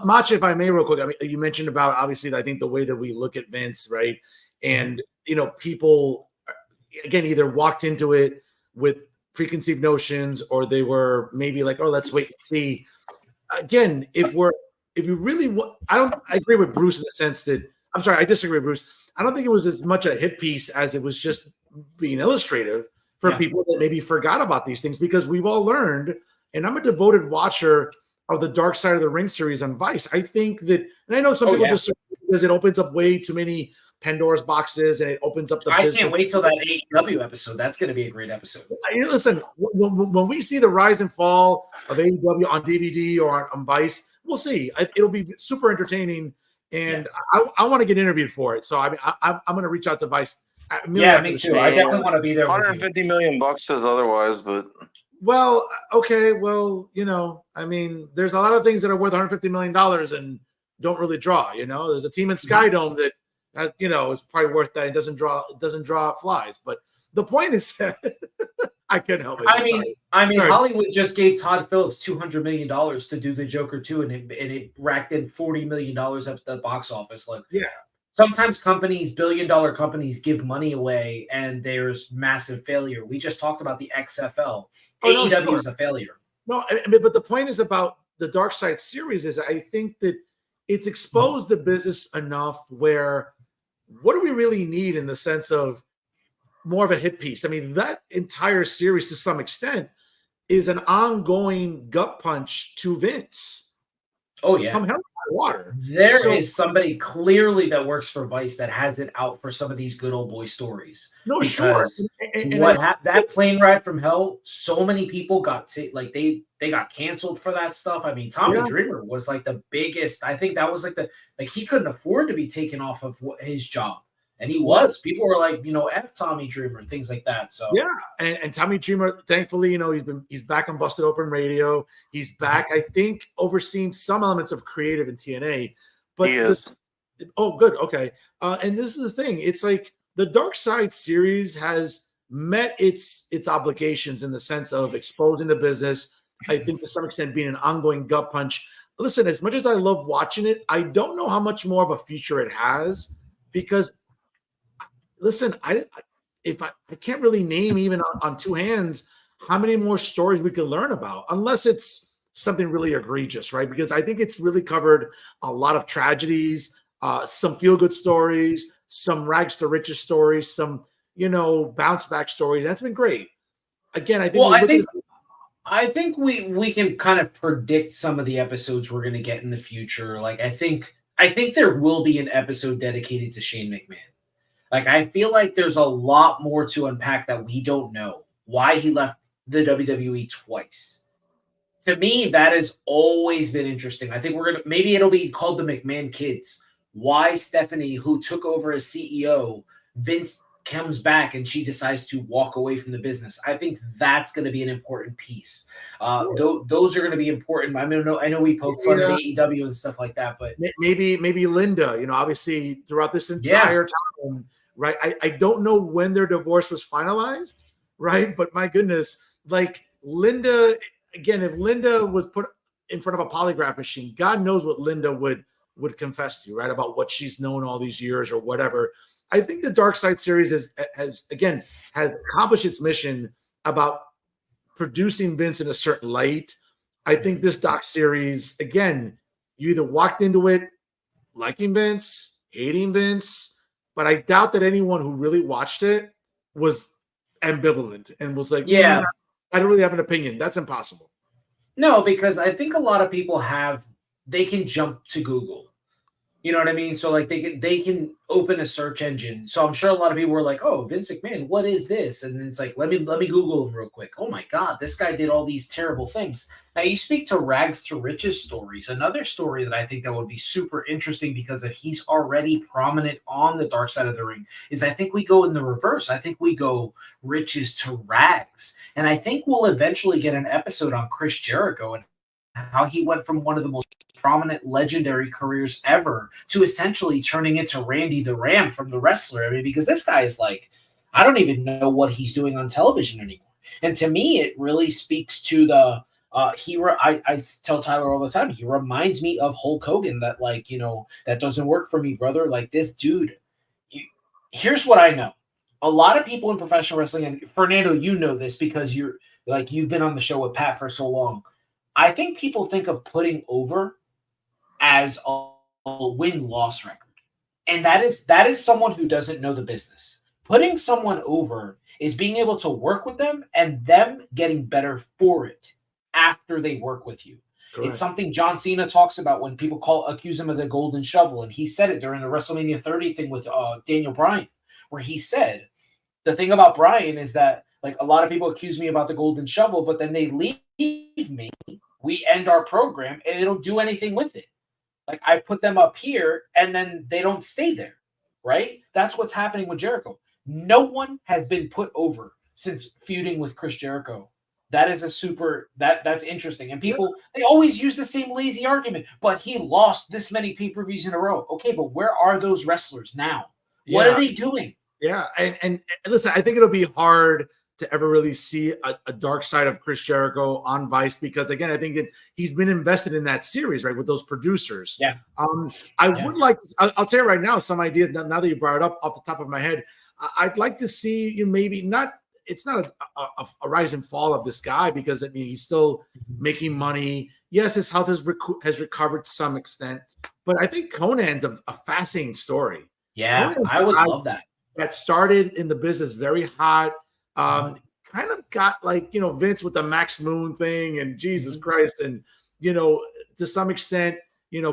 Macho, if I may, real quick, I mean, you mentioned about, obviously, I think the way that we look at Vince, right? And, you know, people, again, either walked into it with preconceived notions, or they were maybe like, oh, let's wait and see. Again, if you really want, I agree with Bruce in the sense that, I'm sorry, I disagree with Bruce. I don't think it was as much a hit piece as it was just being illustrative for people that maybe forgot about these things, because we've all learned, and I'm a devoted watcher of the Dark Side of the Ring series on Vice. I think that, and I know some people just, because it opens up way too many Pandora's boxes, and it opens up the business. I can't wait till that AEW episode. That's going to be a great episode. Listen, when we see the rise and fall of AEW on DVD or on Vice, we'll see. It'll be super entertaining, and I want to get interviewed for it. So I mean, I'm going to reach out to Vice. Me too. I definitely want to be there. $150 million says otherwise, but well, okay, well, you know, I mean, there's a lot of things that are worth $150 million and don't really draw. You know, there's a team in Skydome that, you know, is probably worth that. It doesn't draw flies. But the point is, I couldn't help it. I mean, Hollywood just gave Todd Phillips $200 million to do the Joker 2, and it racked in $40 million at the box office. Like, sometimes billion-dollar companies give money away, and there's massive failure. We just talked about the XFL. AEW is a failure. No, but the point is about the Dark Side series is, I think that it's exposed the business enough where, what do we really need in the sense of more of a hit piece? I mean, that entire series, to some extent, is an ongoing gut punch to Vince. Oh, yeah. Come hell or high water. There is somebody clearly that works for Vice that has it out for some of these good old boy stories. No, sure. That plane ride from hell, so many people got they got canceled for that stuff. I mean, Tommy Dreamer was like the biggest. I think that was like he couldn't afford to be taken off of his job. And he was. People were like, you know, F Tommy Dreamer and things like that. So and Tommy Dreamer, thankfully, you know, he's back on Busted Open Radio. He's back, I think, overseeing some elements of creative in TNA. But he is. Oh, good. Okay. And this is the thing. It's like the Dark Side series has met its obligations in the sense of exposing the business. I think to some extent being an ongoing gut punch. Listen, as much as I love watching it, I don't know how much more of a future it has, because listen, I can't really name even on two hands how many more stories we could learn about, unless it's something really egregious, right? Because I think it's really covered a lot of tragedies, some feel-good stories, some rags to riches stories, some, you know, bounce back stories. That's been great. Again, I think we can kind of predict some of the episodes we're going to get in the future. Like, I think there will be an episode dedicated to Shane McMahon. Like, I feel like there's a lot more to unpack that we don't know. Why he left the WWE twice. To me, that has always been interesting. I think maybe it'll be called the McMahon Kids. Why Stephanie, who took over as CEO, Vince comes back and she decides to walk away from the business. I think that's going to be an important piece. Those are going to be important. I mean, I know we poke fun of AEW and stuff like that, but maybe Linda, you know, obviously throughout this entire time, right? I don't know when their divorce was finalized, right? But my goodness, like Linda, again, if Linda was put in front of a polygraph machine, God knows what Linda would confess to, right? About what she's known all these years or whatever. I think the Dark Side series has accomplished its mission about producing Vince in a certain light. I think this doc series, again, you either walked into it liking Vince, hating Vince, but I doubt that anyone who really watched it was ambivalent and was like, Yeah. I don't really have an opinion. That's impossible. No, because I think a lot of people they can jump to Google. You know what I mean? So like they can open a search engine. So I'm sure a lot of people were like, "Oh, Vince McMahon, what is this?" And then it's like, let me Google him real quick. Oh my God, this guy did all these terrible things. Now you speak to rags to riches stories. Another story that I think that would be super interesting because if he's already prominent on the dark side of the ring, is I think we go in the reverse. I think we go riches to rags, and I think we'll eventually get an episode on Chris Jericho and how he went from one of the most prominent legendary careers ever to essentially turning into Randy the Ram from the wrestler. I mean, because this guy is like, I don't even know what he's doing on television anymore. And to me, it really speaks to the I tell Tyler all the time, he reminds me of Hulk Hogan, that like, that doesn't work for me, brother. Like this dude, here's what I know. A lot of people in professional wrestling, and Fernando, you know this because you've been on the show with Pat for so long. I think people think of putting over as a win-loss record. And that is someone who doesn't know the business. Putting someone over is being able to work with them and them getting better for it after they work with you. Correct. It's something John Cena talks about when people accuse him of the golden shovel. And he said it during the WrestleMania 30 thing with Daniel Bryan, where he said, the thing about Bryan is that like a lot of people accuse me about the golden shovel, but then they leave me, we end our program, and they don't do anything with it. Like I put them up here, and then they don't stay there, right? That's what's happening with Jericho. No one has been put over since feuding with Chris Jericho. That is that's interesting. And people, they always use the same lazy argument, but he lost this many pay-per-views in a row. Okay, but where are those wrestlers now? What are they doing? Yeah, and listen, I think it'll be hard to ever really see a dark side of Chris Jericho on Vice because, again, I think that he's been invested in that series, right, with those producers. Yeah. I would like to, I'll tell you right now, some ideas, now that you brought it up off the top of my head, I'd like to see you maybe not, it's not a rise and fall of this guy because, I mean, he's still making money. Yes, his health has recovered to some extent, but I think Conan's a fascinating story. Yeah, I would love that. That started in the business very hot. Kind of got like, Vince with the Max Moon thing and Jesus Christ. And, to some extent,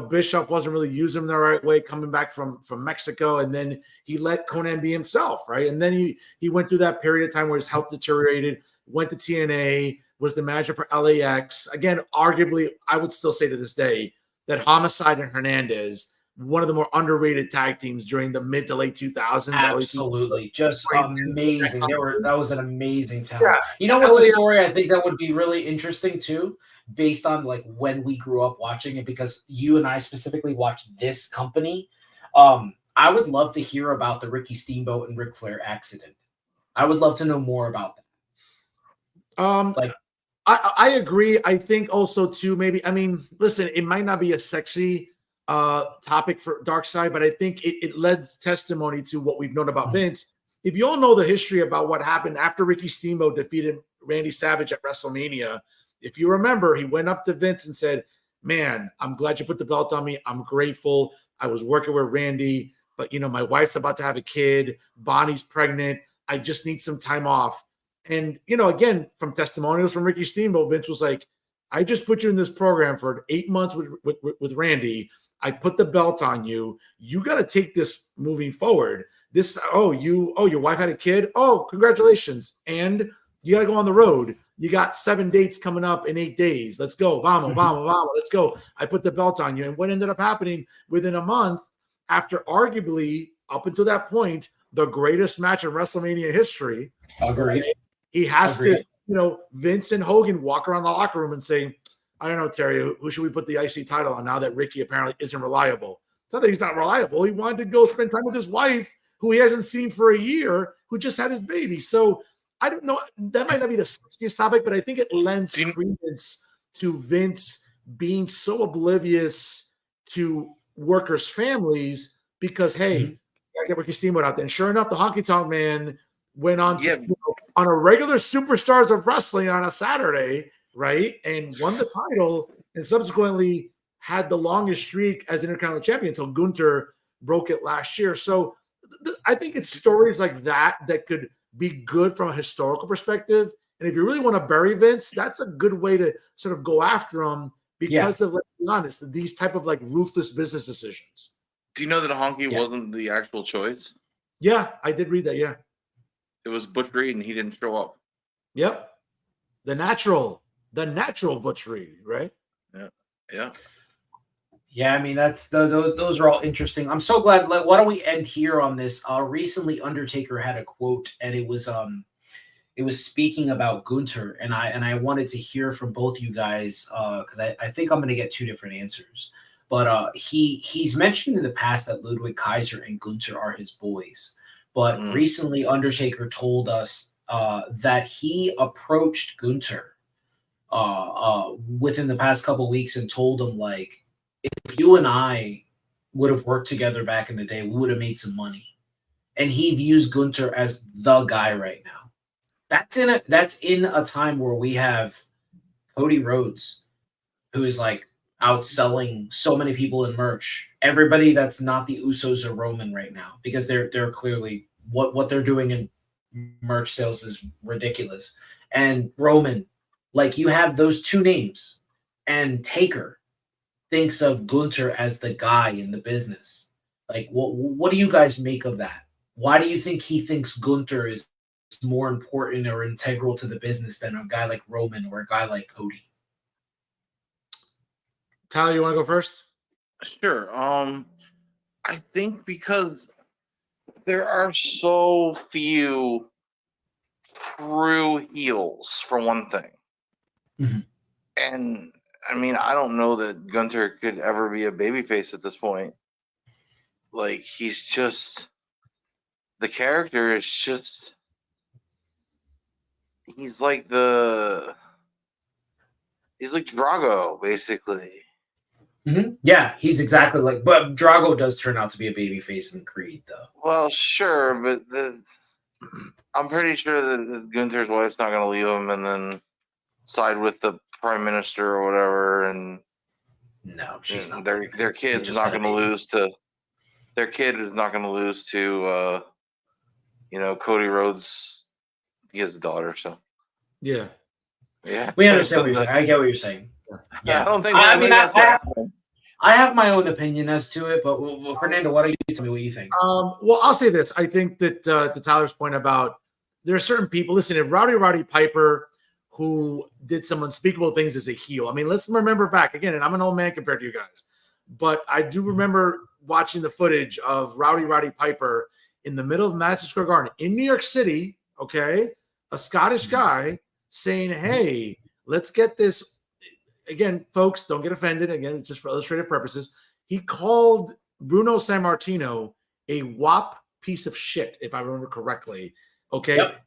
Bischoff wasn't really using him the right way coming back from Mexico. And then he let Conan be himself, right? And then he went through that period of time where his health deteriorated, went to TNA, was the manager for LAX. Again, arguably, I would still say to this day that Homicide and Hernandez, one of the more underrated tag teams during the mid to late 2000s. Absolutely. Just amazing. That was an amazing talent. Yeah. You know what's a story I think that would be really interesting too, based on like when we grew up watching it, because you and I specifically watched this company. I would love to hear about the Ricky Steamboat and Ric Flair accident. I would love to know more about that. I agree. I think also too, maybe, I mean, listen, it might not be a sexy topic for Dark Side, but I think it lends testimony to what we've known about Vince. If you all know the history about what happened after Ricky Steamboat defeated Randy Savage at WrestleMania, if you remember, he went up to Vince and said, "Man, I'm glad you put the belt on me. I'm grateful. I was working with Randy, but my wife's about to have a kid. Bonnie's pregnant. I just need some time off." And again, from testimonials from Ricky Steamboat, Vince was like, "I just put you in this program for 8 months with Randy. I put the belt on you. You got to take this moving forward. Your wife had a kid. Oh, congratulations. And you got to go on the road. You got 7 dates coming up in 8 days. Let's go. Vamos. Let's go. I put the belt on you." And what ended up happening within a month, after arguably up until that point, the greatest match in WrestleMania history. Agreed. He has to, Vince and Hogan walk around the locker room and say, "I don't know, Terry, who should we put the IC title on now that Ricky apparently isn't reliable?" It's not that he's not reliable. He wanted to go spend time with his wife, who he hasn't seen for a year, who just had his baby. So I don't know. That might not be the sexiest topic, but I think it lends credence to Vince being so oblivious to workers' families because, hey, I got Ricky Steamboat out there. And sure enough, the Honky Tonk Man went on to, on a regular Superstars of Wrestling on a Saturday, right, and won the title, and subsequently had the longest streak as Intercontinental Champion until Gunther broke it last year. So I think it's stories like that that could be good from a historical perspective. And if you really want to bury Vince, that's a good way to sort of go after him because of, let's be honest, these type of like ruthless business decisions. Do you know that Honky wasn't the actual choice? Yeah, I did read that. Yeah. It was Butch Reed and he didn't show up. Yep. The natural Butch Reed, right? Yeah. Yeah. Yeah, I mean, that's those are all interesting. I'm so glad. Why don't we end here on this? Recently, Undertaker had a quote, and it was speaking about Gunther, and I wanted to hear from both you guys because I think I'm going to get two different answers. But he's mentioned in the past that Ludwig Kaiser and Gunther are his boys. But recently, Undertaker told us that he approached Gunther within the past couple weeks and told him, like, if you and I would have worked together back in the day, we would have made some money. And he views Gunther as the guy right now. That's in a time where we have Cody Rhodes, who is like outselling so many people in merch. Everybody that's not the Usos or Roman right now, because they're clearly what they're doing in merch sales is ridiculous. And Roman, like, you have those two names, and Taker thinks of Gunther as the guy in the business. Like, what do you guys make of that? Why do you think he thinks Gunther is more important or integral to the business than a guy like Roman or a guy like Cody? Tyler, you want to go first? Sure. I think because there are so few true heels, for one thing. Mm-hmm. And I mean, I don't know that Gunther could ever be a babyface at this point. Like, he's just, the character is just, he's like Drago, basically. Mm-hmm. Yeah, he's exactly like, but Drago does turn out to be a babyface in Creed, though. Well, sure, but I'm pretty sure that Gunther's wife's not going to leave him and then side with the prime minister or whatever, and no, she's not. Their kid's not going to lose to. Their kid is not going to lose to, Cody Rhodes. He has a daughter, so yeah. We understand what you're saying. I get what you're saying. Yeah, I don't think. I have my own opinion as to it, but Fernando, why don't you tell me what you think? Well, I'll say this. I think that to Tyler's point about there are certain people. Listen, if Roddy Piper, who did some unspeakable things as a heel. I mean, let's remember back again, and I'm an old man compared to you guys, but I do remember watching the footage of Roddy Piper in the middle of Madison Square Garden in New York City, okay? A Scottish guy saying, hey, let's get this. Again, folks, don't get offended. Again, it's just for illustrative purposes. He called Bruno Sammartino a wop piece of shit, if I remember correctly, okay? Yep.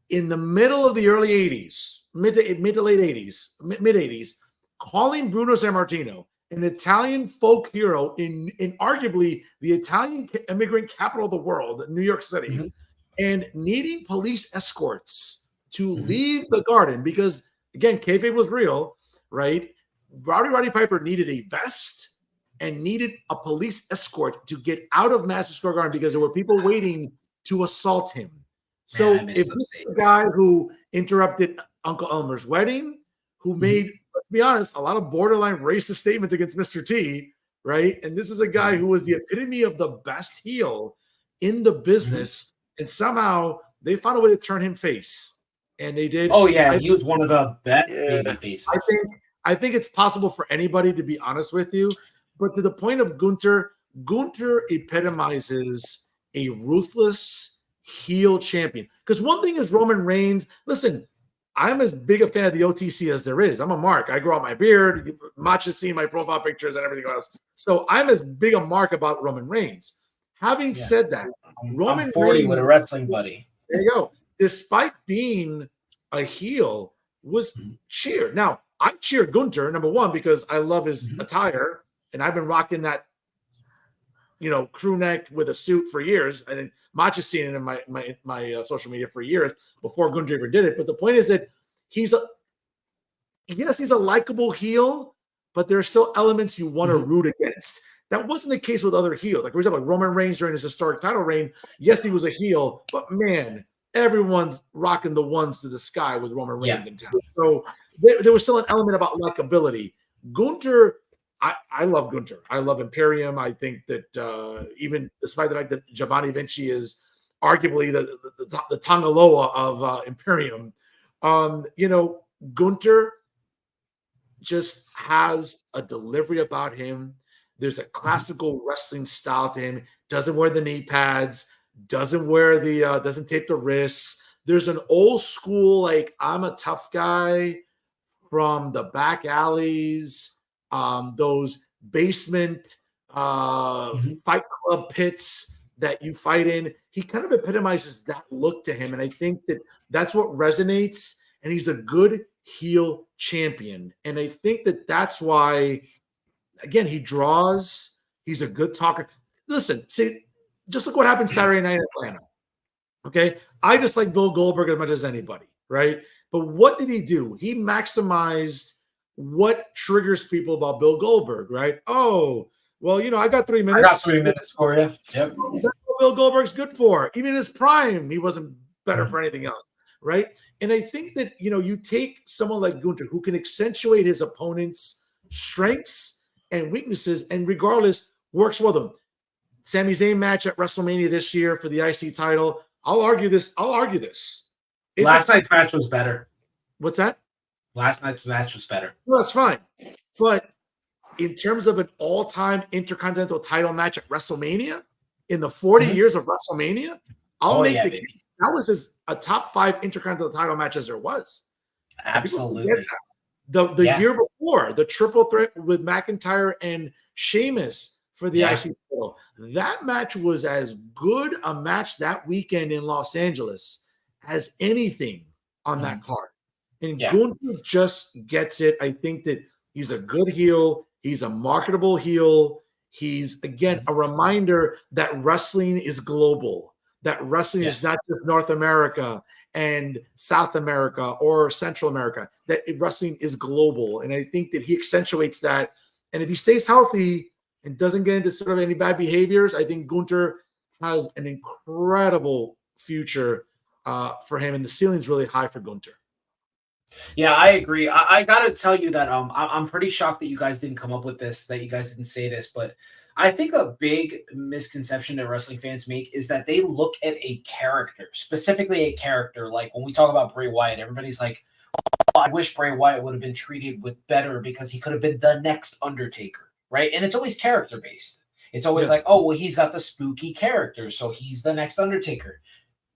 In the middle of the early 80s, mid to late 80s, mid 80s, calling Bruno Sammartino an Italian folk hero in arguably the Italian immigrant capital of the world, New York City, and needing police escorts to leave the garden because, again, kayfabe was real, right? Roddy Piper needed a vest and needed a police escort to get out of Madison Square Garden because there were people waiting to assault him. So if this is the guy who interrupted Uncle Elmer's wedding, who made, let's be honest, a lot of borderline racist statements against Mr. T, right? And this is a guy who was the epitome of the best heel in the business, and somehow they found a way to turn him face, and they did. Oh yeah, he was one of the best baby faces. I think it's possible for anybody, to be honest with you, but to the point of Gunther epitomizes a ruthless heel champion. Because one thing is Roman Reigns. Listen, I'm as big a fan of the OTC as there is. I'm a mark. I grow out my beard. Macho's seen my profile pictures and everything else. So I'm as big a mark about Roman Reigns. Having said that, I'm 40 with a wrestling buddy. There you go. Despite being a heel, was cheered. Now, I cheer Gunther, number one, because I love his attire, and I've been rocking that crew neck with a suit for years. And Macho seen it in my social media for years before Gunther ever did it. But the point is that he's a likable heel, but there are still elements you want to root against. That wasn't the case with other heels. Like, for example, Roman Reigns during his historic title reign, yes, he was a heel, but man, everyone's rocking the ones to the sky with Roman Reigns in town. So there was still an element about likability. Gunther, I love Gunther. I love Imperium. I think that even despite the fact that Giovanni Vinci is arguably the Tangaloa of Imperium, Gunther just has a delivery about him. There's a classical wrestling style to him. Doesn't wear the knee pads. Doesn't tape the wrists. There's an old school, like, I'm a tough guy from the back alleys, those basement fight club pits that you fight in. He kind of epitomizes that look to him. And I think that that's what resonates. And he's a good heel champion. And I think that that's why, again, he draws. He's a good talker. Listen, see, just look what happened Saturday night in Atlanta. Okay? I just like Bill Goldberg as much as anybody, right? But what did he do? He maximized what triggers people about Bill Goldberg, right? Oh, well, I got 3 minutes. I got 3 minutes for you. Yep. That's what Bill Goldberg's good for. Even in his prime, he wasn't better for anything else, right? And I think that, you take someone like Gunther who can accentuate his opponent's strengths and weaknesses, and regardless, works with them. Sami Zayn match at WrestleMania this year for the IC title. I'll argue this. Last night's match was better. What's that? Last night's match was better. Well, that's fine. But in terms of an all-time Intercontinental title match at WrestleMania, in the 40 years of WrestleMania, I'll make the case that was a top 5 Intercontinental title match as there was. Absolutely. The year before, the triple threat with McIntyre and Sheamus for the IC title. That match was as good a match that weekend in Los Angeles as anything on that card. And Gunther just gets it. I think that he's a good heel. He's a marketable heel. He's, again, a reminder that wrestling is global, that wrestling is not just North America and South America or Central America, that wrestling is global. And I think that he accentuates that. And if he stays healthy and doesn't get into sort of any bad behaviors, I think Gunther has an incredible future for him. And the ceiling's really high for Gunther. Yeah, I agree. I got to tell you that I'm pretty shocked that you guys didn't come up with this, that you guys didn't say this, but I think a big misconception that wrestling fans make is that they look at a character, specifically a character. Like when we talk about Bray Wyatt, everybody's like, oh, I wish Bray Wyatt would have been treated with better because he could have been the next Undertaker, right? And it's always character-based. It's always like, oh, well, he's got the spooky character, so he's the next Undertaker.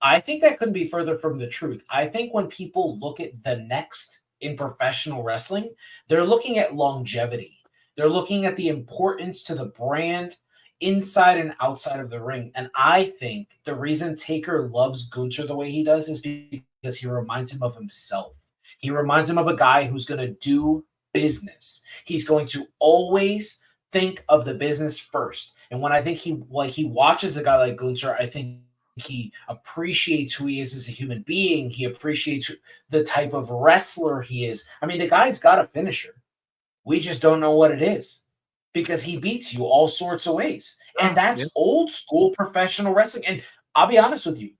I think that couldn't be further from the truth. I think when people look at the next in professional wrestling, they're looking at longevity. They're looking at the importance to the brand inside and outside of the ring. And I think the reason Taker loves Gunther the way he does is because he reminds him of himself. He reminds him of a guy who's going to do business. He's going to always think of the business first. And when I think he watches a guy like Gunther, I think he appreciates who he is as a human being. He appreciates the type of wrestler he is. I mean, the guy's got a finisher. We just don't know what it is because he beats you all sorts of ways. And that's old school professional wrestling. And I'll be honest with you,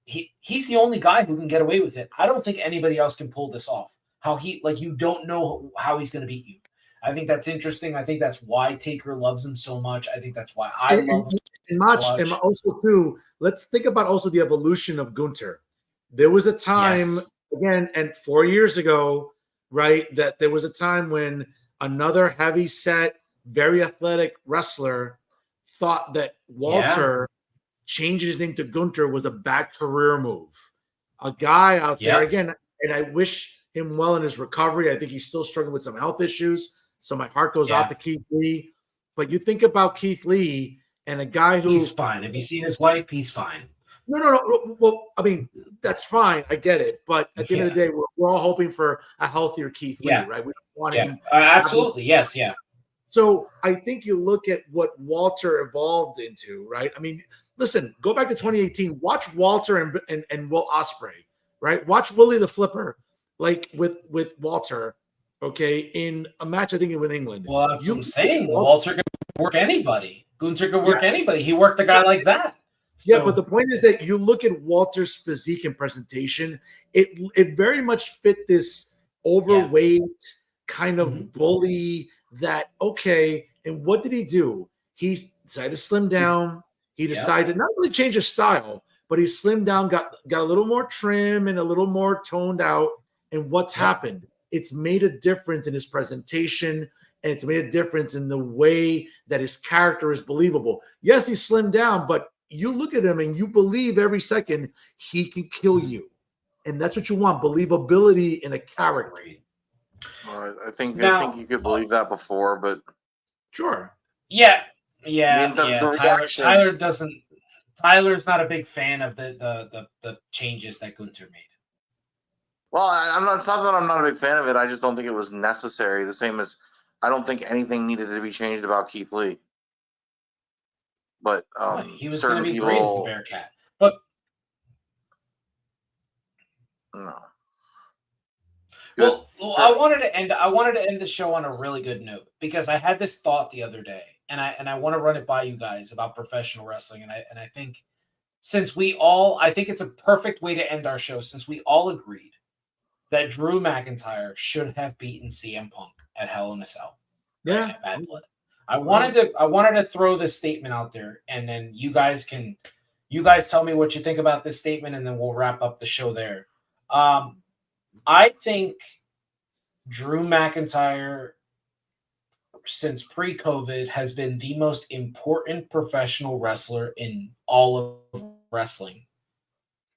he's the only guy who can get away with it. I don't think anybody else can pull this off. You don't know how he's going to beat you. I think that's interesting. I think that's why Taker loves him so much. I think that's why I love him so much. And also, too, let's think about also the evolution of Gunther. There was a time, again, and 4 years ago, right, that there was a time when another heavy-set, very athletic wrestler thought that Walter changing his name to Gunther was a bad career move. A guy out there, again, and I wish him well in his recovery. I think he's still struggling with some health issues. So my heart goes out to Keith Lee. But you think about Keith Lee and a guy who... He's fine. Have you seen his wife? He's fine. No. Well, I mean, that's fine. I get it. But at the end of the day, we're all hoping for a healthier Keith Lee, right? We don't want him... absolutely. Yes, So I think you look at what Walter evolved into, right? I mean, listen, go back to 2018. Watch Walter and Will Ospreay, right? Watch Willie the Flipper, like with Walter, okay, in a match I think in England. Well, that's what I'm saying. Walter could work anybody. Gunther could work anybody. He worked a guy like that. Yeah, but the point is that you look at Walter's physique and presentation, it very much fit this overweight kind of bully that, okay, and what did he do? He decided to slim down. He decided to not really change his style, but he slimmed down, got a little more trim and a little more toned out. And what's happened? It's made a difference in his presentation, and it's made a difference in the way that his character is believable. Yes, he slimmed down, but you look at him and you believe every second he can kill you. And that's what you want, believability in a character. I think you could believe that before, but sure. Yeah. Tyler doesn't. Tyler's not a big fan of the changes that Gunther made. Well, it's not that I'm not a big fan of it. I just don't think it was necessary. The same as I don't think anything needed to be changed about Keith Lee. But he was going to be great as the Bearcat. But no. I wanted to end the show on a really good note because I had this thought the other day, and I want to run it by you guys about professional wrestling, and I think I think it's a perfect way to end our show since we all agreed that Drew McIntyre should have beaten CM Punk at Hell in a Cell. Yeah, at Bad Blood. I wanted to throw this statement out there, and then you guys tell me what you think about this statement, and then we'll wrap up the show there. I think Drew McIntyre, since pre-COVID, has been the most important professional wrestler in all of wrestling.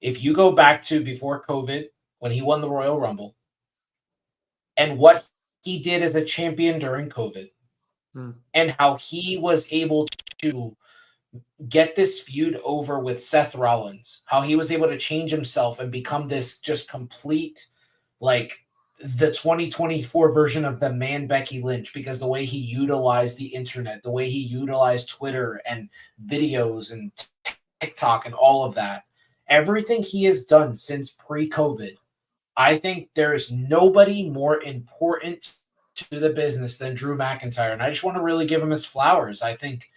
If you go back to before COVID, when he won the Royal Rumble, and what he did as a champion during COVID, and how he was able to get this feud over with Seth Rollins, how he was able to change himself and become this just complete, like the 2024 version of the man Becky Lynch, because the way he utilized the internet, the way he utilized Twitter and videos and TikTok and all of that, everything he has done since pre-COVID, I think there is nobody more important to the business than Drew McIntyre, and I just want to really give him his flowers. I think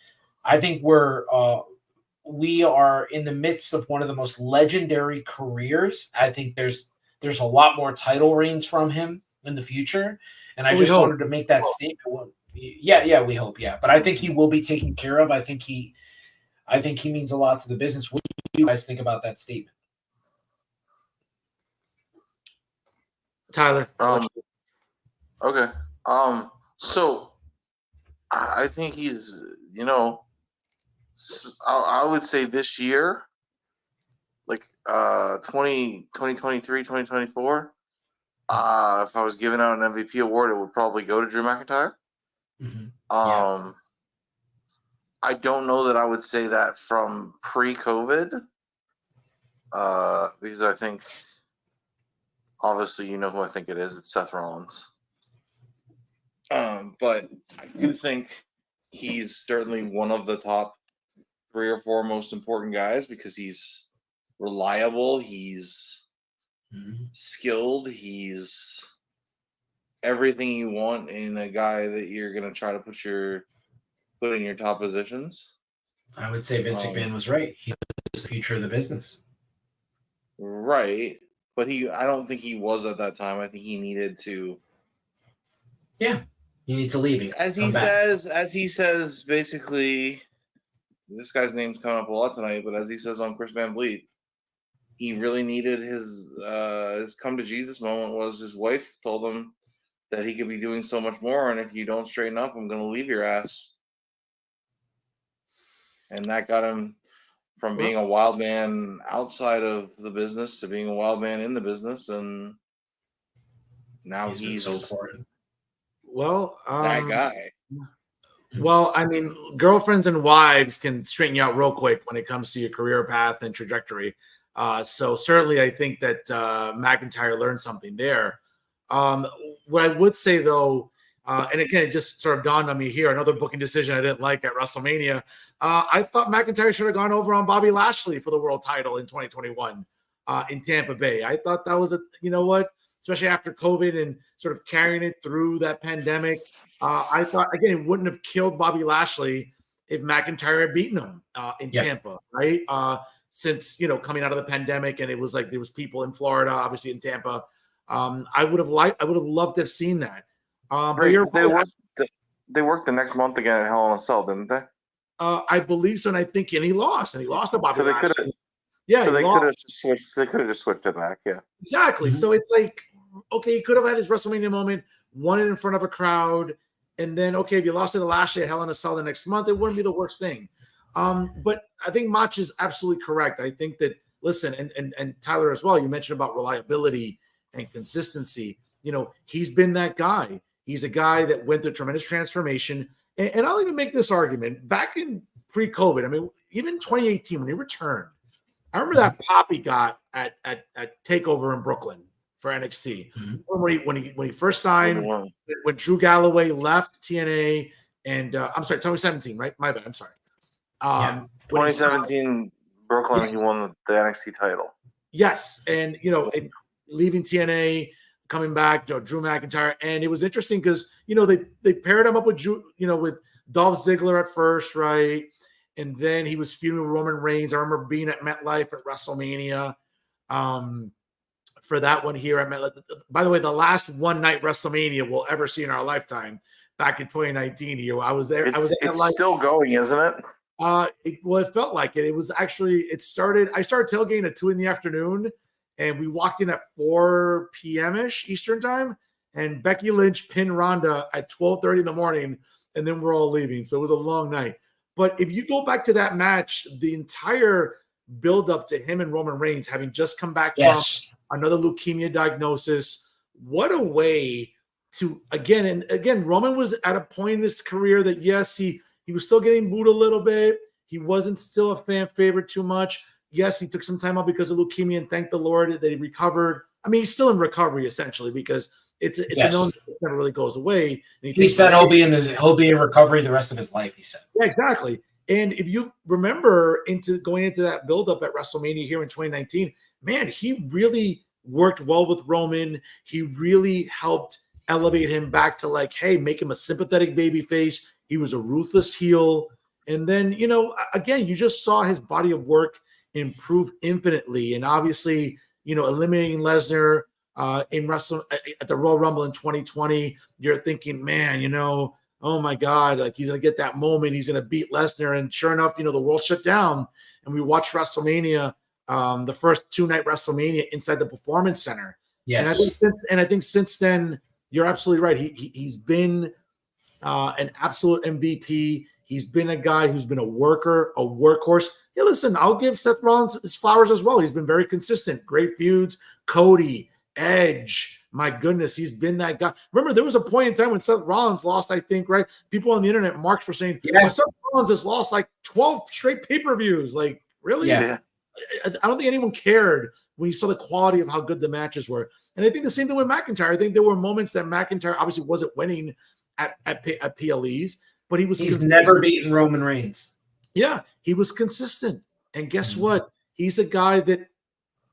we are in the midst of one of the most legendary careers. I think there's a lot more title reigns from him in the future, and I just wanted to make that statement. Well, yeah, we hope, yeah. But I think he will be taken care of. I think he means a lot to the business. What do you guys think about that statement? Tyler. Okay. So I think he's, I would say this year, like 2023, 2024, if I was giving out an MVP award, it would probably go to Drew McIntyre. I don't know that I would say that from pre-COVID, because I think, obviously, you know who I think it is. It's Seth Rollins. But I do think he's certainly one of the top 3 or 4 most important guys because he's reliable, he's skilled, he's everything you want in a guy that you're going to try to put in your top positions. I would say Vince McMahon was right. He was the future of the business. Right. But I don't think he was at that time. I think he needed to. Yeah. He needs to leave. As he says, basically, this guy's name's coming up a lot tonight, but as he says on Chris Van Vliet, he really needed his come to Jesus moment was his wife told him that he could be doing so much more, and if you don't straighten up, I'm going to leave your ass. And that got him from being a wild man outside of the business to being a wild man in the business, and now he's so important. Well, that guy. Well, I mean, girlfriends and wives can straighten you out real quick when it comes to your career path and trajectory. So certainly I think that McIntyre learned something there. What I would say, though, And again, it just sort of dawned on me here, another booking decision I didn't like at WrestleMania. I thought McIntyre should have gone over on Bobby Lashley for the world title in 2021 in Tampa Bay. I thought that was especially after COVID and sort of carrying it through that pandemic. I thought, again, it wouldn't have killed Bobby Lashley if McIntyre had beaten him in Tampa, right? Since, coming out of the pandemic, and it was like there was people in Florida, obviously in Tampa. I would have loved to have seen that. But they worked the next month again at Hell in a Cell, didn't they? I believe so, and I think he lost to Bobby so they Lashley. Could have, yeah, so they could have switched. They could have just switched it back. Yeah, exactly. Mm-hmm. So it's like, okay, he could have had his WrestleMania moment, won it in front of a crowd, and then if you lost it to Lashley at Hell in a Cell the next month, it wouldn't be the worst thing. But I think Mach is absolutely correct. I think that and Tyler as well. You mentioned about reliability and consistency. He's been that guy. He's a guy that went through tremendous transformation. And I'll even make this argument. Back in pre-COVID, I mean, even 2018 when he returned, I remember that pop he got at TakeOver in Brooklyn for NXT. Mm-hmm. When he first signed, when Drew Galloway left TNA, and I'm sorry, 2017, right? My bad. I'm sorry. 2017 Brooklyn, yes. He won the NXT title. Yes, and leaving TNA, coming back, Drew McIntyre, and it was interesting because they paired him up with Drew, with Dolph Ziggler at first, right? And then he was feuding with Roman Reigns. I remember being at MetLife at WrestleMania for that one here at MetLife. By the way, the last one-night WrestleMania we'll ever see in our lifetime back in 2019 here. I was there. It's still going, isn't it? It felt like it. It was actually, I started tailgating at 2 p.m, and we walked in at 4 p.m.-ish Eastern time, and Becky Lynch pinned Ronda at 12:30 in the morning, and then we're all leaving. So it was a long night. But if you go back to that match, the entire build-up to him and Roman Reigns having just come back from another leukemia diagnosis, what a way to, again, Roman was at a point in his career that, yes, he was still getting booed a little bit. He wasn't still a fan favorite too much. Yes, he took some time out because of leukemia, and thank the Lord that he recovered. I mean, he's still in recovery essentially because it's an illness that never really goes away. And he said he'll be in recovery the rest of his life. He said, yeah, exactly. And if you remember going into that buildup at WrestleMania here in 2019, man, he really worked well with Roman. He really helped elevate him back to make him a sympathetic babyface. He was a ruthless heel. And then, again, you just saw his body of work improve infinitely. And obviously, eliminating Lesnar at the Royal Rumble in 2020, you're thinking, man, oh my God, he's going to get that moment. He's going to beat Lesnar. And sure enough, the world shut down. And we watched WrestleMania, the first 2-night WrestleMania inside the Performance Center. Yes. And I think since then, you're absolutely right. He's been an absolute MVP. He's been a guy who's been a worker, a workhorse. Yeah, listen, I'll give Seth Rollins his flowers as well. He's been very consistent. Great feuds. Cody, Edge. My goodness, he's been that guy. Remember, there was a point in time when Seth Rollins lost, I think, right? People on the internet, marks were saying, Seth Rollins has lost 12 straight pay-per-views. Really? Yeah. I don't think anyone cared when you saw the quality of how good the matches were. And I think the same thing with McIntyre. I think there were moments that McIntyre obviously wasn't winning at PLEs, but he's never beaten Roman Reigns. Yeah, he was consistent. And guess what? He's a guy that,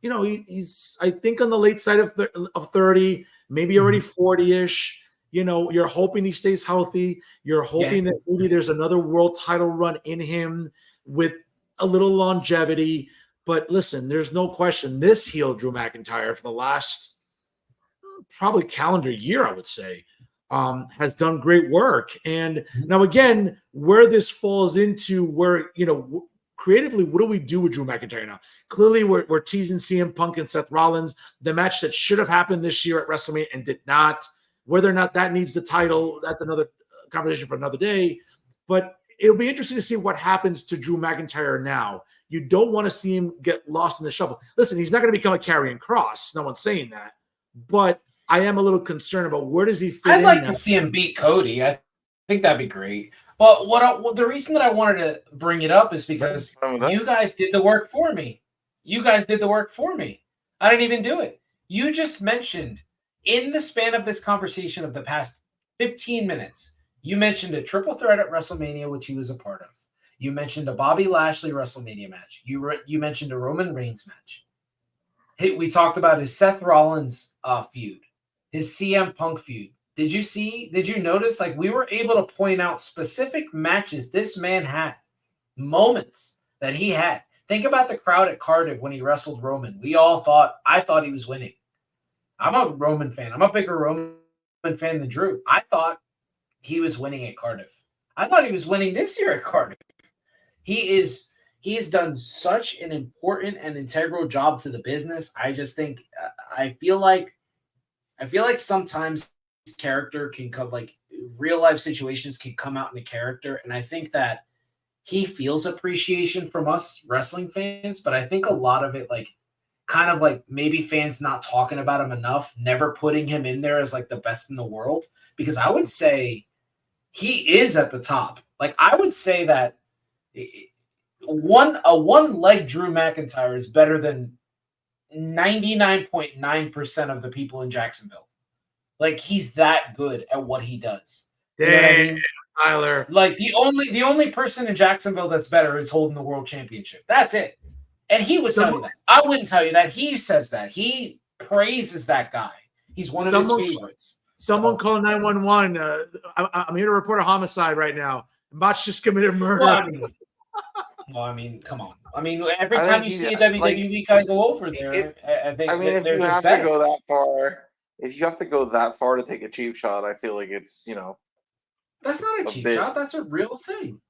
he's, I think, on the late side of 30, maybe already 40-ish. You're hoping he stays healthy. You're hoping that maybe there's another world title run in him with a little longevity. But listen, there's no question this heel Drew McIntyre for the last probably calendar year, I would say, has done great work. And now, again, where this falls into where, creatively, what do we do with Drew McIntyre now? Clearly, we're teasing CM Punk and Seth Rollins, the match that should have happened this year at WrestleMania and did not. Whether or not that needs the title, that's another conversation for another day. But it'll be interesting to see what happens to Drew McIntyre now. You don't want to see him get lost in the shuffle. Listen, he's not going to become a Karrion Kross. No one's saying that. But I am a little concerned about where does he fit I'd like to see him beat Cody. I think that'd be great. But the reason that I wanted to bring it up is because you guys did the work for me. I didn't even do it. You just mentioned in the span of this conversation of the past 15 minutes. You mentioned a triple threat at WrestleMania, which he was a part of. You mentioned a Bobby Lashley WrestleMania match. You mentioned a Roman Reigns match. We talked about his Seth Rollins feud, his CM Punk feud. Did you notice, like, we were able to point out specific matches this man had, moments that he had. Think about the crowd at Cardiff when he wrestled Roman. I thought he was winning. I'm a Roman fan. I'm a bigger Roman fan than Drew. I thought he was winning at Cardiff. I thought he was winning this year at Cardiff. He has done such an important and integral job to the business. I just think I feel like sometimes character can come, like real life situations can come out in a character, and I think that he feels appreciation from us wrestling fans, but I think a lot of it, like, kind of like maybe fans not talking about him enough, never putting him in there as like the best in the world, because I would say he is at the top. Like, I would say that one leg Drew McIntyre is better than 99.9% of the people in Jacksonville. Like, he's that good at what he does. You know what I mean? Tyler. Like, the only person in Jacksonville that's better is holding the world championship. That's it. And he would tell you that. I wouldn't tell you that. He says that. He praises that guy. He's one of his favorites. Someone call 911. I'm here to report a homicide right now. Macho just committed murder. Well, I mean, come on. I mean, every time you see a WWE guy go over there, I think if you have to go that far, if you have to go that far to take a cheap shot, I feel like it's, That's not a cheap shot. That's a real thing.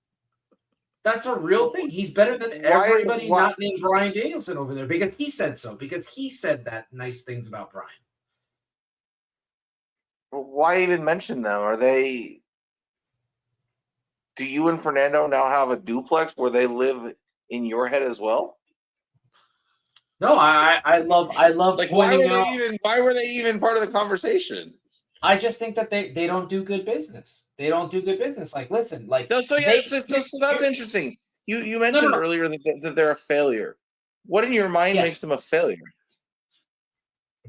That's a real thing. He's better than everybody not named Bryan Danielson over there, because he said so. Because he said that nice things about Bryan. Why even mention them? Are they? Do you and Fernando now have a duplex where they live in your head as well? No, I love like, why were they even part of the conversation? I just think that they don't do good business. They don't do good business. Like, listen, like, so that's interesting. You mentioned earlier that they're a failure. What in your mind makes them a failure?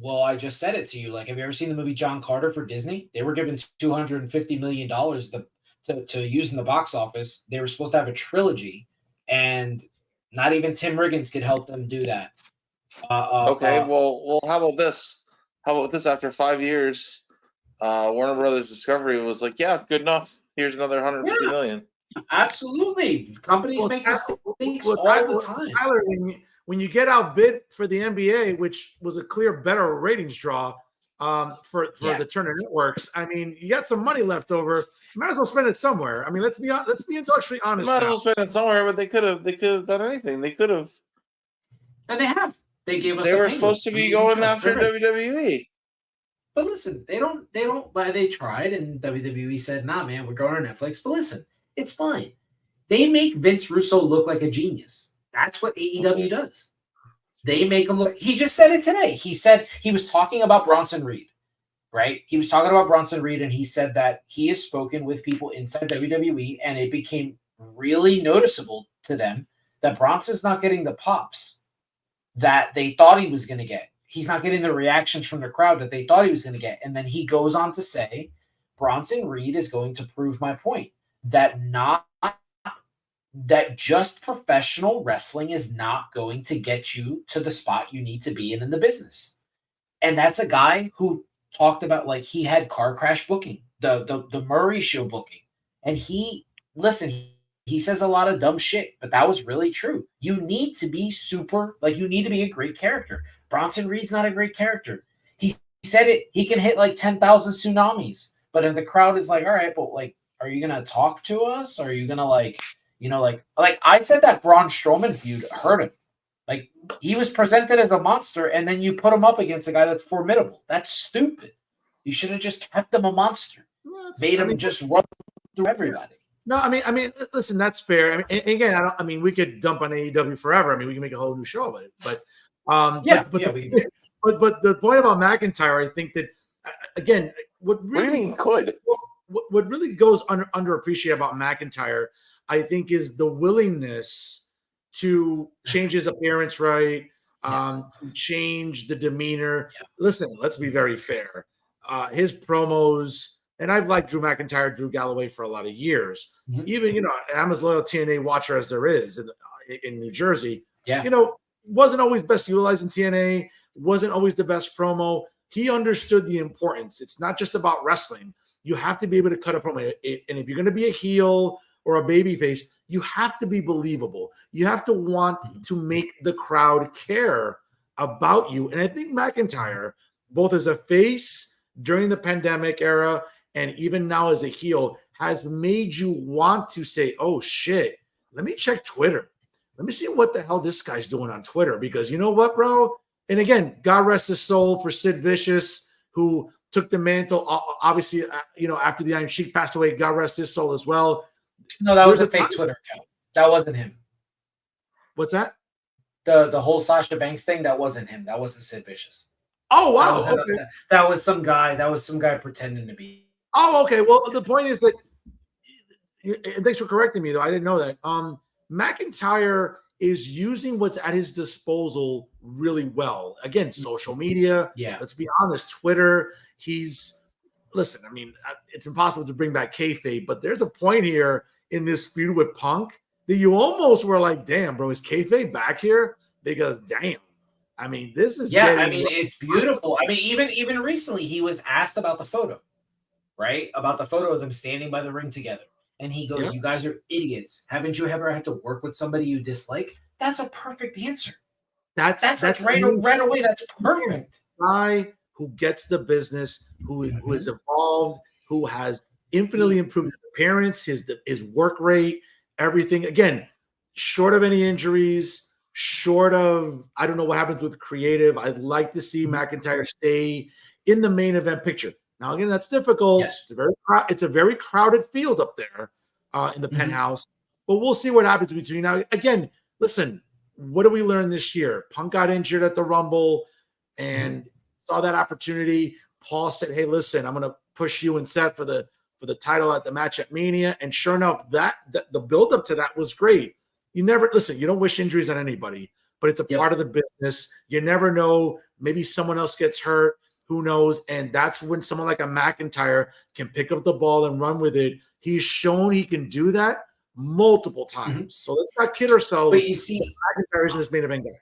Well, I just said it to you. Like, have you ever seen the movie John Carter for Disney? They were given $250 million to use in the box office. They were supposed to have a trilogy, and not even Tim Riggins could help them do that. Okay, well, how about this? After 5 years, Warner Brothers Discovery was like, yeah, good enough. Here's another $150 million. Absolutely. Companies make mistakes all the time. Tyler, when you get outbid for the NBA, which was a clear better ratings draw for the Turner Networks, I mean, you got some money left over. You might as well spend it somewhere. I mean, let's be intellectually honest. You might as well spend it somewhere, but they could have done anything. They could have. And they have. They gave us. They were supposed to be going after WWE. But listen, they tried, and WWE said, nah, man, we're going to Netflix. But listen, it's fine. They make Vince Russo look like a genius. That's what AEW does. They make him look. He just said it today. He said he was talking about Bronson Reed, right? He was talking about Bronson Reed, and he said that he has spoken with people inside WWE, and it became really noticeable to them that Bronson's not getting the pops that they thought he was going to get. He's not getting the reactions from the crowd that they thought he was going to get. And then he goes on to say, Bronson Reed is going to prove my point that just professional wrestling is not going to get you to the spot you need to be in the business. And that's a guy who talked about, like, he had car crash booking, the Murray show booking. And he says a lot of dumb shit, but that was really true. You need to be you need to be a great character. Bronson Reed's not a great character. He said it, he can hit like 10,000 tsunamis. But if the crowd is like, all right, but like, are you going to talk to us? Are you going to like I said that Braun Strowman feud hurt him. Like, he was presented as a monster, and then you put him up against a guy that's formidable. That's stupid. You should have just kept him a monster. Made him just run through everybody. No, I mean, listen, that's fair. I mean, again, we could dump on AEW forever. I mean, we can make a whole new show about it. But but the point about McIntyre, I think that again, what really goes underappreciated about McIntyre, I think, is the willingness to change his appearance, right? To change the demeanor. Yeah. Listen, let's be very fair. His promos and I've liked Drew McIntyre, Drew Galloway for a lot of years. Mhm. Even, and I'm as loyal TNA watcher as there is in New Jersey. Yeah. Wasn't always best utilized in TNA, wasn't always the best promo. He understood the importance. It's not just about wrestling. You have to be able to cut a promo. And if you're going to be a heel or a babyface, you have to be believable. You have to want to make the crowd care about you. And I think McIntyre, both as a face during the pandemic era and even now as a heel, has made you want to say, oh shit, let me check Twitter. Let me see what the hell this guy's doing on Twitter. Because you know what, bro? And again, God rest his soul for Sid Vicious, who took the mantle, obviously, after the Iron Sheik passed away. God rest his soul as well. No, that was a fake Twitter account. That wasn't him. What's that? The whole Sasha Banks thing, that wasn't him. That wasn't Sid Vicious. Oh, wow. That was some guy. That was some guy pretending to be. Oh, okay. Well, the point is that, and thanks for correcting me, though. I didn't know that. McIntyre is using what's at his disposal really well. Again, social media. Yeah. Let's be honest. Twitter. Listen, I mean, it's impossible to bring back kayfabe, but there's a point here in this feud with Punk that you almost were like, damn, bro, is kayfabe back here? Because, damn. I mean, this is it's beautiful. I mean, even recently, he was asked about the photo, right? About the photo of them standing by the ring together. And he goes, You guys are idiots. Haven't you ever had to work with somebody you dislike? That's a perfect answer. That's like right away. That's perfect. Guy who gets the business, who is evolved, who has infinitely improved his appearance, his work rate, everything. Again, short of any injuries, short of, I don't know what happens with creative. I'd like to see McIntyre stay in the main event picture. Now, again, that's difficult. Yes. It's a very crowded field up there in the penthouse. But we'll see what happens between now. Again, listen, what did we learn this year? Punk got injured at the Rumble and saw that opportunity. Paul said, hey, listen, I'm going to push you and Seth for the title at the match at Mania. And sure enough, the buildup to that was great. You don't wish injuries on anybody, but it's a part of the business. You never know. Maybe someone else gets hurt. Who knows? And that's when someone like a McIntyre can pick up the ball and run with it. He's shown he can do that multiple times. So let's not kid ourselves. But you see, McIntyre is this main event guy.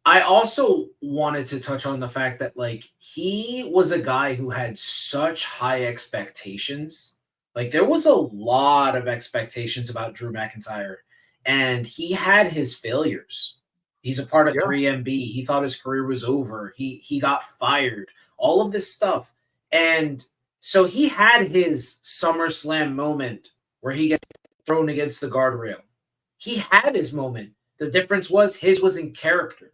I also wanted to touch on the fact that, like, he was a guy who had such high expectations. Like, there was a lot of expectations about Drew McIntyre, and he had his failures. He's a part of 3MB. He thought his career was over. He got fired. All of this stuff. And so he had his SummerSlam moment where he gets thrown against the guardrail. He had his moment. The difference was his was in character.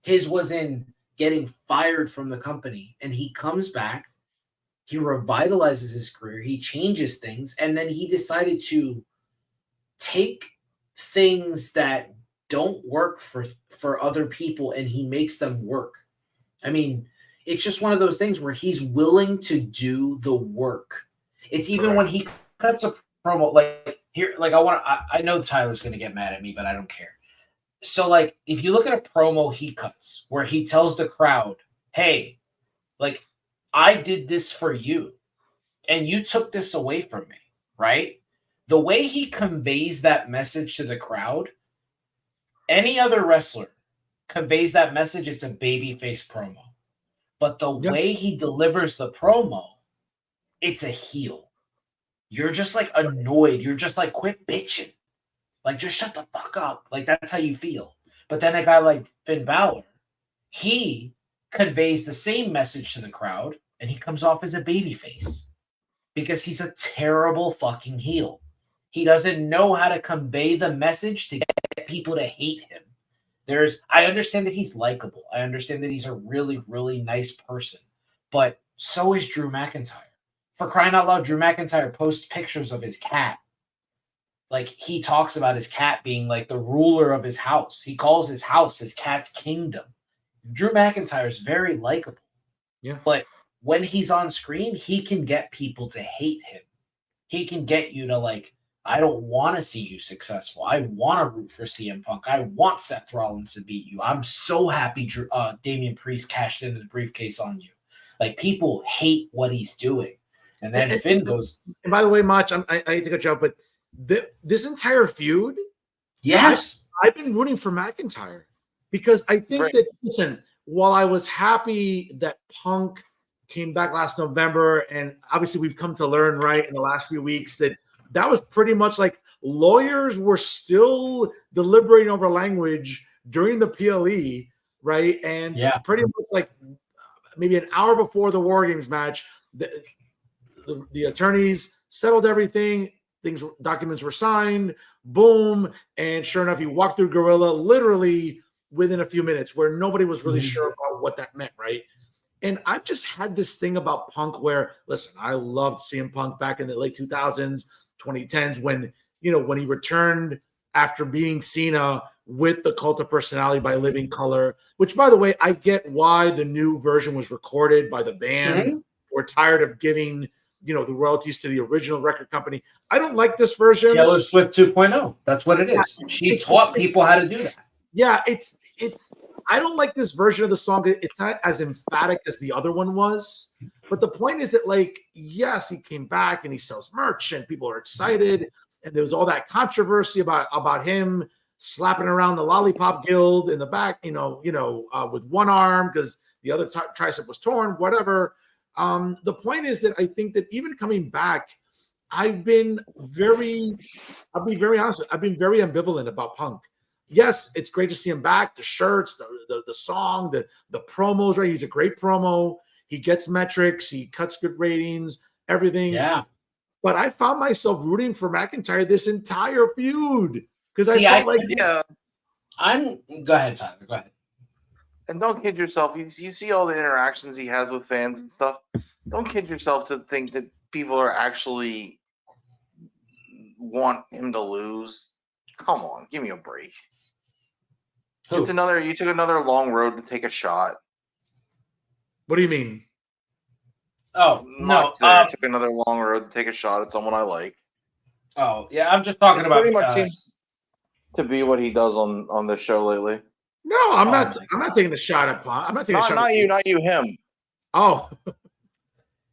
His was in getting fired from the company. And he comes back. He revitalizes his career. He changes things. And then he decided to take things that don't work for other people, and he makes them work. I mean, it's just one of those things where he's willing to do the work. It's even when he cuts a promo, like here, like I know Tyler's going to get mad at me, but I don't care. So, like, if you look at a promo he cuts where he tells the crowd, hey, like, I did this for you and you took this away from me, right? The way he conveys that message to the crowd, any other wrestler conveys that message, it's a babyface promo. But the way he delivers the promo, it's a heel. You're just like annoyed. You're just like, quit bitching. Like, just shut the fuck up. Like, that's how you feel. But then a guy like Finn Balor, he conveys the same message to the crowd, and he comes off as a babyface because he's a terrible fucking heel. He doesn't know how to convey the message to get people to hate him. I understand that he's likable. I understand that he's a really, really nice person. But so is Drew McIntyre. For crying out loud, Drew McIntyre posts pictures of his cat. Like, he talks about his cat being like the ruler of his house. He calls his house his cat's kingdom. Drew McIntyre is very likable. Yeah. But when he's on screen, he can get people to hate him. He can get you to, like, I don't want to see you successful. I want to root for CM Punk. I want Seth Rollins to beat you. I'm so happy Damian Priest cashed into the briefcase on you. Like, people hate what he's doing. And then Finn goes. And by the way, Mach, I hate to cut you off, but this entire feud, Yes, I've been rooting for McIntyre because I think that, listen, while I was happy that Punk came back last November, and obviously we've come to learn, right, in the last few weeks that was pretty much like lawyers were still deliberating over language during the PLE, right? And pretty much like maybe an hour before the War Games match, the attorneys settled everything. Documents were signed, boom, and sure enough, he walked through Gorilla literally within a few minutes, where nobody was really sure about what that meant, right? And I've just had this thing about Punk where, listen, I loved CM Punk back in the late 2000s, 2010s, when he returned after beating Cena with the Cult of Personality by Living Color, which, by the way, I get why the new version was recorded by the band. We're tired of giving the royalties to the original record company. I don't like this version. Taylor Swift 2.0. That's what it is. She taught people how to do that. Yeah, it's. I don't like this version of the song. It's not as emphatic as the other one was. But the point is that, like, yes, he came back and he sells merch and people are excited. And there was all that controversy about him slapping around the Lollipop Guild in the back, with one arm because the other tricep was torn, whatever. The point is that I think that even coming back, I'll be very honest, I've been very ambivalent about Punk. Yes, it's great to see him back. The shirts, the song, the promos, right? He's a great promo. He gets metrics. He cuts good ratings, everything. Yeah. But I found myself rooting for McIntyre this entire feud because Go ahead, Tyler. Go ahead. And don't kid yourself. You see all the interactions he has with fans and stuff. Don't kid yourself to think that people are actually want him to lose. Come on, give me a break. Who? You took another long road to take a shot. What do you mean? Oh, no. Took another long road to take a shot at someone I like. Oh, yeah, I'm just talking about. Pretty much seems to be what he does on this show lately. No, I'm not taking a shot at Punk. I'm not taking a shot. Not you, him. Oh,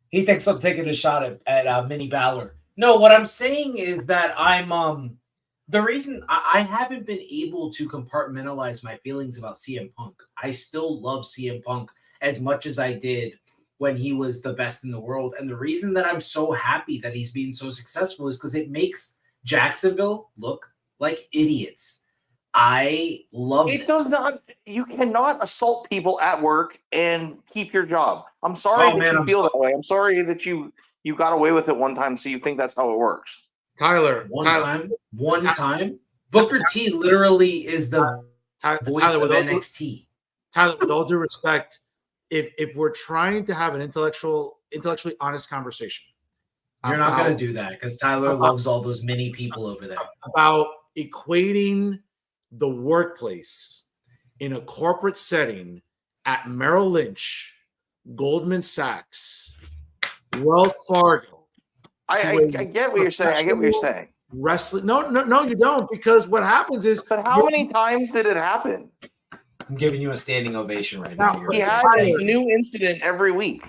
he thinks I'm taking a shot at Minnie Balor. No, what I'm saying is that I'm the reason I haven't been able to compartmentalize my feelings about CM Punk. I still love CM Punk as much as I did when he was the best in the world. And the reason that I'm so happy that he's being so successful is because it makes Jacksonville look like idiots. I love it. Does not. You cannot assault people at work and keep your job. I'm sorry you feel that way. I'm sorry that you got away with it one time, so you think that's how it works. Tyler. One time. Booker T literally is the voice of NXT. Tyler, with all due respect, if we're trying to have an intellectually honest conversation, you're not going to do that because Tyler loves all those mini people over there. About equating the workplace in a corporate setting at Merrill Lynch, Goldman Sachs, Wells Fargo. I get what you're saying. Wrestling? No, you don't, because what happens is. But how many times did it happen? I'm giving you a standing ovation right now. He has a new incident every week.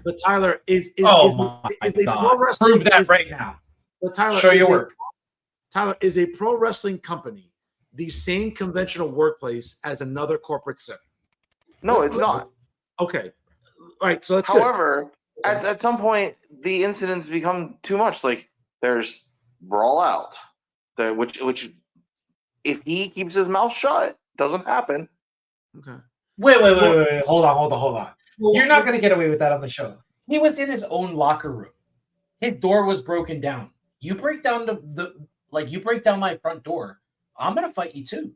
But Tyler is a pro wrestling. Prove that right now. But Tyler, show your work. Tyler, is a pro wrestling company the same conventional workplace as another corporate setting? No, it's not. Okay. All right. So that's however, at some point, the incidents become too much. Like there's brawl out, which if he keeps his mouth shut, doesn't happen. Okay. Wait. Hold on. You're not going to get away with that on the show. He was in his own locker room. His door was broken down. You break down you break down my front door, I'm going to fight you too.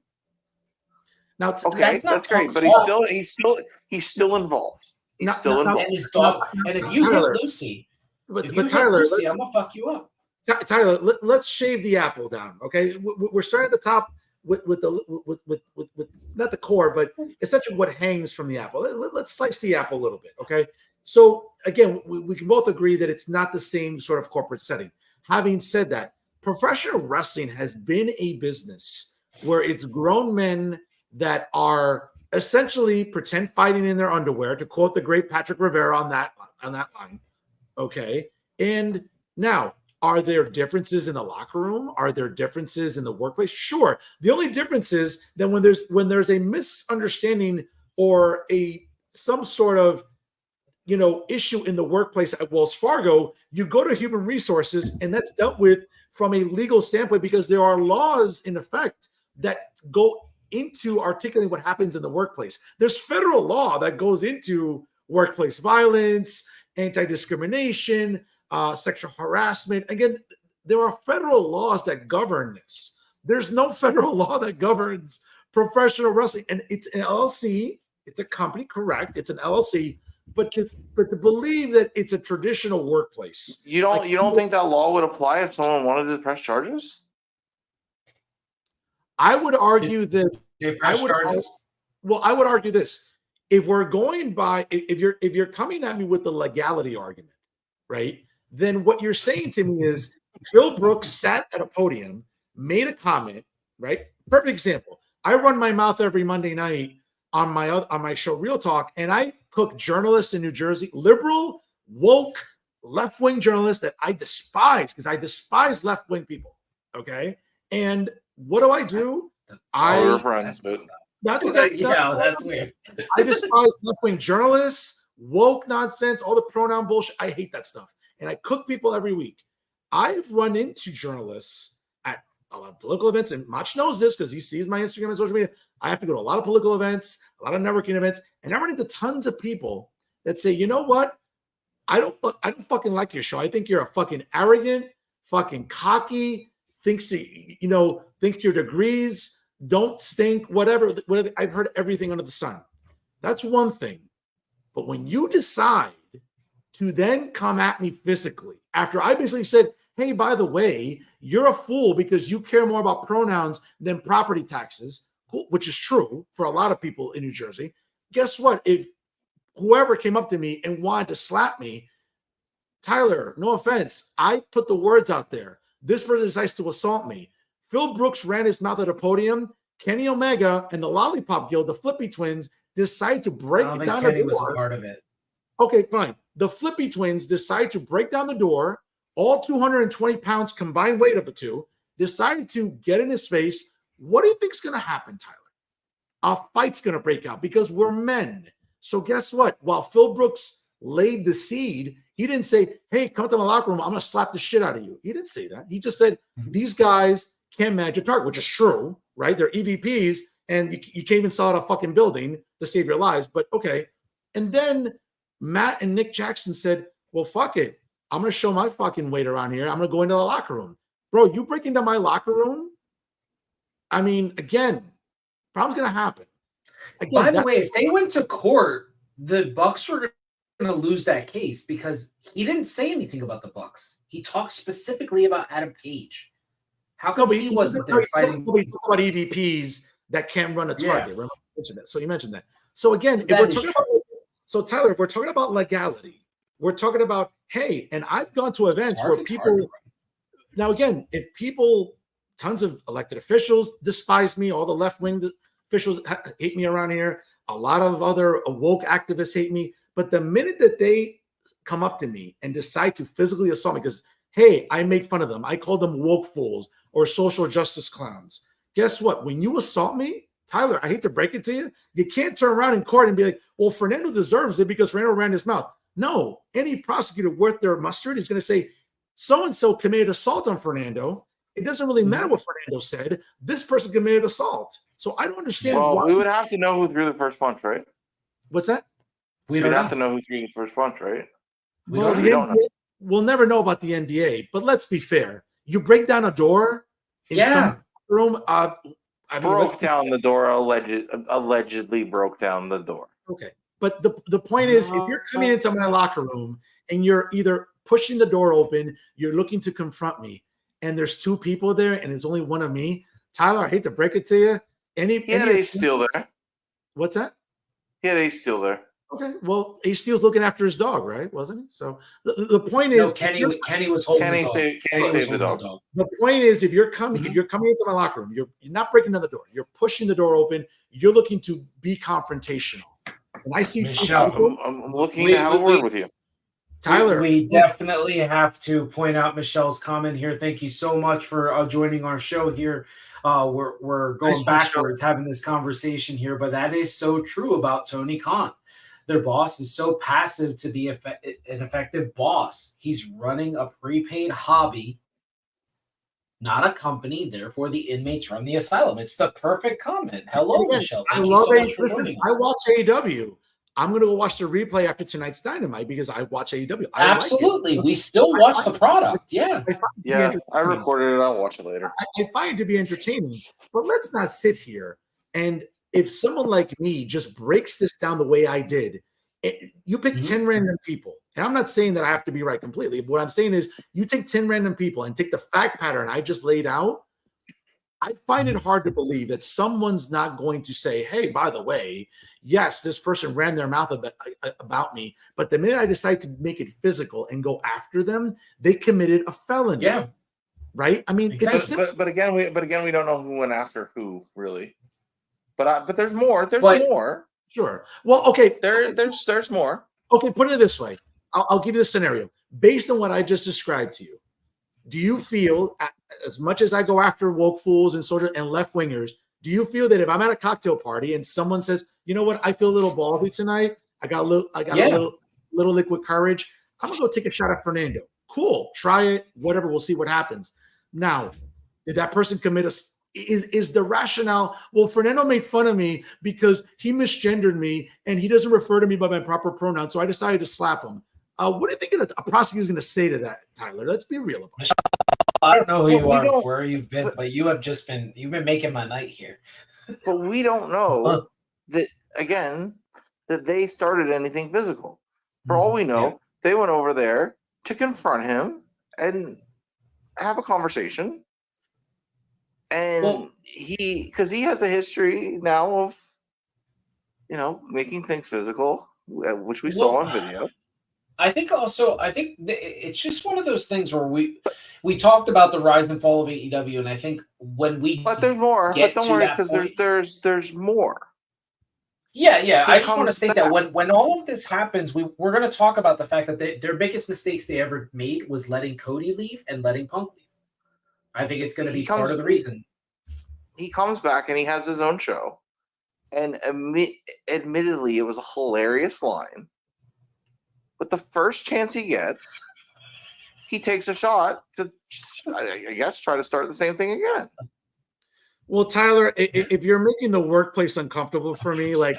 Now, okay, that's great, but he's still involved. He's still involved. And his dog. And if you hit Lucy, but Tyler, I'm gonna fuck you up. Tyler, let's shave the apple down. Okay, we're starting at the top with not the core, but essentially what hangs from the apple. Let's slice the apple a little bit. Okay, so again, we can both agree that it's not the same sort of corporate setting. Having said that, professional wrestling has been a business where it's grown men that are essentially pretend fighting in their underwear, to quote the great Patrick Rivera on that line. Okay. And now, are there differences in the locker room? Are there differences in the workplace? Sure. The only difference is that when there's a misunderstanding or some sort of issue in the workplace at Wells Fargo, you go to human resources, and that's dealt with from a legal standpoint because there are laws in effect that go into articulating what happens in the workplace. There's federal law that goes into workplace violence, anti-discrimination, sexual harassment. Again, there are federal laws that govern this. There's no federal law that governs professional wrestling, and it's an LLC. It's a company, correct? It's an LLC, but to believe that it's a traditional workplace, you don't think that law would apply if someone wanted to press charges? I would argue that I would argue this: if we're going by, if you're coming at me with the legality argument, right? Then what you're saying to me is Phil Brooks sat at a podium, made a comment, right? Perfect example. I run my mouth every Monday night on my show Real Talk, and I cook journalists in New Jersey, liberal, woke, left-wing journalists that I despise because I despise left-wing people. Okay, and what do? We're friends, but that's weird. I despise left-wing journalists, woke nonsense, all the pronoun bullshit. I hate that stuff. And I cook people every week. I've run into journalists at a lot of political events, and Macho knows this because he sees my Instagram and social media. I have to go to a lot of political events, a lot of networking events, and I run into tons of people that say, you know what? I don't fucking like your show. I think you're a fucking arrogant, fucking cocky, thinks your degrees don't stink, whatever. I've heard everything under the sun. That's one thing. But when you decide to then come at me physically, after I basically said, hey, by the way, you're a fool because you care more about pronouns than property taxes, which is true for a lot of people in New Jersey. Guess what? If whoever came up to me and wanted to slap me, Tyler, no offense, I put the words out there. This person decides to assault me. Phil Brooks ran his mouth at a podium. Kenny Omega and the Lollipop Guild, the Flippy Twins, decided to break down the door. Kenny was a part of it. Okay, fine. The Flippy Twins decided to break down the door. All 220 pounds combined weight of the two decided to get in his face. What do you think's going to happen, Tyler? A fight's going to break out because we're men. So guess what? While Phil Brooks laid the seed, he didn't say, hey, come to my locker room. I'm going to slap the shit out of you. He didn't say that. He just said, these guys can't manage a target, which is true, right? They're EVPs, and you can't even sell out a fucking building to save your lives. But okay. And then Matt and Nick Jackson said, well, fuck it. I'm going to show my fucking weight around here. I'm going to go into the locker room. Bro, you break into my locker room? I mean, again, problem's going to happen. Again, by the way, if they went to court, the Bucks were going to lose that case because he didn't say anything about the Bucks. He talked specifically about Adam Page. How come he wasn't there fighting? Nobody talked about EVPs that can't run a target. Remember, I mentioned that. So you mentioned that. So again, if we're talking about, so Tyler, if we're talking about legality, we're talking about, hey, and I've gone to events where people, now again, if people, tons of elected officials despise me, all the left-wing officials hate me around here, a lot of other woke activists hate me, but the minute that they come up to me and decide to physically assault me because, hey, I made fun of them, I called them woke fools or social justice clowns, guess what? When you assault me, Tyler, I hate to break it to you, you can't turn around in court and be like, well, Fernando deserves it because Fernando ran his mouth. No, any prosecutor worth their mustard is going to say, so-and-so committed assault on Fernando. It doesn't really matter what Fernando said. This person committed assault. So I don't understand. Well, we would have to know who threw the first punch, right? What's that? We'd have to know who threw the first punch, right? We'll never know about the NDA, but let's be fair. You break down a door in some room. Broke down the door, allegedly broke down the door. Okay. But the point is, if you're coming into my locker room and you're either pushing the door open, you're looking to confront me, and there's two people there and it's only one of me, Tyler, I hate to break it to you. He had Ace Steel there. What's that? He had Ace Steel there. Okay, well, Ace Steel's looking after his dog, right? Wasn't he? So the point is, Kenny was holding Kenny saved the dog. The point is, if you're coming into my locker room, you're not breaking down the door. You're pushing the door open. You're looking to be confrontational. And I see I'm looking to have a word with you. Tyler, we definitely have to point out Michelle's comment here. Thank you so much for joining our show here. We're going Nice, backwards having this conversation here, but that is so true about Tony Khan. Their boss is so passive to be an effective boss. He's running a prepaid hobby, not a company. Therefore, the inmates run the asylum. It's the perfect comment. Hello, again, Michelle. I Thank you love so it. much for Listen, joining I us. watch AEW. I'm going to go watch the replay after tonight's Dynamite because I watch AEW. I Absolutely. like it. We still watch the product. Yeah. I recorded it. I'll watch it later. I find it to be entertaining. But let's not sit here and if someone like me just breaks this down the way I did, you pick 10 random people. And I'm not saying that I have to be right completely. But what I'm saying is you take 10 random people and take the fact pattern I just laid out. I find it hard to believe that someone's not going to say, hey, by the way, yes, this person ran their mouth about me, but the minute I decide to make it physical and go after them, they committed a felony. Yeah. Right? I mean, exactly. but again, we don't know who went after who really. But there's more. There's more. Sure. Well, okay. There's more. Okay, put it this way. I'll give you the scenario. Based on what I just described to you, do you feel, as much as I go after woke fools and sort of and left wingers, do you feel that if I'm at a cocktail party and someone says, you know what, I feel a little ballsy tonight, I got a little liquid courage, I'm gonna go take a shot at Fernando. Cool, try it, whatever, we'll see what happens. Now, did that person commit is the rationale, well, Fernando made fun of me because he misgendered me and he doesn't refer to me by my proper pronoun, so I decided to slap him. What do you think a prosecutor is going to say to that, Tyler? Let's be real about it. I don't know who you are, or where you've been, but you've been making my night here. But we don't know that they started anything physical. For all we know, they went over there to confront him and have a conversation. And because he has a history now of, making things physical, which we saw on video. I think it's just one of those things where we talked about the rise and fall of AEW, and I think but there's more. But don't worry, because there's more. Yeah. I just want to state that when all of this happens, we're going to talk about the fact that their biggest mistakes they ever made was letting Cody leave and letting Punk leave. I think it's going to be part of the reason. He comes back and he has his own show, and admittedly, it was a hilarious line. But the first chance he gets, he takes a shot to, I guess, try to start the same thing again. Well, Tyler, if you're making the workplace uncomfortable for me, like,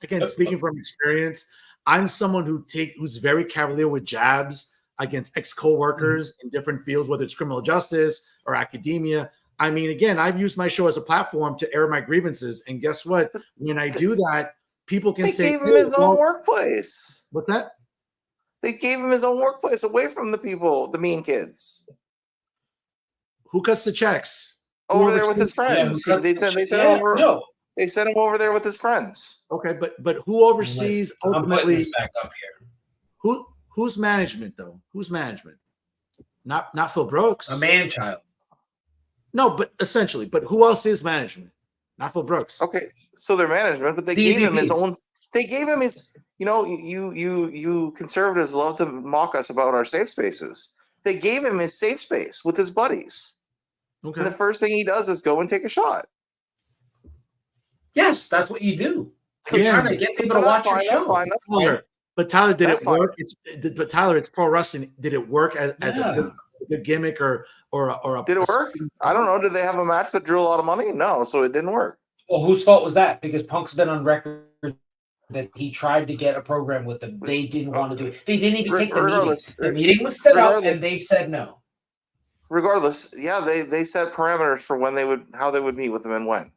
again, speaking from experience, I'm someone who's very cavalier with jabs against ex-coworkers in different fields, whether it's criminal justice or academia. I mean, again, I've used my show as a platform to air my grievances. And guess what? When I do that, people can say, they gave him his own workplace. What's that? They gave him his own workplace away from the mean kids. Who cuts the checks? Over there with his friends. They sent him over there with his friends. Okay, but who oversees ultimately? I'm putting this back up here. Who's management though? Who's management? Not Phil Brooks. A man-child. No, but essentially, but who else is management? Not Phil Brooks. Okay, so they're management, but they gave him his own. They gave him his. You conservatives love to mock us about our safe spaces. They gave him his safe space with his buddies. Okay. And the first thing he does is go and take a shot. Yes, that's what you do. So you're trying to get people to watch your show. That's fine. But Tyler, did it work? But Tyler, it's pro wrestling. Did it work as a good gimmick or a? Did it work? I don't know. Did they have a match that drew a lot of money? No, so it didn't work. Well, whose fault was that? Because Punk's been on record that he tried to get a program with them. They didn't want to do it. They didn't even take the meeting. The meeting was set up, and they said no. Regardless, they set parameters for how they would meet with them and when.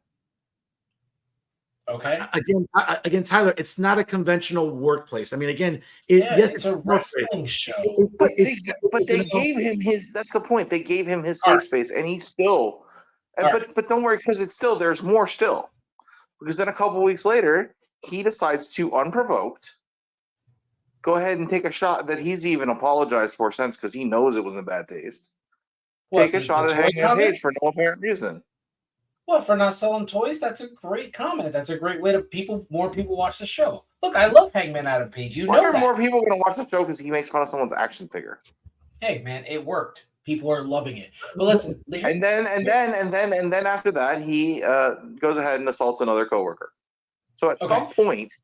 Okay. Again, Tyler, it's not a conventional workplace. I mean, again, it's a wrestling show. But they gave him his. That's the point. They gave him his safe space, and he still. But don't worry, because it's still there's more still. Because then a couple of weeks later, he decides to unprovoked go ahead and take a shot that he's even apologized for since, because he knows it was in bad taste. Take a shot at Hangman Page for no apparent reason. What, for not selling toys? That's a great comment. That's a great way to more people watch the show. Look, I love Hangman Adam Page. You Why know are that. more people going to watch the show because he makes fun of someone's action figure? Hey, man, it worked. People are loving it. But listen, and then after that, he goes ahead and assaults another coworker. So at some point,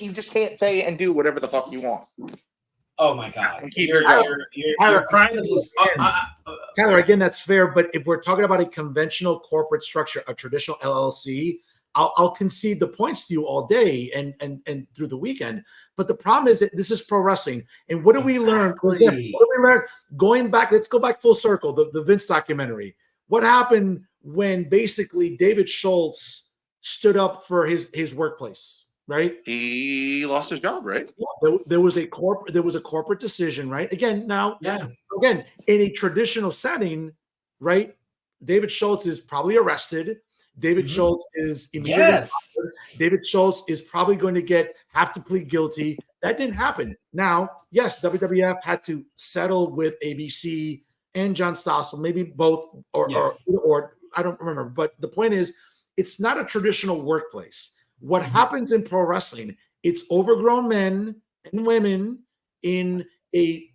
you just can't say and do whatever the fuck you want. Oh my God! You're crying to lose. Tyler, again, that's fair. But if we're talking about a conventional corporate structure, a traditional LLC, I'll concede the points to you all day and through the weekend. But the problem is that this is pro wrestling. And what do we learn? What do we learn? Going back, let's go back full circle. The Vince documentary. What happened when basically David Schultz stood up for his workplace? Right, he lost his job. Right, yeah, there was a corporate decision. Right, again, in a traditional setting, right, David Schultz is probably arrested. David Schultz is immediately fired. David Schultz is probably going to have to plead guilty. That didn't happen. Now, yes, WWF had to settle with ABC and John Stossel, maybe both or I don't remember. But the point is, it's not a traditional workplace. What happens in pro wrestling, it's overgrown men and women in a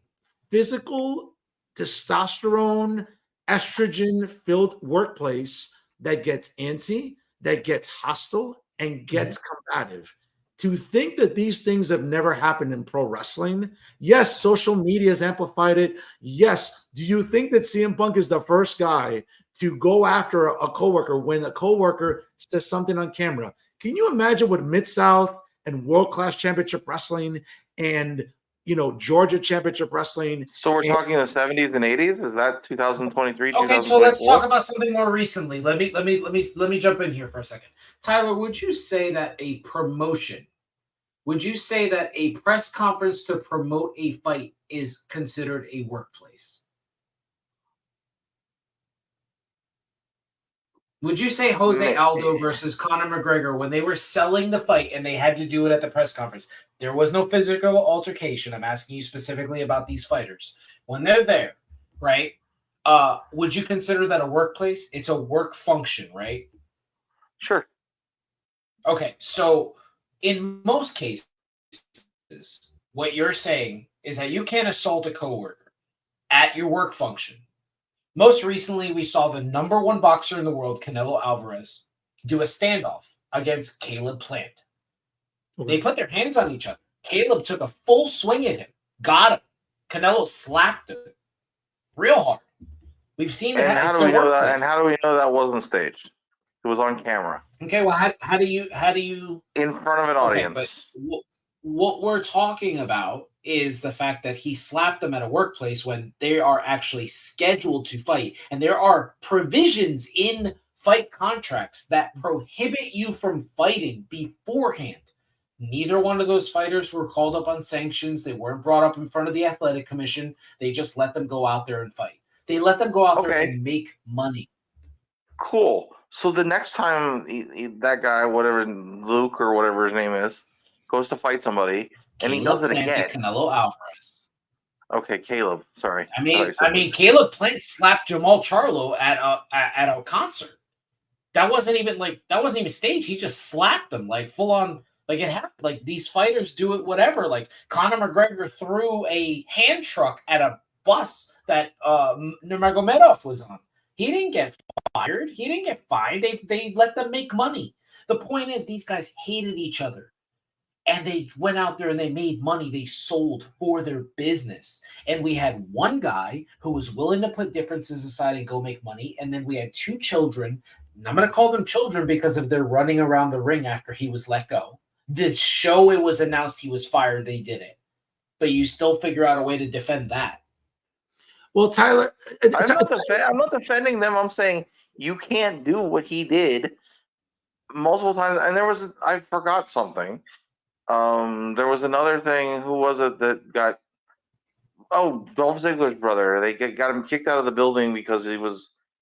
physical, testosterone, estrogen-filled workplace that gets antsy, that gets hostile, and gets combative. To think that these things have never happened in pro wrestling, yes, social media has amplified it. Yes, do you think that CM Punk is the first guy to go after a coworker when a coworker says something on camera? Can you imagine what Mid-South and World Class Championship Wrestling and Georgia Championship Wrestling? So we're talking the 70s and 80s. Is that 2023? Okay, so let's talk about something more recently. Let me jump in here for a second. Tyler, would you say that a promotion? Would you say that a press conference to promote a fight is considered a workplace? Would you say Jose Aldo versus Conor McGregor, when they were selling the fight and they had to do it at the press conference, there was no physical altercation? I'm asking you specifically about these fighters. When they're there, right, would you consider that a workplace? It's a work function, right? Sure. Okay, so in most cases, what you're saying is that you can't assault a coworker at your work function. Most recently, we saw the #1 boxer in the world, Canelo Alvarez, do a standoff against Caleb Plant. Okay. They put their hands on each other. Caleb took a full swing at him, got him. Canelo slapped him real hard. We've seen that. And how do we know that? And how do we know that wasn't staged? It was on camera. Okay, well, how do you in front of an audience? What we're talking about is the fact that he slapped them at a workplace when they are actually scheduled to fight. And there are provisions in fight contracts that prohibit you from fighting beforehand. Neither one of those fighters were called up on sanctions. They weren't brought up in front of the athletic commission. They just let them go out there and fight. They let them go out there and make money. Cool. So the next time that guy, whatever, Luke or whatever his name is, goes to fight somebody, and he does it again. Canelo Alvarez. Okay, Caleb. Sorry. I mean, Caleb Plant slapped Jamal Charlo at a concert. That wasn't even staged. He just slapped him like full on. Like it happened. Like these fighters do it. Whatever. Like Conor McGregor threw a hand truck at a bus that Nurmagomedov was on. He didn't get fired. He didn't get fined. They let them make money. The point is, these guys hated each other. And they went out there and they made money. They sold for their business. And we had one guy who was willing to put differences aside and go make money. And then we had two children. And I'm going to call them children because of their running around the ring after he was let go. The show it was announced he was fired, they did it. But you still figure out a way to defend that. Well, Tyler, I'm not defending them. I'm saying you can't do what he did multiple times. And I forgot something. There was another thing. Who was it that got? Oh, Dolph Ziggler's brother. They got him kicked out of the building because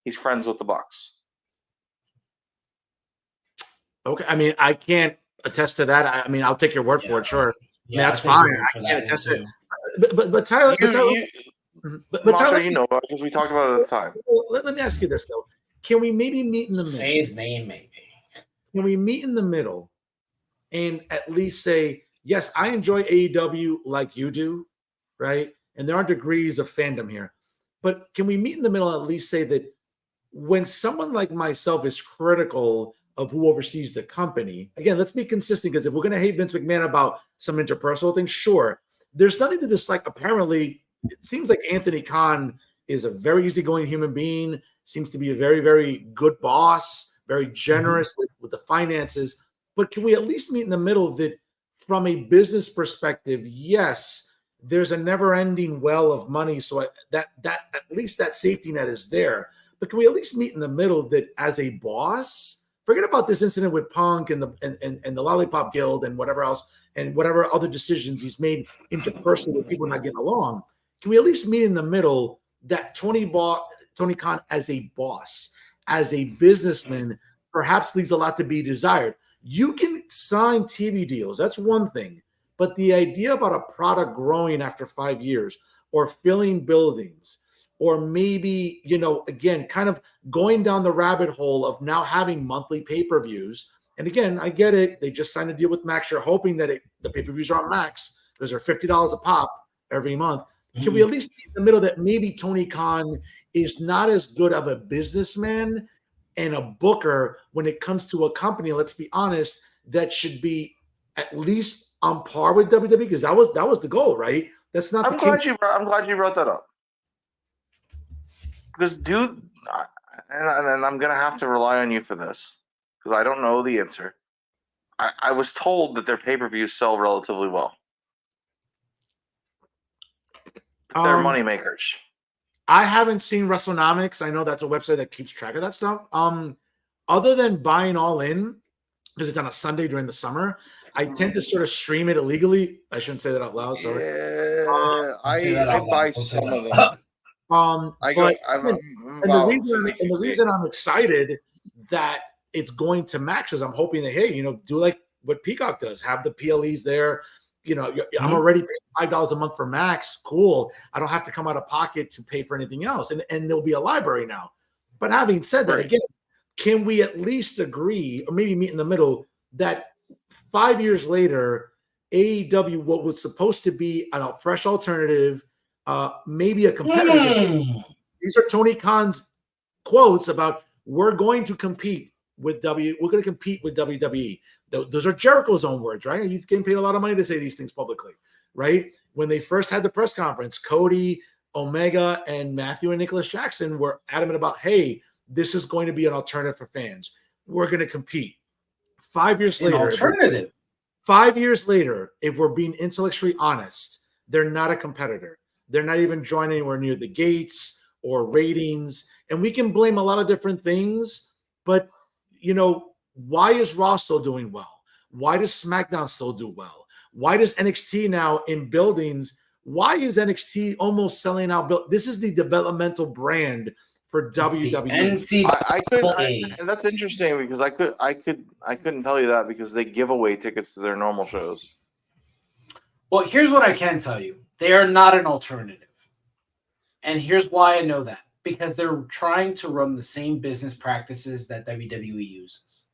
he's friends with the Bucks. Okay, I mean, I can't attest to that. I mean, I'll take your word for it. Sure, yeah, that's fine. I can't attest to it. But Tyler, Macho, you know, because we talked about it at the time. Let me ask you this though: Can we maybe meet in the middle? Say his name, maybe. Can we meet in the middle and at least say, yes, I enjoy AEW like you do, right? And there are degrees of fandom here. But can we meet in the middle and at least say that when someone like myself is critical of who oversees the company, again, let's be consistent, because if we're going to hate Vince McMahon about some interpersonal things, sure. There's nothing to dislike. Apparently, it seems like Anthony Khan is a very easygoing human being, seems to be a very, very good boss, very generous with the finances. But can we at least meet in the middle that from a business perspective, yes, there's a never-ending well of money, so that at least that safety net is there. But can we at least meet in the middle that as a boss, forget about this incident with Punk and the Lollipop Guild and whatever else, and whatever other decisions he's made interpersonally with people not getting along. Can we at least meet in the middle that Tony Khan as a boss, as a businessman, perhaps leaves a lot to be desired? You can sign TV deals, that's one thing. But the idea about a product growing after 5 years or filling buildings, or maybe, again, kind of going down the rabbit hole of now having monthly pay-per-views. And again, I get it. They just signed a deal with Max. You're hoping that the pay-per-views are on Max because they're $50 a pop every month. Can we at least be in the middle that maybe Tony Khan is not as good of a businessman and a booker when it comes to a company, let's be honest, that should be at least on par with WWE, because that was the goal, right? That's not. I'm glad you brought that up, because dude, and I'm gonna have to rely on you for this because I don't know the answer. I was told that their pay-per-views sell relatively well. They're money makers. I haven't seen WrestleNomics. I know that's a website that keeps track of that stuff. Other than buying All In, because it's on a Sunday during the summer, I tend to sort of stream it illegally. I shouldn't say that out loud. Sorry. Yeah, I buy some of them. The reason I'm excited that it's going to Max is I'm hoping that, hey, do like what Peacock does, have the PLEs there. I'm already paying $5 a month for Max. Cool. I don't have to come out of pocket to pay for anything else. And there'll be a library now. But having said that, again, can we at least agree, or maybe meet in the middle, that 5 years later, AEW, what was supposed to be a fresh alternative, maybe a competitor. These are Tony Khan's quotes about we're going to compete with WWE. Those are Jericho's own words, right? He's getting paid a lot of money to say these things publicly, right? When they first had the press conference, Cody, Omega, and Matthew and Nicholas Jackson were adamant about, hey, this is going to be an alternative for fans. We're going to compete. 5 years later, alternative. 5 years later, if we're being intellectually honest, they're not a competitor. They're not even joining anywhere near the gates or ratings. And we can blame a lot of different things, but why is Raw still doing well? Why does SmackDown still do well? Why does NXT now in buildings? Why is NXT almost selling out? This is the developmental brand for WWE. And that's interesting because I couldn't tell you that because they give away tickets to their normal shows. Well, here's what I can tell you. They are not an alternative. And here's why I know that. Because they're trying to run the same business practices that WWE uses.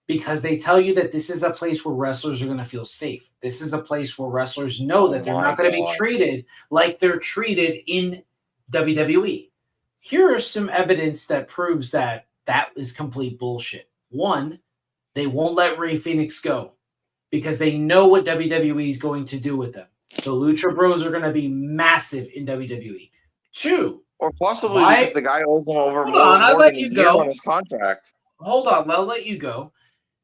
Because they tell you that this is a place where wrestlers are going to feel safe. This is a place where wrestlers know that they're not going to be treated like they're treated in WWE. Here is some evidence that proves that is complete bullshit. One, they won't let Rey Fenix go because they know what WWE is going to do with them. The Lucha Bros are going to be massive in WWE. Two, or possibly because the guy owes them over more than a year on his contract. Hold on, I'll let you go.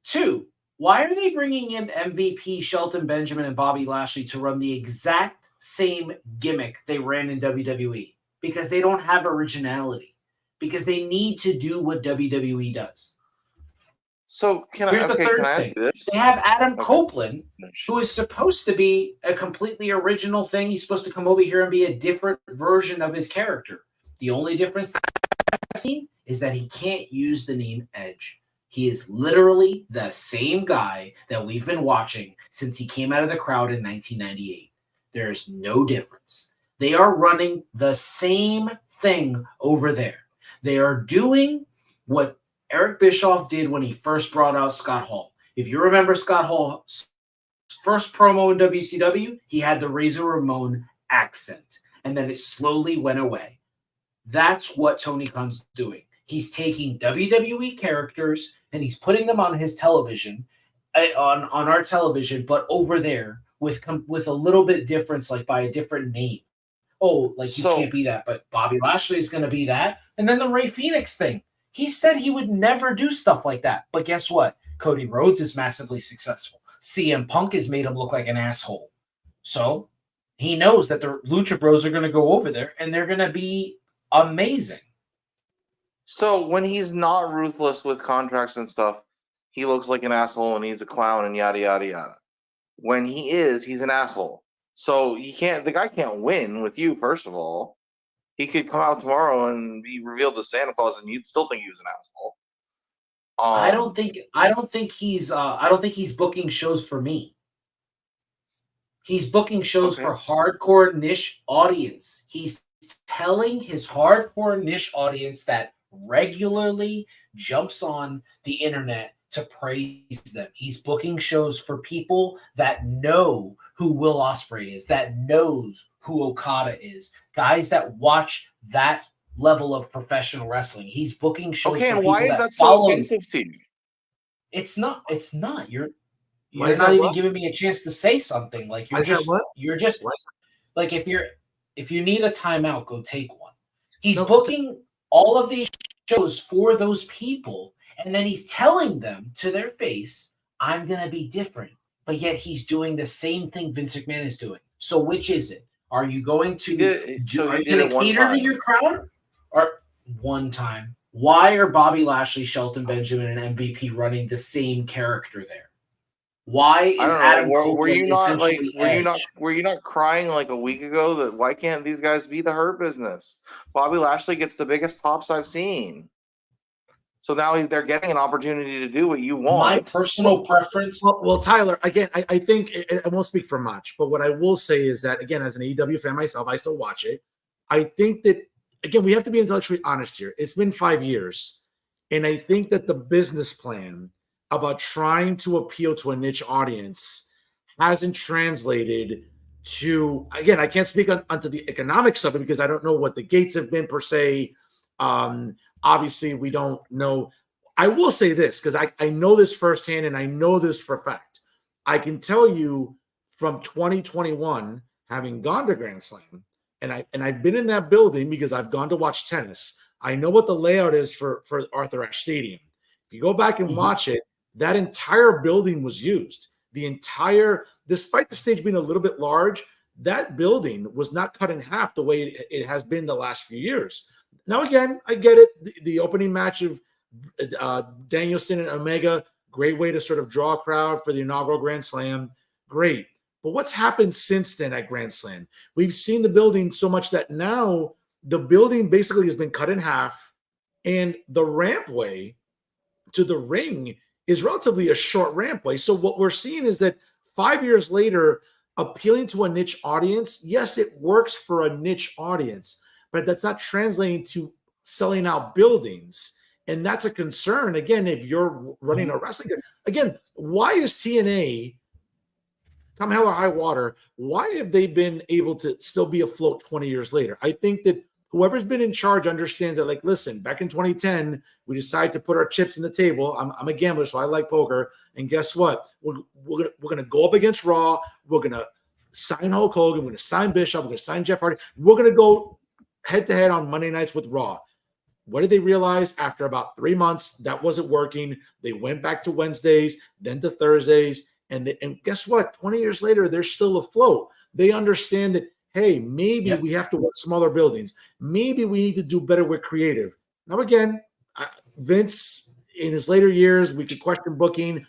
Two, why are they bringing in MVP Shelton Benjamin and Bobby Lashley to run the exact same gimmick they ran in WWE? Because they don't have originality. Because they need to do what WWE does. So can I ask you this? They have Adam Copeland, who is supposed to be a completely original thing. He's supposed to come over here and be a different version of his character. The only difference I've seen is that he can't use the name Edge. He is literally the same guy that we've been watching since he came out of the crowd in 1998. There's no difference. They are running the same thing over there. They are doing what Eric Bischoff did when he first brought out Scott Hall. If you remember Scott Hall's first promo in WCW, he had the Razor Ramon accent, and then it slowly went away. That's what Tony Khan's doing. He's taking WWE characters and he's putting them on his television, on our television, but over there with a little bit difference, like by a different name. Oh, like you can't be that, but Bobby Lashley is going to be that. And then the Rey Fenix thing. He said he would never do stuff like that. But guess what? Cody Rhodes is massively successful. CM Punk has made him look like an asshole. So he knows that the Lucha Bros are going to go over there and they're going to be amazing. So when he's not ruthless with contracts and stuff, he looks like an asshole and he's a clown and yada, yada, yada. When he is, he's an asshole. So the guy can't win with you, first of all. He could come out tomorrow and be revealed as Santa Claus and you'd still think he was an asshole. I don't think he's booking shows for me. He's booking shows for hardcore niche audience. He's telling his hardcore niche audience that regularly jumps on the internet to praise them. He's booking shows for people that know who Will Ospreay is, that knows who Okada is, guys that watch that level of professional wrestling. He's booking shows. Okay, and why is that so offensive to you? It's not. You're not even giving me a chance to say something. Like you're just like if you need a timeout, go take one. He's booking all of these shows for those people, and then he's telling them to their face, I'm gonna be different. But yet he's doing the same thing Vince McMahon is doing. So which is it? Are you going to cater to your crowd? Or one time? Why are Bobby Lashley, Shelton Benjamin, and MVP running the same character there? Why is Adam Copeland were you not crying like a week ago that why can't these guys be the Hurt Business? Bobby Lashley gets the biggest pops I've seen. So now they're getting an opportunity to do what you want. My personal preference. Well, Tyler, again, I think I won't speak for much, but what I will say is that, again, as an AEW fan myself, I still watch it. I think that, again, we have to be intellectually honest here. It's been 5 years, and I think that the business plan about trying to appeal to a niche audience hasn't translated to, again, I can't speak onto the economics of it because I don't know what the gates have been per se. Obviously, we don't know. I will say this because I know this firsthand and I know this for a fact. I can tell you from 2021, having gone to Grand Slam, and I've been in that building because I've gone to watch tennis. I know what the layout is for Arthur Ashe Stadium. If you go back and watch it, that entire building was used. Despite the stage being a little bit large, that building was not cut in half the way it has been the last few years. Now, again, I get it. The opening match of Danielson and Omega, great way to sort of draw a crowd for the inaugural Grand Slam. Great. But what's happened since then at Grand Slam? We've seen the building so much that now the building basically has been cut in half, and the rampway to the ring is relatively a short rampway. So what we're seeing is that 5 years later, appealing to a niche audience, yes, it works for a niche audience, but that's not translating to selling out buildings. And that's a concern. Again, if you're running a wrestling, again, why is TNA, come hell or high water, why have they been able to still be afloat 20 years later? I think that whoever's been in charge understands that, like, listen, back in 2010, we decided to put our chips in the table. I'm a gambler, so I like poker. And guess what? We're gonna go up against Raw. We're going to sign Hulk Hogan. We're going to sign Bischoff. We're going to sign Jeff Hardy. We're going to go head-to-head on Monday nights with Raw. What did they realize? After about 3 months, that wasn't working. They went back to Wednesdays, then to Thursdays. And guess what? 20 years later, they're still afloat. They understand that, hey, maybe we have to work smaller buildings. Maybe we need to do better with creative. Now, again, Vince, in his later years, we could question booking.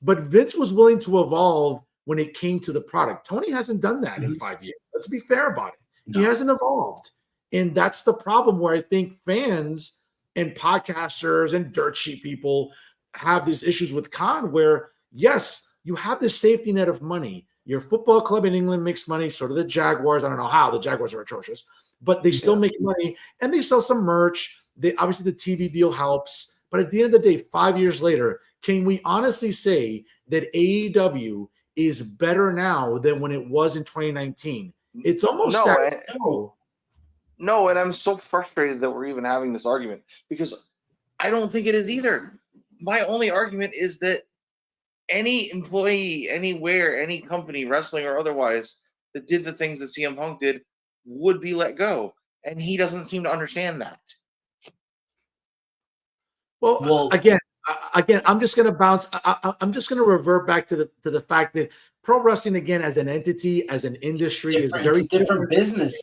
But Vince was willing to evolve when it came to the product. Tony hasn't done that in 5 years. Let's be fair about it. He hasn't evolved. And that's the problem where I think fans and podcasters and dirt sheet people have these issues with Khan where, yes, you have this safety net of money. Your football club in England makes money, sort of the Jaguars. I don't know how. The Jaguars are atrocious. But they still make money, and they sell some merch. obviously the TV deal helps, but at the end of the day, 5 years later, can we honestly say that AEW is better now than when it was in 2019? It's almost status quo. No, and I'm so frustrated that we're even having this argument because I don't think it is either. My only argument is that any employee, anywhere, any company, wrestling or otherwise, that did the things that CM Punk did would be let go. And he doesn't seem to understand that. Well, again, I'm just going to bounce. I'm just going to revert back to the fact that pro wrestling, again, as an entity, as an industry, is very different business.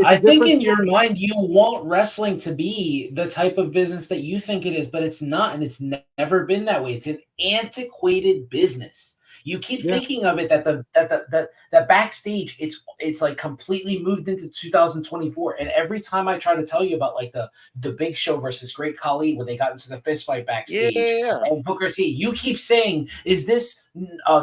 I think in your mind, you want wrestling to be the type of business that you think it is, but it's not, and it's never been that way. It's an antiquated business. You keep thinking of it that backstage, it's like completely moved into 2024. And every time I try to tell you about like the Big Show versus Great Khali, when they got into the fist fight backstage, and Booker T, you keep saying, is this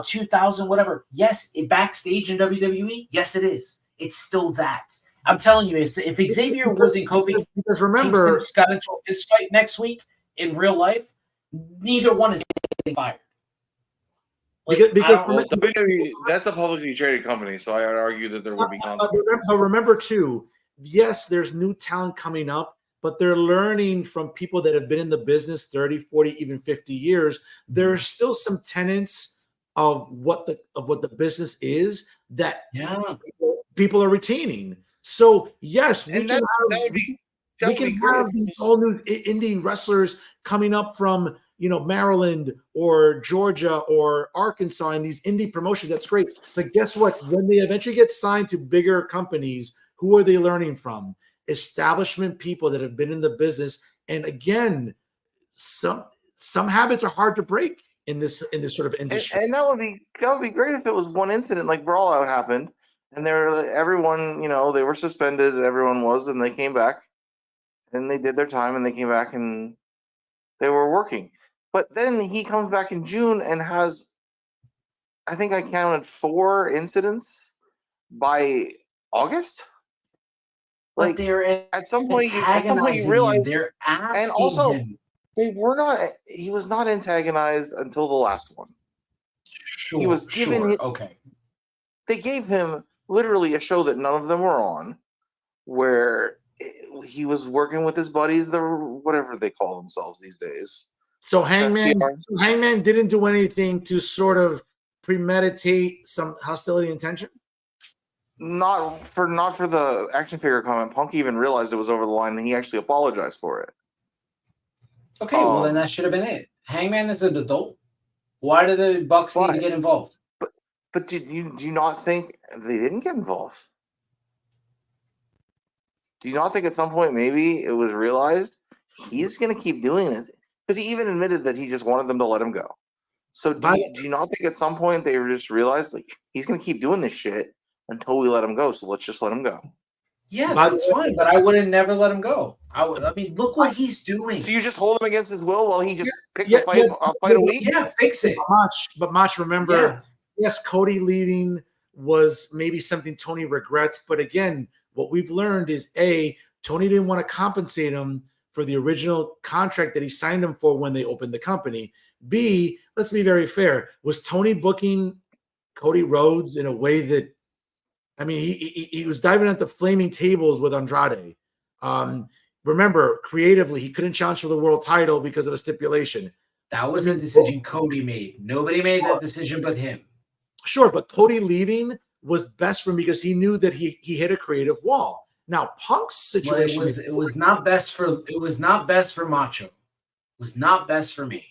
2000 whatever? Yes, backstage in WWE, yes it is. It's still that. I'm telling you, if Xavier Woods and Kofi Kingston got into a fist fight next week in real life, neither one is getting fired. Like, because WWE, that's a publicly traded company, so I would argue that there would be consequences. But remember, too, yes, there's new talent coming up, but they're learning from people that have been in the business 30, 40, even 50 years. There's still some tenets of what the business is that people are retaining. So, yes, we can have these all new indie wrestlers coming up from Maryland or Georgia or Arkansas and these indie promotions. That's great. But guess what? When they eventually get signed to bigger companies, who are they learning from? Establishment people that have been in the business. And again, some habits are hard to break in this sort of industry. And that would be great if it was one incident like Brawlout happened, and everyone, they were suspended, and everyone was, and they came back, and they did their time, and they came back, and they were working. But then he comes back in June and has, I think I counted 4 incidents by August. Like, at some point you realize, and also he was not antagonized until the last one. He was given they gave him literally a show that none of them were on, where he was working with his buddies, whatever they call themselves these days. So Hangman didn't do anything to sort of premeditate some hostility intention? Not for the action figure comment. Punk even realized it was over the line, and he actually apologized for it. Okay, well then that should have been it. Hangman is an adult. Why do the Bucks need to get involved? But do you not think they didn't get involved? Do you not think at some point maybe it was realized he's going to keep doing this? Because he even admitted that he just wanted them to let him go. So do you not think at some point they just realized, like, he's going to keep doing this shit until we let him go, so let's just let him go? Yeah, that's fine, but I wouldn't never let him go. I mean, look what he's doing. So you just hold him against his will while he just picks a fight a week? Yeah, fix it. But Macho, remember, yes, Cody leaving was maybe something Tony regrets, but again, what we've learned is Tony didn't want to compensate him for the original contract that he signed him for when they opened the company. B, let's be very fair. Was Tony booking Cody Rhodes in a way that, I mean, he was diving into flaming tables with Andrade. Remember, creatively, he couldn't challenge for the world title because of a stipulation. That was a decision Cody made. Nobody made that decision but him. Sure, but Cody leaving was best for him because he knew that he hit a creative wall. Now, Punk's situation it was not best for Macho. It was not best for me.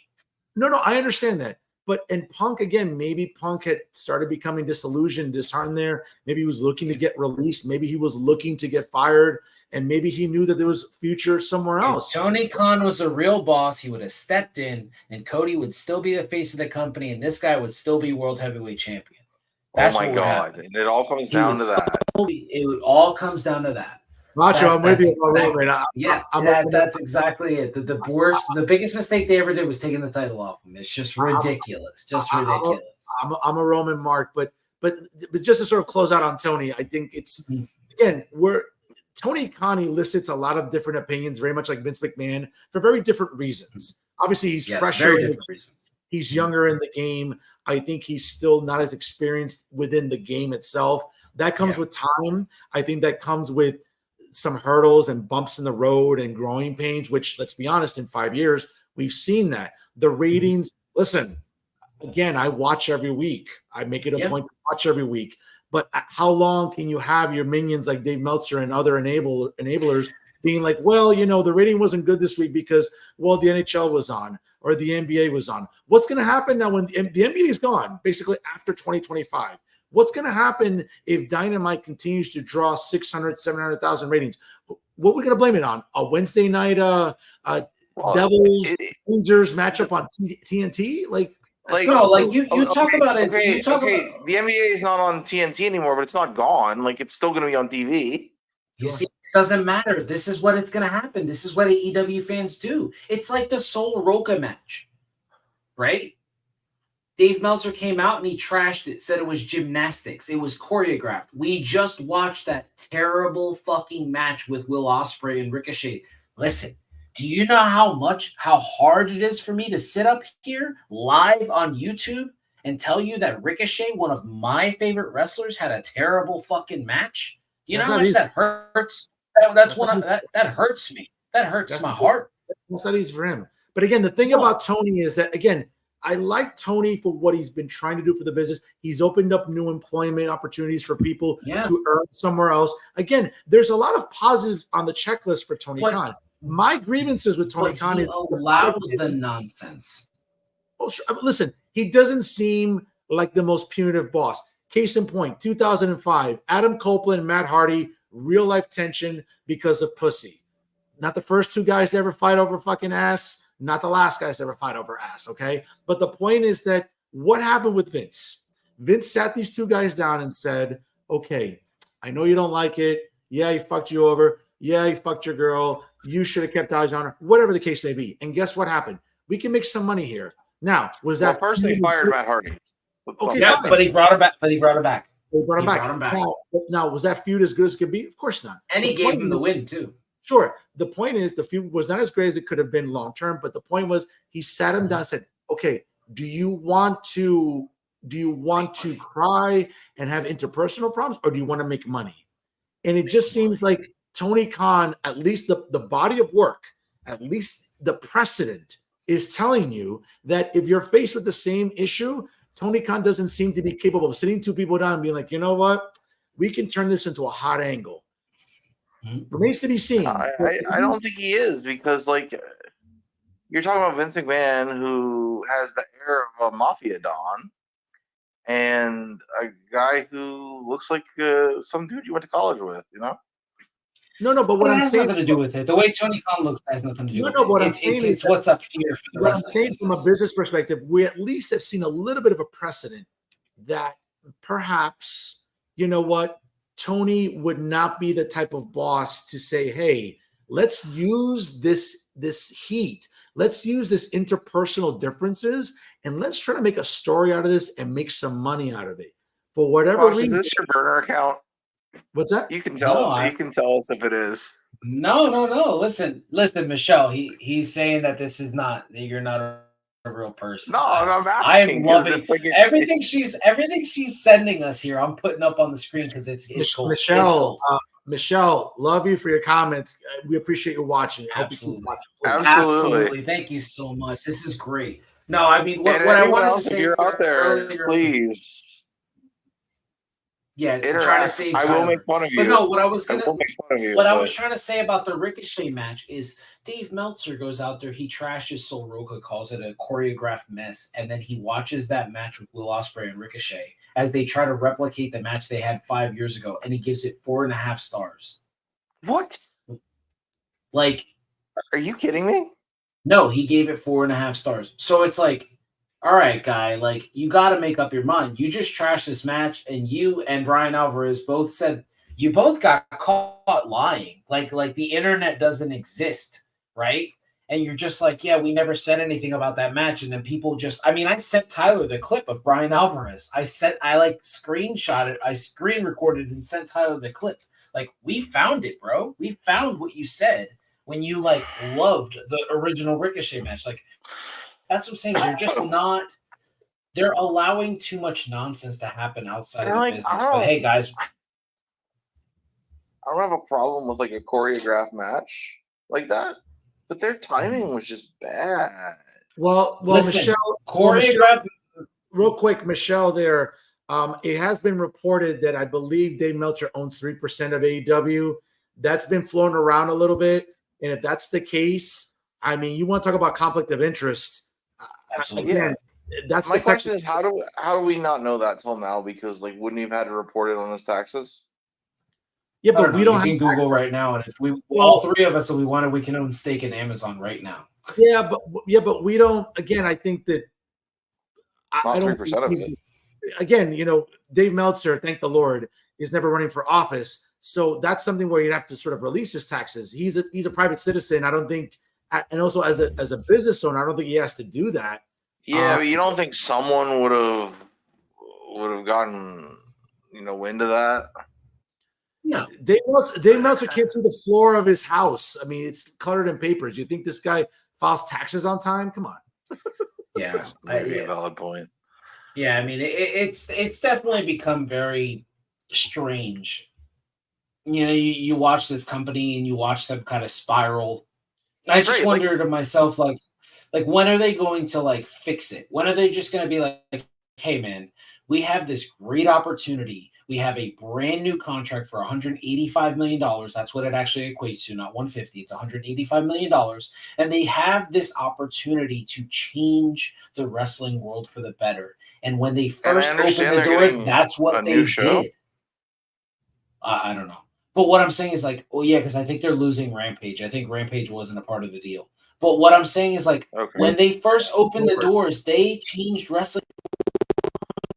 No, I understand that. But in Punk, again, maybe Punk had started becoming disillusioned, disheartened there. Maybe he was looking to get released. Maybe he was looking to get fired. And maybe he knew that there was future somewhere else. If Tony Khan was a real boss, he would have stepped in, and Cody would still be the face of the company, and this guy would still be world heavyweight champion. That's oh my God. And it all comes down to that. It all comes down to that. Macho, I'm with you. That's exactly it. The biggest mistake they ever did was taking the title off him. It's just ridiculous. Ridiculous. I'm a Roman Mark, but just to sort of close out on Tony, I think it's again Tony Khan elicits a lot of different opinions, very much like Vince McMahon, for very different reasons. Obviously, he's fresher. Very different reasons. He's younger in the game. I think he's still not as experienced within the game itself. That comes with time. I think that comes with some hurdles and bumps in the road and growing pains, which, let's be honest, in 5 years, we've seen that. The ratings, listen, again, I watch every week. I make it a point to watch every week. But how long can you have your minions like Dave Meltzer and other enablers being like, well, the rating wasn't good this week because, well, the NHL was on or the NBA was on. What's going to happen now when the NBA is gone, basically after 2025? What's going to happen if Dynamite continues to draw 600, 700,000 ratings? What are we going to blame it on? A Wednesday night Devils Rangers matchup on TNT? You talk about it. The NBA is not on TNT anymore, but it's not gone. Like, it's still going to be on TV. You see, it doesn't matter. This is what it's going to happen. This is what AEW fans do. It's like the Sol Roca match, right? Dave Meltzer came out and he trashed it, said it was gymnastics. It was choreographed. We just watched that terrible fucking match with Will Ospreay and Ricochet. Listen, do you know how hard it is for me to sit up here live on YouTube and tell you that Ricochet, one of my favorite wrestlers, had a terrible fucking match? You know how much that hurts? That hurts me. That hurts my heart. That's not easy for him. But again, the thing about Tony is that, again, I like Tony for what he's been trying to do for the business. He's opened up new employment opportunities for people to earn somewhere else. Again, there's a lot of positives on the checklist for Tony Khan. My grievances with Tony Khan is allows the nonsense. Well, listen, he doesn't seem like the most punitive boss. Case in point, 2005, Adam Copeland, Matt Hardy, real life tension because of pussy. Not the first two guys to ever fight over fucking ass. Not the last guys to ever fight over ass, okay? But the point is that what happened with Vince? Vince sat these two guys down and said, okay, I know you don't like it. Yeah, he fucked you over. Yeah, he fucked your girl. You should have kept eyes on her. Whatever the case may be. And guess what happened? We can make some money here. Now, was that first they fired Matt Hardy? Okay, but he brought her back. They brought him back. Now, was that feud as good as it could be? Of course not. And he gave him the win too. Sure. The point is the feud was not as great as it could have been long term, but the point was he sat him down and said, okay, do you want to cry and have interpersonal problems, or do you want to make money? And it just seems like Tony Khan, at least the body of work, at least the precedent is telling you that if you're faced with the same issue, Tony Khan doesn't seem to be capable of sitting two people down and being like, you know what? We can turn this into a hot angle. Remains to be seen. I don't think he is, because you're talking about Vince McMahon, who has the air of a mafia don, and a guy who looks like some dude you went to college with, No, but what I'm saying has nothing to do with it. The way Tony Khan looks has nothing to do with it. What I'm saying is what's up here. For the what I'm saying from a business perspective, we at least have seen a little bit of a precedent that perhaps, you know what, Tony would not be the type of boss to say, hey, let's use this heat. Let's use this interpersonal differences and let's try to make a story out of this and make some money out of it. For whatever reason. Is this your burner account? What's that? You can tell. You can tell us if it is. No. Listen, Michelle. He's saying that this is not. You're not a real person. No, I'm asking. I'm loving everything she's sending us here. I'm putting up on the screen because it's cool. Michelle. Michelle, love you for your comments. We appreciate you watching. Absolutely. Thank you so much. This is great. No, I mean what I wanted to say. If you're out there, earlier, please. Yeah, trying to save time. I will make fun of you. But no, what I was trying to say about the Ricochet match is Dave Meltzer goes out there, he trashes Sol Roca, calls it a choreographed mess, and then he watches that match with Will Ospreay and Ricochet as they try to replicate the match they had 5 years ago, and he gives it 4.5 stars. What? Like, are you kidding me? No, he gave it 4.5 stars. So it's like, all right, guy, like, you got to make up your mind. You just trashed this match, and you and Brian Alvarez both said you both got caught lying. Like the internet doesn't exist, right? and you're just like, yeah, we never said anything about that match. And then people just, I mean, I sent Tyler the clip of Brian Alvarez. I like screenshot it. I screen recorded and sent Tyler the clip. Like, we found it, bro. We found what you said when you like loved the original Ricochet match. Like, that's what I'm saying. They're just not, they're allowing too much nonsense to happen outside of the business. But hey, guys, I don't have a problem with like a choreographed match like that, but their timing was just bad. Well, listen, Michelle, choreographed. Real quick, Michelle, there. It has been reported that I believe Dave Meltzer owns 3% of AEW. That's been flown around a little bit, and if that's the case, I mean, you want to talk about conflict of interest? Absolutely. Again, that's my question is how do we not know that till now? Because like, wouldn't he have had to report it on his taxes? Yeah, but we don't have Google access right now, and if we all three of us, if we wanted, we can own stake in Amazon right now. Yeah, but we don't. Again, I think that not 3% of it. Again, you know, Dave Meltzer, thank the Lord, is never running for office. So that's something where you'd have to sort of release his taxes. He's a private citizen. I don't think, and also as a business owner, I don't think he has to do that. Yeah, but you don't think someone would have gotten, you know, wind of that? No. Dave Meltzer can't see the floor of his house. I mean, it's cluttered in papers. You think this guy files taxes on time? Come on. Yeah, that's maybe a valid point. Yeah, I mean, it's definitely become very strange. You know, you watch this company and you watch them kind of spiral. I just wonder to myself, like when are they going to like fix it? When are they just going to be like, hey, man, we have this great opportunity. We have a brand new contract for $185 million. That's what it actually equates to, not 150. It's $185 million. And they have this opportunity to change the wrestling world for the better. And when they first opened the doors, that's what they did. I don't know. But what I'm saying is like, well, yeah, because I think they're losing Rampage. I think Rampage wasn't a part of the deal. But what I'm saying is like, when they first opened the doors, they changed wrestling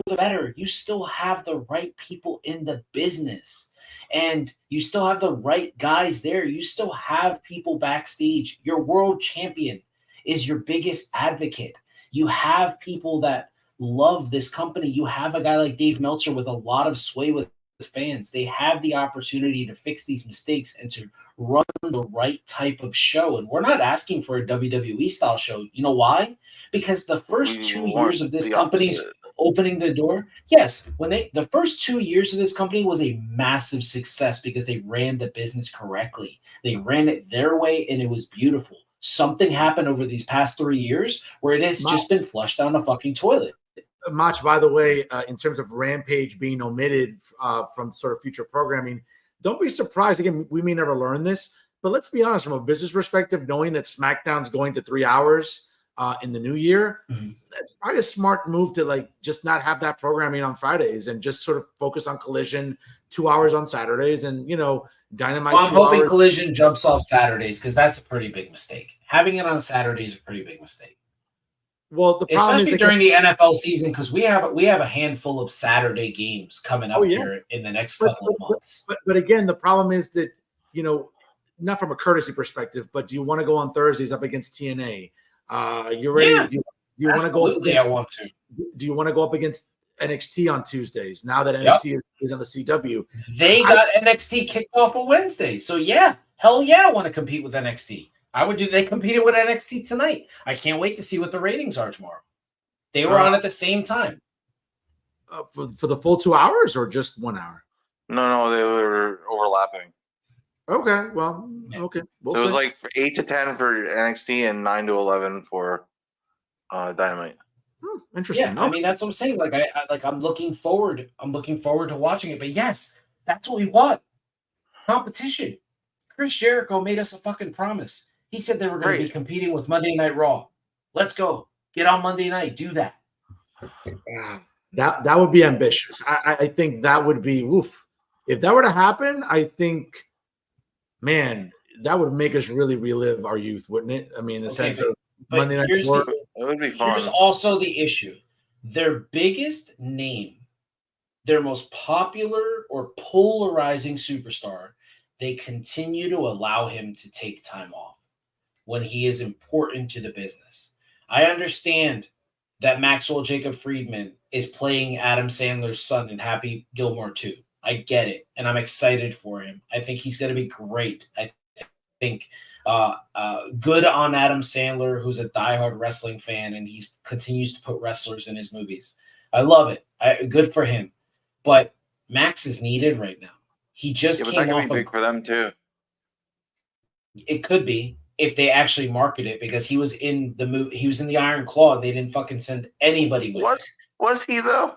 the better. You still have the right people in the business, and you still have the right guys there. You still have people backstage. Your world champion is your biggest advocate. You have people that love this company. You have a guy like Dave Meltzer with a lot of sway with fans. They have the opportunity to fix these mistakes and to run the right type of show. And we're not asking for a WWE style show. You know why? Because the first 2 years of this company's opening the door, yes, the first 2 years of this company was a massive success because they ran the business correctly. They ran it their way and it was beautiful. Something happened over these past 3 years where it has just been flushed down the fucking toilet. Mach, by the way, in terms of Rampage being omitted from sort of future programming, don't be surprised. Again, we may never learn this, but let's be honest, from a business perspective, knowing that SmackDown's going to 3 hours in the new year, that's probably a smart move to like just not have that programming on Fridays and just sort of focus on Collision 2 hours on Saturdays and, you know, Dynamite. Well, I'm hoping Collision jumps off Saturdays because that's a pretty big mistake. Having it on Saturday is a pretty big mistake. Well, the problem especially is during the NFL season, because we have a handful of Saturday games coming up here in the next couple of months. But again, the problem is that, you know, not from a courtesy perspective, but do you want to go on Thursdays up against TNA? You're ready. Yeah, do you want to go? I want to. Do you want to go up against NXT on Tuesdays now that NXT is on the CW? They got NXT kicked off on Wednesday, so yeah, hell yeah, I want to compete with NXT. I would do. They competed with NXT tonight. I can't wait to see what the ratings are tomorrow. They were on at the same time. For the full 2 hours or just 1 hour? No, they were overlapping. Okay, well, okay. So it was like 8 to 10 for NXT and 9 to 11 for Dynamite. Interesting. Yeah, I mean that's what I'm saying. Like I'm looking forward. I'm looking forward to watching it. But yes, that's what we want. Competition. Chris Jericho made us a fucking promise. He said they were going to be competing with Monday Night Raw. Let's go. Get on Monday night. Do that. That would be ambitious. I think that would be woof. If that were to happen, I think, man, that would make us really relive our youth, wouldn't it? I mean, in the sense of Monday Night Raw. It would be fun. Here's also the issue. Their biggest name, their most popular or polarizing superstar, they continue to allow him to take time off. when he is important to the business. I understand that Maxwell Jacob Friedman is playing Adam Sandler's son in Happy Gilmore 2. I get it, and I'm excited for him. I think he's going to be great. I think good on Adam Sandler, who's a diehard wrestling fan, and he continues to put wrestlers in his movies. I love it. Good for him. But Max is needed right now. He just but came that off could be big for them too. It could be if they actually market it, because he was in the movie. He was in the Iron Claw, and they didn't fucking send anybody with him. Was he though?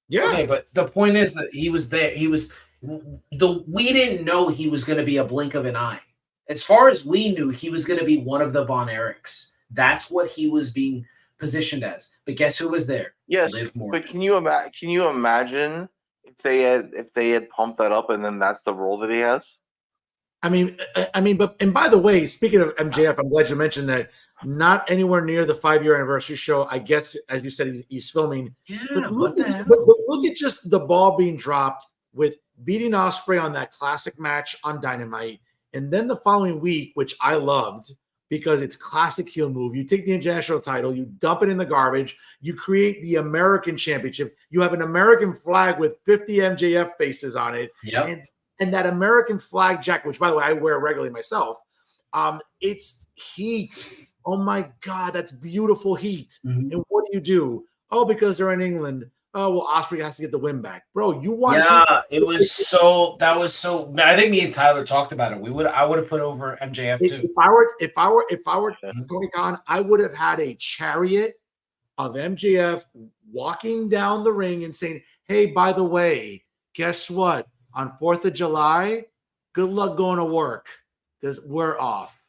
Yeah. Okay, but the point is that he was there. We didn't know he was going to be a blink of an eye. As far as we knew, he was going to be one of the Von Erichs. That's what he was being positioned as. But guess who was there? Yes, Liv Morgan. but can you imagine if they had pumped that up and then that's the role that he has? I mean, and by the way, speaking of MJF, I'm glad you mentioned that. Not anywhere near the 5-year anniversary show. I guess, as you said, he's filming. Yeah, but what the hell? but look at just the ball being dropped with beating Ospreay on that classic match on Dynamite, and then the following week, which I loved because it's classic heel move. You take the international title, you dump it in the garbage, you create the American Championship. You have an American flag with 50 MJF faces on it. Yep. And that American flag jacket, which by the way I wear regularly myself, it's heat. Oh my God, that's beautiful heat. Mm-hmm. And what do? Oh, because they're in England. Oh, well, Ospreay has to get the win back, bro. You want? Yeah, it was so. That was so. I think me and Tyler talked about it. I would have put over MJF too. If I were Tony Khan, I would have had a chariot of MJF walking down the ring and saying, "Hey, by the way, guess what? On 4th of July, good luck going to work because we're off."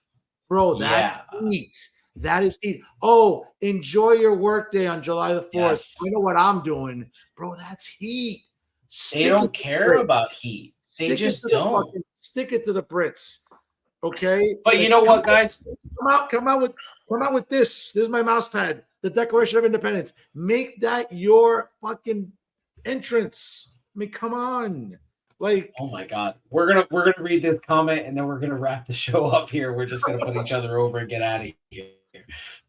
Bro, that's heat. That is heat. Oh, enjoy your work day on July the 4th. Yes. You know what I'm doing? Bro, that's heat. They don't care about heat. They just don't. Stick it to the Brits. Okay? But you know what, guys? Come out with this. This is my mouse pad. The Declaration of Independence. Make that your fucking entrance. I mean, come on. Like, oh my God, we're gonna read this comment and then we're gonna wrap the show up here. We're just gonna put each other over and get out of here.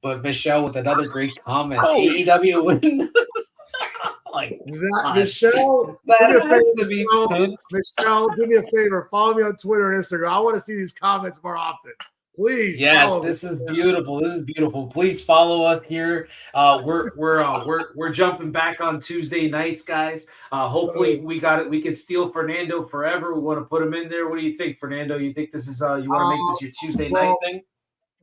But Michelle with another great comment. AEW win. Like that, Michelle. Michelle, do me a favor. Follow me on Twitter and Instagram. I want to see these comments more often. Please. Yes, this is beautiful. This is beautiful. Please follow us here. We're jumping back on Tuesday nights, guys. Hopefully we got it. We can steal Fernando forever. We want to put him in there. What do you think, Fernando? You think this is you want to make this your Tuesday night thing?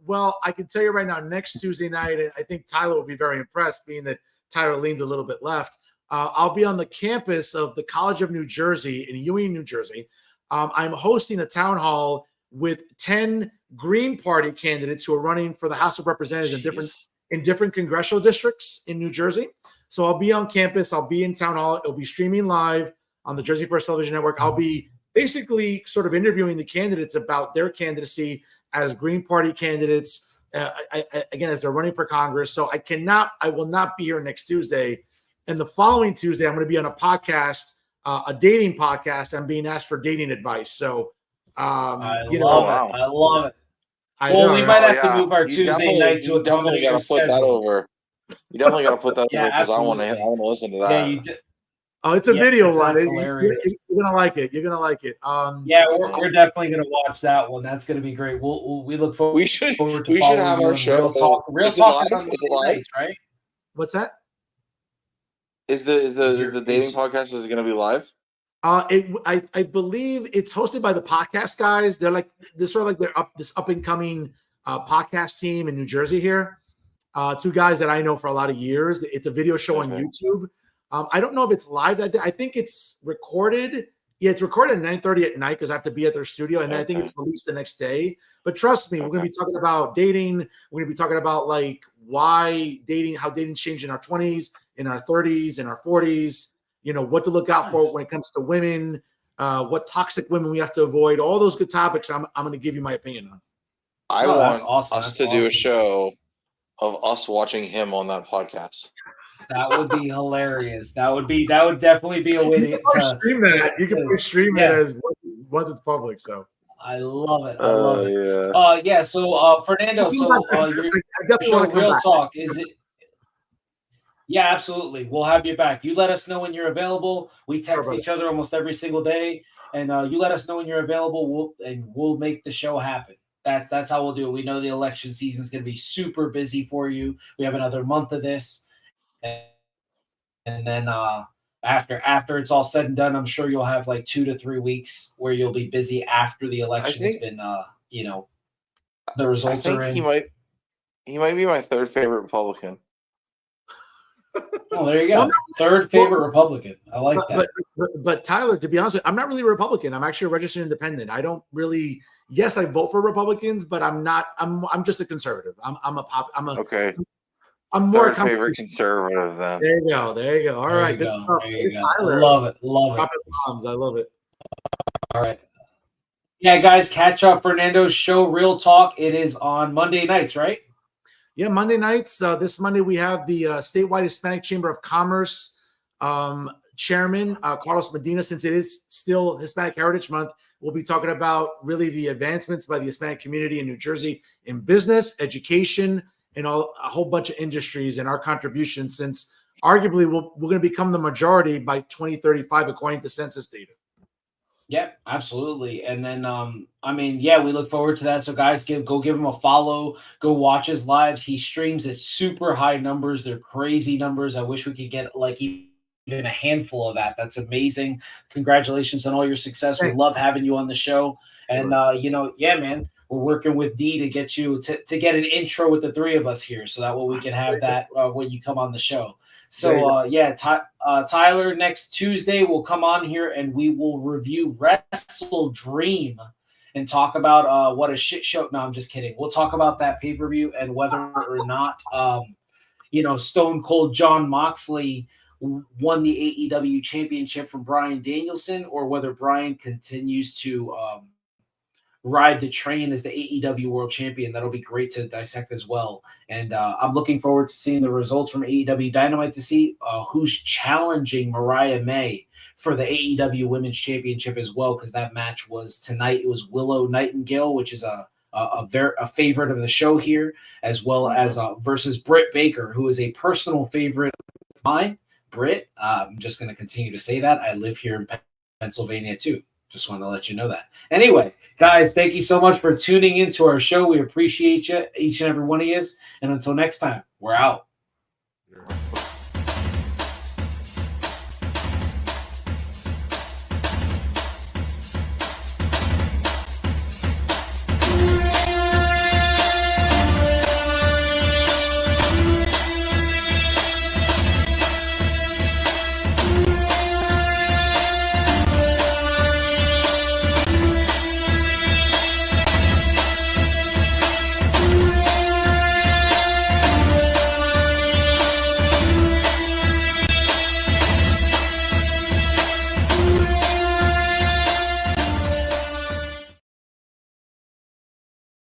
Well, I can tell you right now, next Tuesday night, and I think Tyler will be very impressed, being that Tyler leans a little bit left. I'll be on the campus of the College of New Jersey in Ewing, New Jersey. I'm hosting a town hall with 10 Green Party candidates who are running for the House of Representatives in different congressional districts in New Jersey. So I'll be on campus. I'll be in town hall. It'll be streaming live on the Jersey First Television Network. I'll be basically sort of interviewing the candidates about their candidacy as Green Party candidates, again, as they're running for Congress. So I will not be here next Tuesday. And the following Tuesday, I'm going to be on a podcast, a dating podcast. I'm being asked for dating advice. So, I love it. We might have to move our Tuesday night to a definitely got to put that over. You definitely got to put that over because I want to listen to that. Oh, it's a video one. You're gonna like it. You're gonna like it. We're definitely gonna watch that one. That's gonna be great. We look forward. We should have our show. Real talk is it live? Right? What's that? Is the dating podcast is it gonna be live? I believe it's hosted by the podcast guys. They're sort of this up and coming podcast team in New Jersey here. Two guys that I know for a lot of years. It's a video show on YouTube. I don't know if it's live that day. I think it's recorded. Yeah, it's recorded at 9:30 at night because I have to be at their studio, and then I think it's released the next day. But trust me, we're going to be talking about dating. We're going to be talking about like why dating, how dating's changed in our 20s, in our 30s, in our 40s. You know, what to look out for when it comes to women, what toxic women we have to avoid. All those good topics I'm going to give you my opinion on. I want us to do a show of us watching him on that podcast. That would be hilarious. That would definitely be a way to stream that. You can stream it as once it's public. So I love it. I love it. Yeah. Yeah. So, Fernando, I'll come so back. I your definitely show, want to come Real back. Talk, is it? Yeah, absolutely. We'll have you back. You let us know when you're available. We Sure, text brother. each other almost every single day, and you let us know when you're available. We'll make the show happen. That's how we'll do it. We know the election season is going to be super busy for you. We have another month of this, and, and then after it's all said and done, I'm sure you'll have like 2 to 3 weeks where you'll be busy after the I election has think been the I results are think in. he might be my third favorite Republican. Oh, there you Well, go. Third favorite Republican. I like that. But Tyler, to be honest with you, I'm not really a Republican. I'm actually a registered independent. I don't really. Yes, I vote for Republicans, but I'm not. I'm just a conservative. Okay. I'm more a Third favorite competition. conservative then. There you go. There you go. All There right, you good go. stuff. There you Hey, go. Tyler, Love it. Love it. dropping bombs. I love it. All right. Yeah, guys, catch up Fernando's show, Real Talk. It is on Monday nights, right? Yeah, Monday nights. This Monday we have the statewide Hispanic Chamber of Commerce chairman Carlos Medina. Since it is still Hispanic Heritage Month, we'll be talking about really the advancements by the Hispanic community in New Jersey in business, education, and a whole bunch of industries and our contributions. Since arguably we're going to become the majority by 2035, according to census data. Yep, absolutely. And then, we look forward to that. So, guys, go give him a follow. Go watch his lives. He streams at super high numbers. They're crazy numbers. I wish we could get like even a handful of that. That's amazing. Congratulations on all your success. We Thanks. love having you on the show. And yeah, man, we're working with Dee to get you to get an intro with the three of us here, so that way we can have that when you come on the show. So Tyler, next Tuesday we'll come on here and we will review Wrestle Dream and talk about what a shit show. No, I'm just kidding. We'll talk about that pay-per-view and whether or not Stone Cold John Moxley won the AEW championship from Bryan Danielson, or whether Bryan continues to ride the train as the AEW World Champion. That'll be great to dissect as well. And I'm looking forward to seeing the results from AEW Dynamite to see who's challenging Mariah May for the AEW Women's Championship as well, because that match was tonight. It was Willow Nightingale, which is a favorite of the show here, as well as versus Britt Baker, who is a personal favorite of mine. Britt, I'm just going to continue to say that. I live here in Pennsylvania too. Just want to let you know that. Anyway, guys, thank you so much for tuning into our show. We appreciate you, each and every one of you. And until next time, we're out.